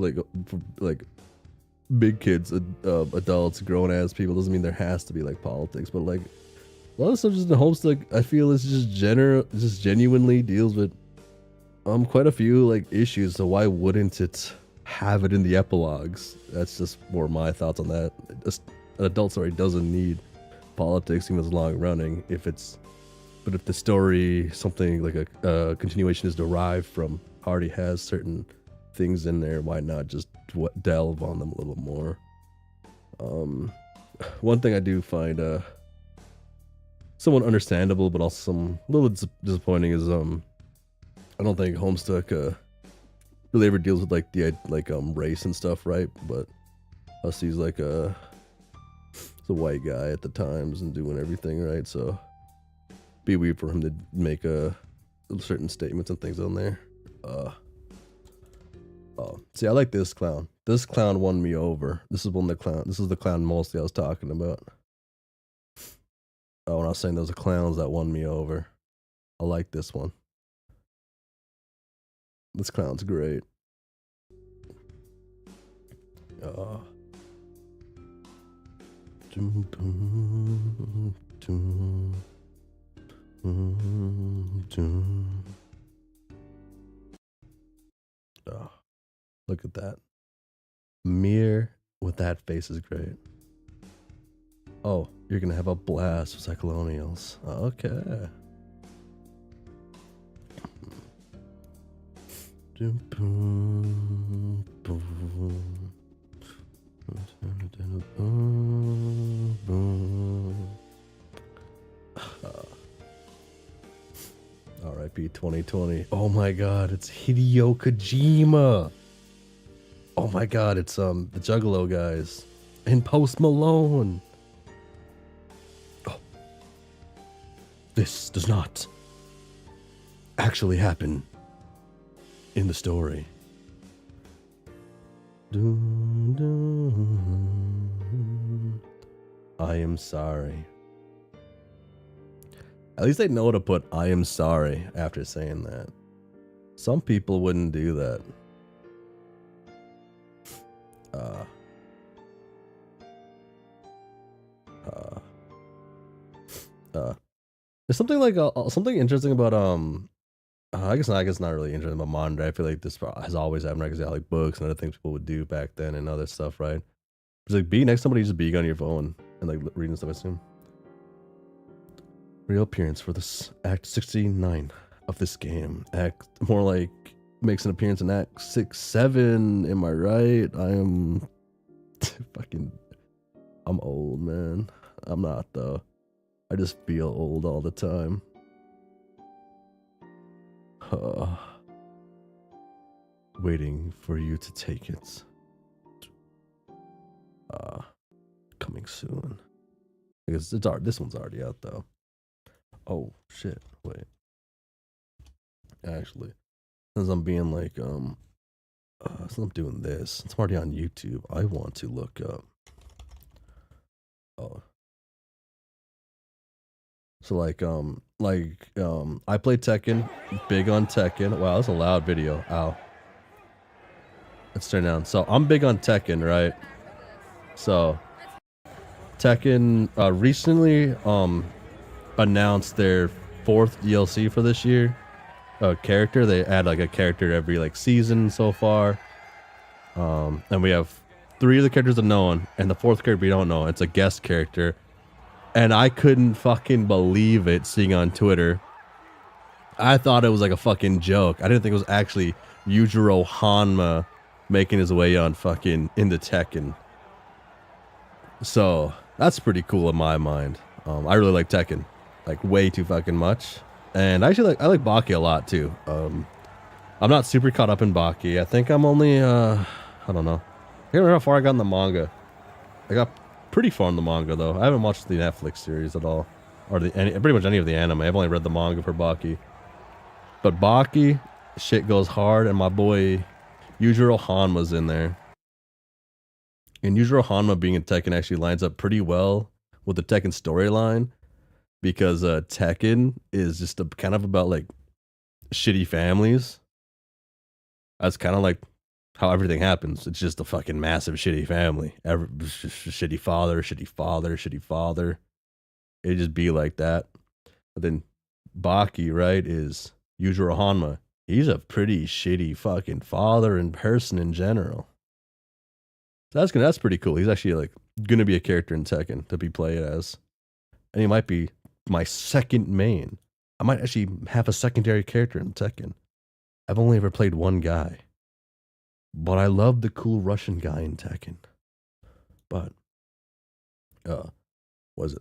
big kids, adults, grown ass people, doesn't mean there has to be like politics. But like a lot of stuff just in Homestuck, I feel is just genuinely deals with quite a few like issues. So why wouldn't it have it in the epilogues? That's just more my thoughts on that. An adult story doesn't need politics even as long running but if the story, something like a continuation, is derived from, already has certain things in there, why not just delve on them a little more? One thing I do find somewhat understandable, but also a little disappointing is I don't think Homestuck really ever deals with like the race and stuff, right? But Hussie's like a white guy at the times and doing everything, right? So be weird for him to make certain statements and things on there. See, I like this clown. This clown won me over. This is the clown mostly I was talking about. Oh, when I was saying those are clowns that won me over. I like this one. This clown's great. Oh, look at that. Mir with that face is great. Oh, you're gonna have a blast with Cyclonials. Okay. R.I.P. 2020. Oh my god, it's Hideo Kojima. Oh my god, it's the Juggalo guys and Post Malone. Oh. This does not actually happen in the story. I am sorry. At least they know to put I am sorry after saying that. Some people wouldn't do that. There's something like something interesting about I guess not really interesting about modern day. I feel like this has always happened, right? Because like books and other things people would do back then and other stuff, right? It's like being next to somebody, just being on your phone and like reading stuff. I assume. Real appearance for this Act 69 of this game. Act more like makes an appearance in Act 6-7. Am I right? I am I'm old, man. I'm not though. I just feel old all the time. Waiting for you to take it. Coming soon. Because this one's already out though. Oh shit! Wait. Actually, since I'm being like since I'm doing this, it's already on YouTube. I want to look up. Oh. So I play Tekken, big on Tekken. Wow, that's a loud video. Ow. Let's turn down. So I'm big on Tekken, right? So Tekken recently announced their 4th DLC for this year. Character. They add like a character every like season so far. And we have 3 of the characters that know, and the 4th character we don't know. It's a guest character. And I couldn't fucking believe it seeing on Twitter. I thought it was like a fucking joke. I didn't think it was actually Yujiro Hanma making his way on fucking into Tekken. So that's pretty cool in my mind. I really like Tekken, like way too fucking much. And actually I like Baki a lot too. I'm not super caught up in Baki. I think I'm only I don't know. I can't remember how far I got in the manga. I got pretty far in the manga though. I haven't watched the Netflix series at all, or pretty much any of the anime. I've only read the manga for Baki. But Baki, shit goes hard, and my boy Yujiro Hanma's in there. And Yujiro Hanma being in Tekken actually lines up pretty well with the Tekken storyline, because Tekken is just kind of about like shitty families. That's kind of like how everything happens. It's just a fucking massive shitty family. Shitty father, shitty father, shitty father. It'd just be like that. But then Baki, right, is Yujiro Hanma. He's a pretty shitty fucking father and person in general. So that's pretty cool. He's actually like gonna be a character in Tekken to be played as. And he might be my second main. I might actually have a secondary character in Tekken. I've only ever played one guy. But I love the cool Russian guy in Tekken. But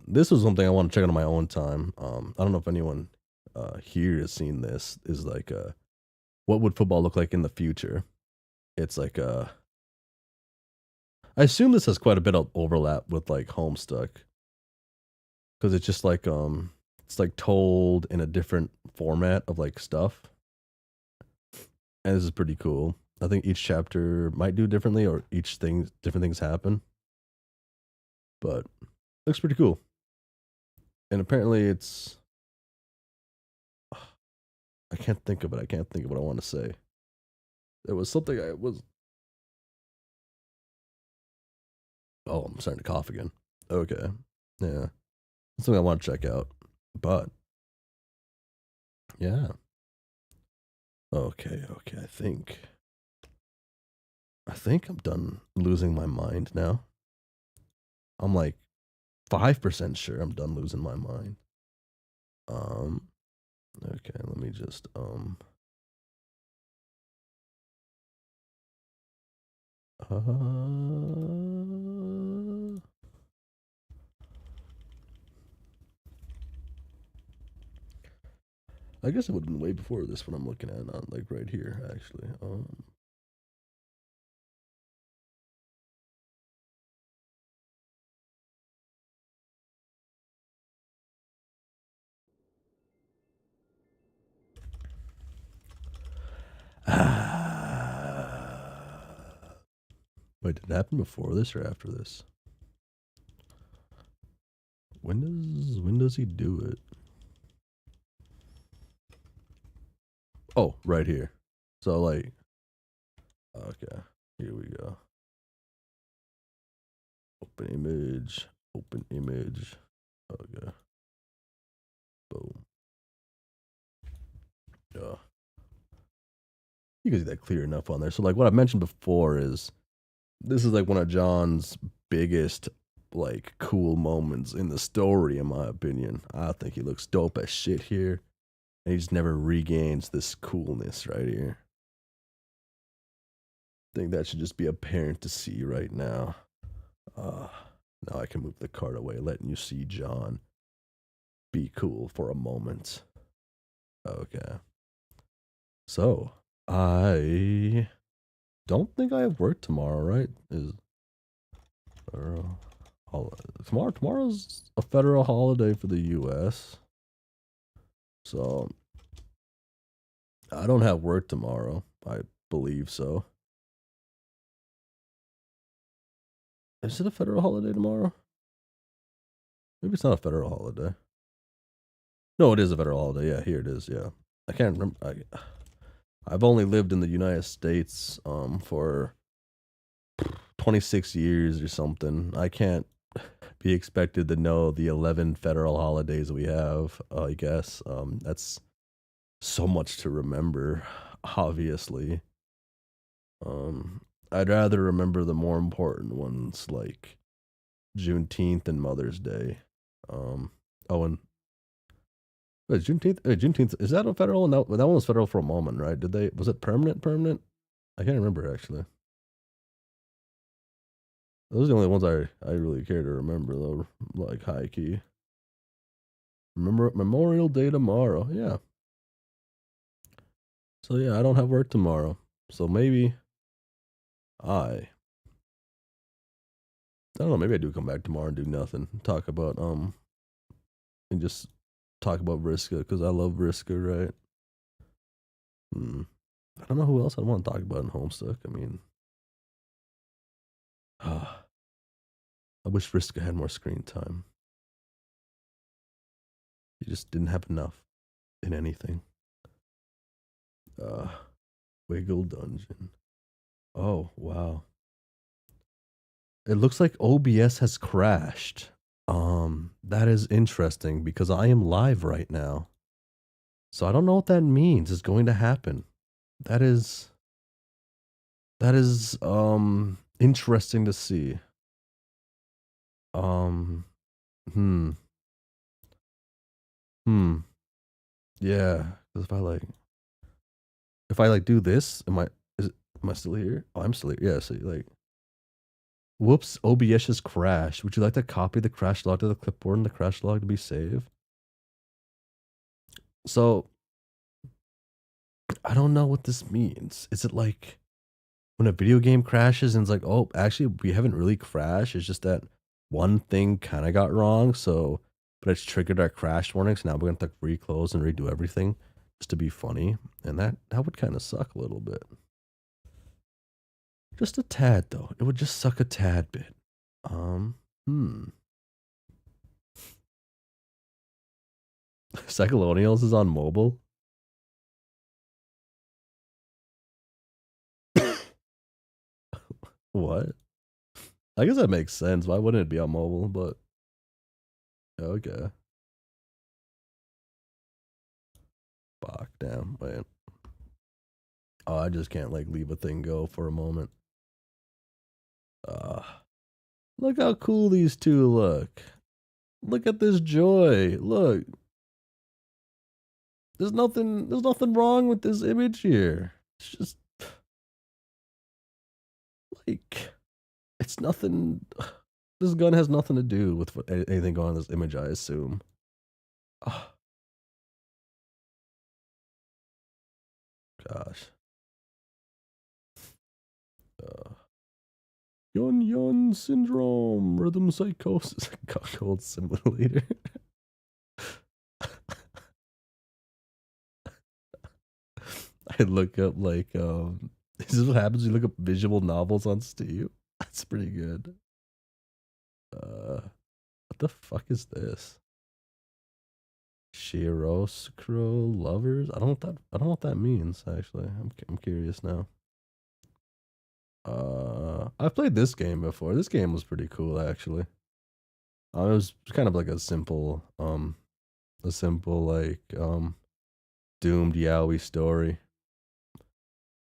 this was something I want to check out on my own time. I don't know if anyone here has seen this. Is like what would football look like in the future? It's like I assume this has quite a bit of overlap with like Homestuck, because it's just like it's like told in a different format of like stuff, and this is pretty cool. I think each chapter might do differently, or different things happen. But looks pretty cool. And apparently it's I can't think of it. I can't think of what I want to say. There was something I was Oh, I'm starting to cough again. Okay. Yeah. That's something I want to check out. But yeah. Okay, I think I'm done losing my mind now. I'm like 5% sure I'm done losing my mind. Okay, let me just I guess it would have been way before this one I'm looking at, not like right here, actually. Wait, did it happen before this or after this? When does he do it? Oh, right here. So like, okay, here we go. Open image. Okay. Boom. Yeah. You can see that clear enough on there. So like what I mentioned before is this is like one of John's biggest like cool moments in the story, in my opinion. I think he looks dope as shit here. And he just never regains this coolness right here. I think that should just be apparent to see right now. Now I can move the card away, letting you see John be cool for a moment. Okay. So, I don't think I have work tomorrow, right? Tomorrow's a federal holiday for the US. So, I don't have work tomorrow. I believe so. Is it a federal holiday tomorrow? Maybe it's not a federal holiday. No, it is a federal holiday. Yeah, here it is. Yeah. I can't remember. I've only lived in the United States for 26 years or something. I can't be expected to know the 11 federal holidays we have, I guess. That's so much to remember, obviously. I'd rather remember the more important ones like Juneteenth and Mother's Day. And wait, Juneteenth, is that a federal? No, that one was federal for a moment, right? Was it permanent? I can't remember actually. Those are the only ones I really care to remember though, like high key. Remember Memorial Day tomorrow, yeah. So yeah, I don't have work tomorrow. So maybe I don't know, maybe I do come back tomorrow and do nothing. Talk about and just talk about Vriska, because I love Vriska, right? I don't know who else I want to talk about in Homestuck. I mean, I wish Vriska had more screen time. He just didn't have enough in anything. Wiggle Dungeon. Oh, wow. It looks like OBS has crashed. That is interesting because I am live right now. So I don't know what that means is going to happen. That is interesting to see. Yeah, because if I do this, am I still here? Oh, I'm still here. Yeah, so like whoops, OBS has crashed. Would you like to copy the crash log to the clipboard and the crash log to be saved? So I don't know what this means. Is it like when a video game crashes and it's like, oh, actually, we haven't really crashed. It's just that one thing kind of got wrong. So, but it's triggered our crash warnings. Now we're going to have to reclose and redo everything just to be funny. And that would kind of suck a little bit. Just a tad, though. It would just suck a tad bit. Cyclonials is on mobile? What? I guess that makes sense. Why wouldn't it be on mobile? But okay. Fuck, damn, wait. Oh, I just can't like leave a thing go for a moment. Look how cool these two look. Look at this joy. Look. There's nothing wrong with this image here. It's just like it's nothing. This gun has nothing to do with anything going on in this image, I assume. Oh, gosh. Yun Yun syndrome, rhythm psychosis, cold simulator. I look up like this is what happens. You look up visual novels on Steam. That's pretty good. What the fuck is this? Shiroscro lovers? I don't know what that means actually. I'm curious now. I've played this game before. This game was pretty cool actually. It was kind of like a simple like doomed yaoi story.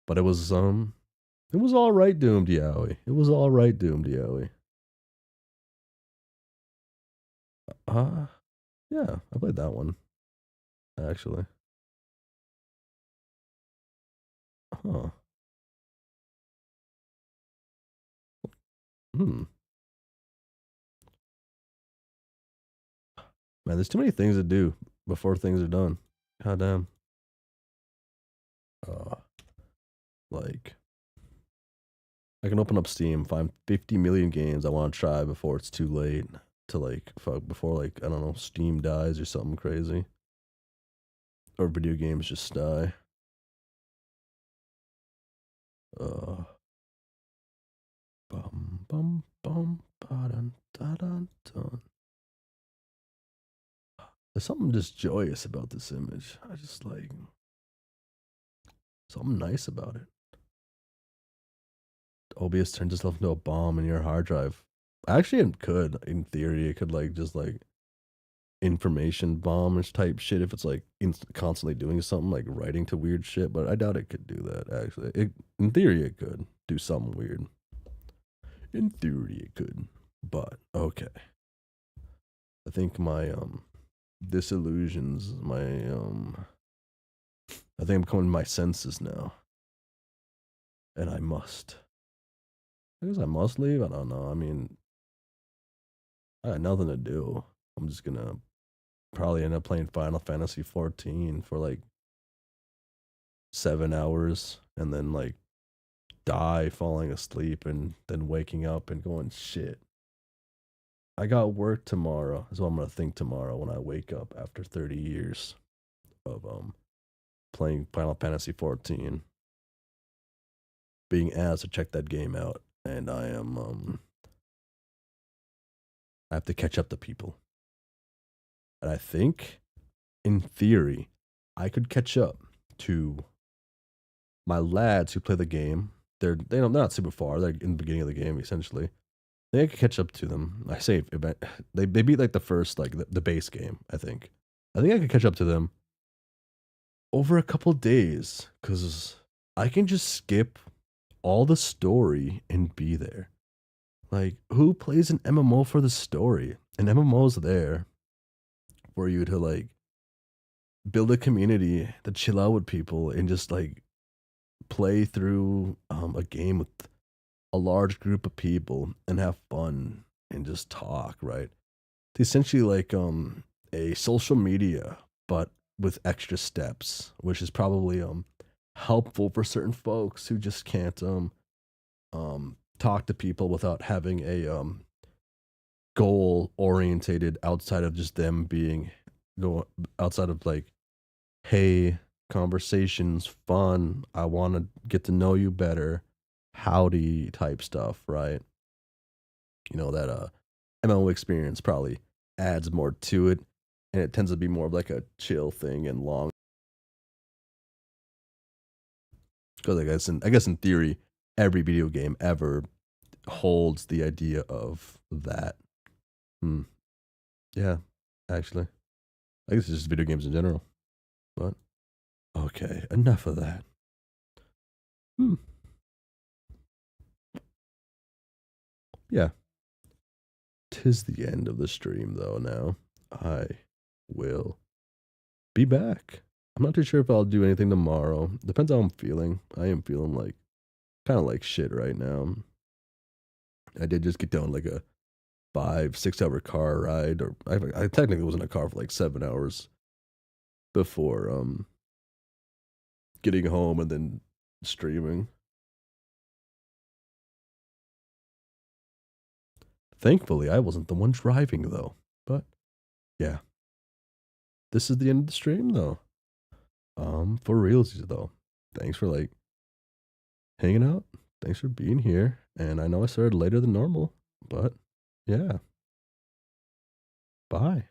But it was all right doomed yaoi. It was all right doomed yaoi. Yeah, I played that one actually. Huh. Man, there's too many things to do before things are done. God damn. Like, I can open up Steam, find 50 million games I want to try before it's too late to like fuck before like I don't know Steam dies or something crazy, or video games just die. Bum bum bum ba-dun, da-dun, dun. There's something just joyous about this image. I just like something nice about it. OBS turns itself into a bomb in your hard drive. Actually, it could. In theory, it could like just like information bombish type shit if it's like constantly doing something like writing to weird shit. But I doubt it could do that. Actually, in theory, it could do something weird. In theory, it could. But okay, I think my disillusions, my I think I'm coming to my senses now, and I must. I guess I must leave. I don't know. I mean, I got nothing to do. I'm just gonna probably end up playing Final Fantasy 14 for like 7 hours, and then like die falling asleep, and then waking up and going shit. I got work tomorrow. Is what I'm gonna think tomorrow when I wake up after 30 years of playing Final Fantasy 14, being asked to check that game out, and I have to catch up to people. And I think, in theory, I could catch up to my lads who play the game. They're not super far. They're in the beginning of the game essentially. I think I could catch up to them. I say they beat like the first like the base game. I think I could catch up to them over a couple days because I can just skip all the story and be there. Like, who plays an MMO for the story? An MMO's there for you to like build a community, to chill out with people, and just like play through a game with a large group of people and have fun and just talk. Right? It's essentially like a social media, but with extra steps, which is probably helpful for certain folks who just can't talk to people without having a goal orientated outside of just them being go outside of like, hey, conversations fun, I want to get to know you better, howdy type stuff, right? You know, that MMO experience probably adds more to it, and it tends to be more of like a chill thing and long. Because I guess in theory, every video game ever holds the idea of that. Hmm. Yeah, actually, I guess it's just video games in general. But okay, enough of that. Hmm. Yeah, 'tis the end of the stream though. Now I will be back. I'm not too sure if I'll do anything tomorrow. Depends how I'm feeling. I am feeling like kind of like shit right now. I did just get down like a 5, 6 hour car ride, or I technically was in a car for like 7 hours before getting home and then streaming. Thankfully, I wasn't the one driving though. But yeah, this is the end of the stream though. For realsies though, thanks for like hanging out. Thanks for being here. And I know I started later than normal, but yeah, bye.